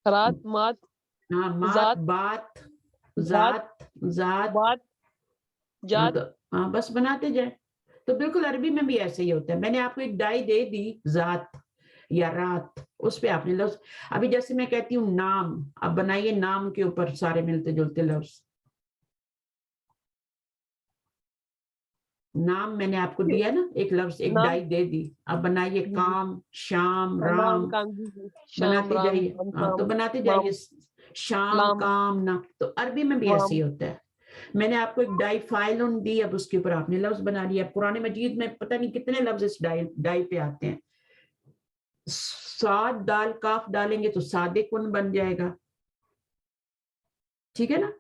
रात, मात, हाँ, मात, जात, बात, जात, जात, बात, हाँ, जात। तो हाँ बस बनाते जाए। तो बिल्कुल अरबी में भी ऐसे ही होता है। मैंने आपको एक डाई दे दी जात या रात, उस पे आपने लफ्ज, अभी जैसे मैं कहती हूँ नाम, अब बनाइए नाम के ऊपर सारे मिलते जुलते लफ्ज। नाम मैंने आपको दिया ना, एक लफ्ज, एक नाम, डाई दे दी, अब बनाइए जी जी, काम, शाम, नाम, राम, काम, जी जी, शाम, बनाते राम, जाइए। काम, हाँ, तो काम, बनाते वाम, जाइए, शाम, लाम, काम, ना। तो अरबी में भी ऐसे ही वाम। होता है। मैंने आपको एक डाई फाइलुन दी, अब उसके ऊपर आपने लफ्ज बना लिया। पुराने मजीद में पता नहीं कितने लफ्ज इस डाई पे आते हैं। साद दाल काफ डालेंगे तो सादिकुन बन जाएगा, ठीक है ना।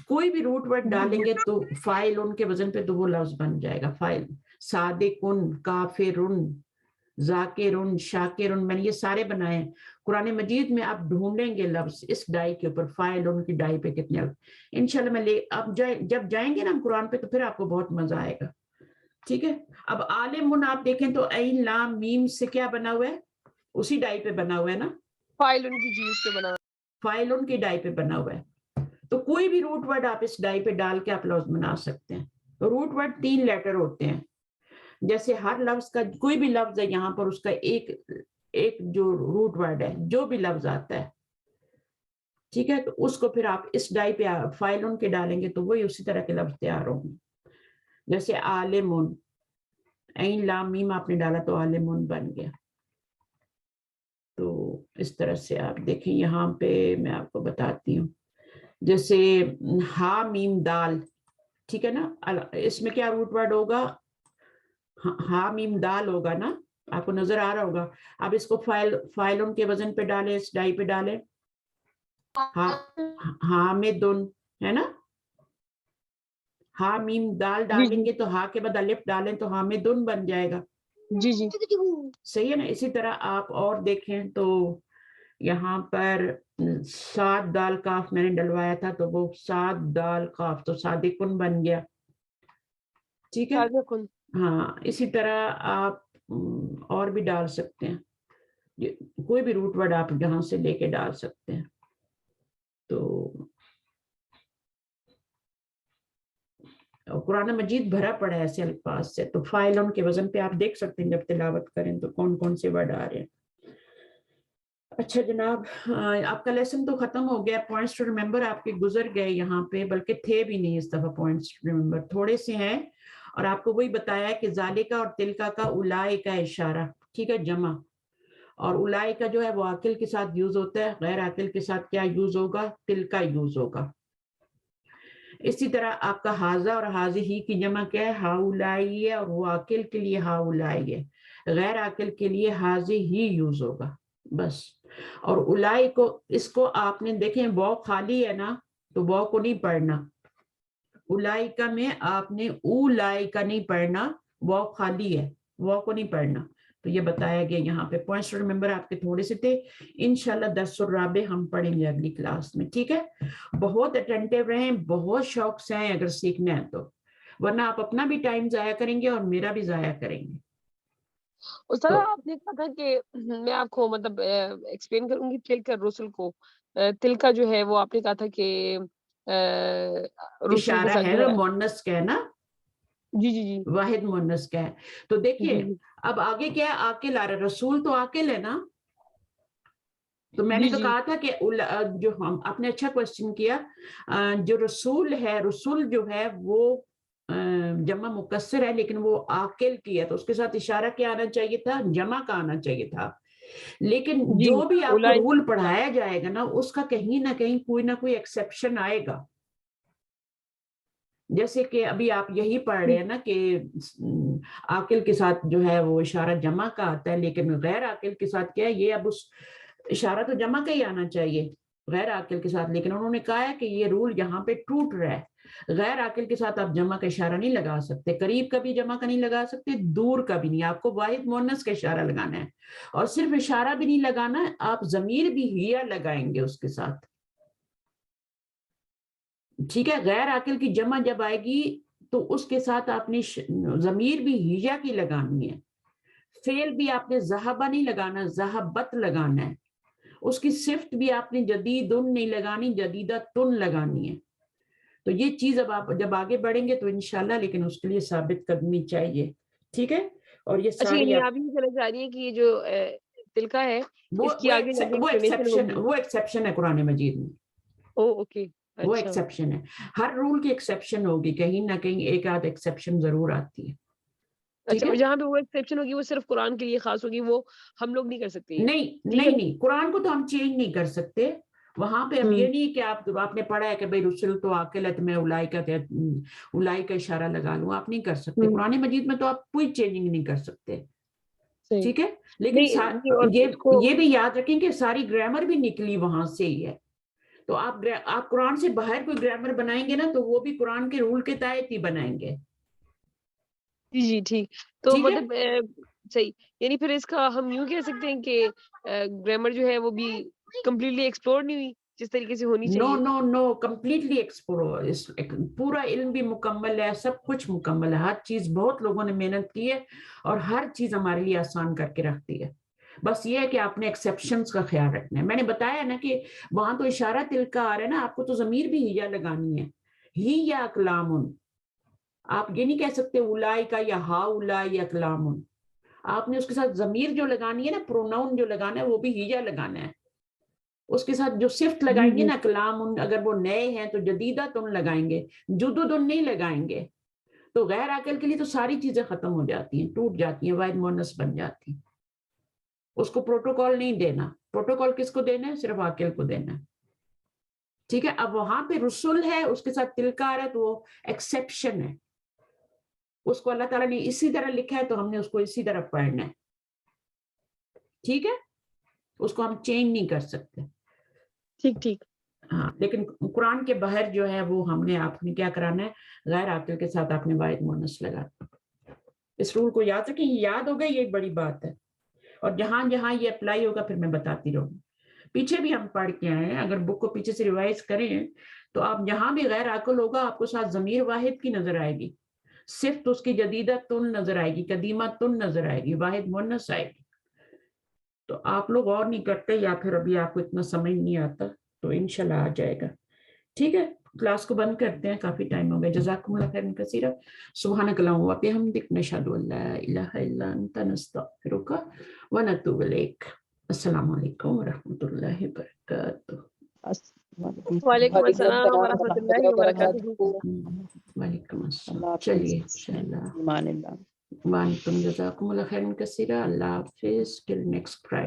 कोई भी रूट वर्ड डालेंगे तो फाइल उनके वजन पे तो वो लफ्ज बन जाएगा, फाइल। सादिकुन, काफिरुन, जाकिरुन, शाकिरुन, मैंने ये सारे बनाए हैं। कुरान मजीद में आप ढूंढेंगे लफ्ज इस डाई के ऊपर, फाइल उनकी डाई पे कितने लफ्ज। इंशाल्लाह मैं अब जब जाएंगे ना कुरान पे तो फिर आपको बहुत मजा आएगा, ठीक है। अब आलिमुन आप देखें तो ऐन लाम मीम से क्या बना हुआ है? उसी डाई पे बना हुआ है ना, फाइल उनकी जी से बना। फाइल उनकी डाई पे बना हुआ है। तो कोई भी रूट वर्ड आप इस डाई पे डाल के आप लफ्ज बना सकते हैं। तो रूट वर्ड 3 लेटर होते हैं। जैसे हर लफ्ज का कोई भी लफ्ज है यहाँ पर, उसका एक जो रूट वर्ड है, जो भी लफ्ज आता है, ठीक है, तो उसको फिर आप इस डाई पे फाइल उनके डालेंगे तो वही उसी तरह के लफ्ज तैयार होंगे। जैसे आलिमुन, ऐन लाम मीम आपने डाला तो आलिमुन बन गया। तो इस तरह से आप देखें, यहाँ पे मैं आपको बताती हूँ, जैसे हा मीम दाल, ठीक है ना, इसमें क्या रूट वर्ड होगा? हा मीम दाल होगा ना, आपको नजर आ रहा होगा। अब इसको फाइलों के वजन पे डालें, इस डाई पे डालें, हामिदुन, है ना। हा मीम दाल जी जी, डालेंगे तो हा के बाद अलिफ डालें तो हामिदुन बन जाएगा, जी जी, सही है ना। इसी तरह आप और देखें तो यहाँ पर सात दाल काफ मैंने डलवाया था, तो वो सात दाल काफ तो सादिकुन बन गया, ठीक है। सादिकुन। हाँ, इसी तरह आप और भी डाल सकते हैं, कोई भी रूट वर्ड आप यहाँ से लेके डाल सकते हैं। तो कुरान मजीद भरा पड़ा है ऐसे अल्फाज से। तो फाइलों के वजन पे आप देख सकते हैं जब तिलावत करें तो कौन कौन से वर्ड आ रहे हैं। अच्छा जनाब, आपका लेसन तो खत्म हो गया। पॉइंट्स टू रिमेंबर आपके गुजर गए यहाँ पे, बल्कि थे भी नहीं इस दफा पॉइंट्स टू रिमेंबर, थोड़े से हैं। और आपको वही बताया कि जालिका और तिलका का उलाई का इशारा, ठीक है, जमा। और उलाई का जो है वो आकिल के साथ यूज होता है, गैर आकिल के साथ क्या यूज होगा? तिलका यूज होगा। इसी तरह आपका हाजा और हाजी ही की जमा क्या है? हाउलाई है, और वो आकिल के लिए हाउलाई है, गैर आकिल के लिए हाजी ही यूज होगा, बस। और उलाई को, इसको आपने देखें वो खाली है ना, तो वो को नहीं पढ़ना। उलाई का में आपने उलाई का नहीं पढ़ना, वो खाली है, वो को नहीं पढ़ना। तो ये बताया गया यहाँ पे। पॉइंट्स टू रिमेंबर आपके थोड़े से थे। इंशाल्लाह दर्सुर राबे हम पढ़ेंगे अगली क्लास में, ठीक है। बहुत अटेंटिव रहें, बहुत शौक से हैं अगर सीखना है तो, वरना आप अपना भी टाइम जाया करेंगे और मेरा भी जाया करेंगे। استاد آپ نے کہا تھا کہ میں آپ کو مطلب ایکسپلین کروں گی تل کا رسل کو. تل کا جو ہے وہ آپ نے کہا تھا کہ رسل کے اشارہ ساتھ ہے جو ہے مؤنث کا ہے نا, جی جی جی واحد مؤنث کا ہے. تو دیکھیے اب آگے کیا ہے, عاقل آ رہا ہے, رسول تو عاقل ہے نا. تو میں نے تو کہا تھا کہ جو ہم آپ نے اچھا کوشچن کیا, جو رسول ہے, رسول جو ہے وہ جمع مکسر ہے لیکن وہ عاقل کی ہے, تو اس کے ساتھ اشارہ کیا آنا چاہیے تھا, جمع کا آنا چاہیے تھا. لیکن جو بھی آپ کو رول پڑھایا جائے گا نا اس کا کہیں نہ کہیں کوئی نہ کوئی ایکسیپشن آئے گا. جیسے کہ ابھی آپ یہی پڑھ رہے ہیں نا کہ عاقل کے ساتھ جو ہے وہ اشارہ جمع کا آتا ہے, لیکن غیر عاقل کے ساتھ کیا ہے, یہ اب اس اشارہ تو جمع کا ہی آنا چاہیے غیر عاقل کے ساتھ, لیکن انہوں نے کہا ہے کہ یہ رول یہاں پہ ٹوٹ رہا ہے. غیر عاقل کے ساتھ آپ جمع کا اشارہ نہیں لگا سکتے, قریب کا بھی جمع کا نہیں لگا سکتے, دور کا بھی نہیں. آپ کو واحد مؤنث کا اشارہ لگانا ہے, اور صرف اشارہ بھی نہیں لگانا, آپ ضمیر بھی ہیا لگائیں گے اس کے ساتھ. ٹھیک ہے, غیر عاقل کی جمع جب آئے گی تو اس کے ساتھ آپ نے ضمیر بھی ہیا کی لگانی ہے. فعل بھی آپ نے ذہبہ نہیں لگانا, ذہبت لگانا ہے. اس کی صفت بھی آپ نے جدیدن نہیں لگانی, جدیدہ تن لگانی ہے. تو یہ چیز اب آپ جب آگے بڑھیں گے تو انشاءاللہ, لیکن اس کے لیے ثابت قدمی چاہیے. ٹھیک ہے, اور یہ ساری آپ یہ کہنا چاہ رہی ہیں کہ یہ جو تلکا ہے اس کی آگے وہ ایکسیپشن ہے قرآن مجید میں. اوکے, وہ ایکسیپشن ہے, ہر رول کی ایکسیپشن ہوگی, کہیں نہ کہیں ایک آدھ ایکسیپشن ضرور آتی ہے. اچھا, جہاں پہ وہ ایکسیپشن ہوگی وہ صرف قرآن کے لیے خاص ہوگی, وہ ہم لوگ نہیں کر سکتے. نہیں, قرآن کو تو ہم چینج نہیں کر سکتے. وہاں پہ اب یہ نہیں کہ آپ نے پڑھا ہے کہ بھائی رسول تو عاقل ہے تو میں الائی کا اشارہ لگا لوں, آپ نہیں کر سکتے. قرآن مجید میں تو آپ کوئی چینجنگ نہیں کر سکتے. ٹھیک ہے, لیکن یہ بھی یاد رکھیں کہ ساری گرامر بھی نکلی وہاں سے ہی ہے. تو آپ قرآن سے باہر کوئی گرامر بنائیں گے نا تو وہ بھی قرآن کے رول کے تحت ہی بنائیں گے. جی جی ٹھیک, تو مطلب صحیح, یعنی پھر اس کا ہم یوں کہہ سکتے ہیں کہ گرامر جو ہے وہ بھی کمپلیٹلی ایکسپلور نہیں ہوئی جس طریقے سے ہونی چاہیے. نو کمپلیٹلی ایکسپلور, پورا علم بھی مکمل ہے, سب کچھ مکمل ہے, ہر چیز بہت لوگوں نے محنت کی ہے اور ہر چیز ہمارے لیے آسان کر کے رکھتی ہے. بس یہ ہے کہ آپ نے ایکسیپشنز کا خیال رکھنا ہے. میں نے بتایا نا کہ وہاں تو اشارہ تلکا آ رہا ہے نا, آپ کو تو ضمیر بھی ہیا لگانی ہے, ہی یا اقلامن. آپ یہ نہیں کہہ سکتے اولائی کا یا ہا اولائی اقلامن. آپ نے اس کے ساتھ ضمیر جو لگانی ہے نا, پروناؤن جو لگانا ہے وہ بھی ہیا لگانا ہے. اس کے ساتھ جو صفت لگائیں گے نا اقلامن, اگر وہ نئے ہیں تو جدیدہ تن لگائیں گے, جدودن نہیں لگائیں گے. تو غیر عاقل کے لیے تو ساری چیزیں ختم ہو جاتی ہیں, ٹوٹ جاتی ہیں, واحد مؤنث بن جاتی ہیں. اس کو پروٹوکول نہیں دینا. پروٹوکول کس کو دینا ہے؟ صرف عاقل کو دینا ہے. ٹھیک ہے, اب وہاں پہ رسول ہے, اس کے ساتھ تلکا ہے تو وہ ایکسیپشن ہے. اس کو اللہ تعالیٰ نے اسی طرح لکھا ہے تو ہم نے اس کو اسی طرح پڑھنا ہے. ٹھیک ہے, اس کو ہم چینج نہیں کر سکتے. ٹھیک ہاں, لیکن قرآن کے باہر جو ہے وہ ہم نے آپ نے کیا کرانا ہے, غیر عاقل کے ساتھ آپ نے واحد مؤنث لگانا. اس رول کو یاد رکھیں, یاد ہوگا, یہ بڑی بات ہے. اور جہاں جہاں یہ اپلائی ہوگا پھر میں بتاتی رہوں. پیچھے بھی ہم پڑھ کے آئے ہیں, اگر بک کو پیچھے سے ریوائز کریں تو آپ جہاں بھی غیر عاقل ہوگا آپ کو ساتھ ضمیر واحد کی نظر آئے گی, صرف اس کی جدیدہ تن نظر آئے گی, قدیمہ تن نظر آئے گی, واحد مؤنث آئے گی. تو آپ لوگ اور نہیں کرتے یا پھر ابھی آپ کو اتنا سمجھ نہیں آتا, تو انشاءاللہ آ جائے گا. ٹھیک ہے, کلاس کو بند کرتے ہیں, کافی ٹائم ہو گیا. جزاکم اللہ خیرا کثیرا. سبحانک اللہم و بحمدک, نشہد ان لا الہ الا انت, نستغفرک و نتوب الیک. السلام علیکم ورحمۃ اللہ وبرکاتہ. وعلیکم السلام ورحمۃ اللہ وبرکاتہ. وعلیکم السلام. چلیے انشاءاللہ. وانتم جزاکم اللہ خیرا کثیرا. اللہ حافظ. Till next Friday.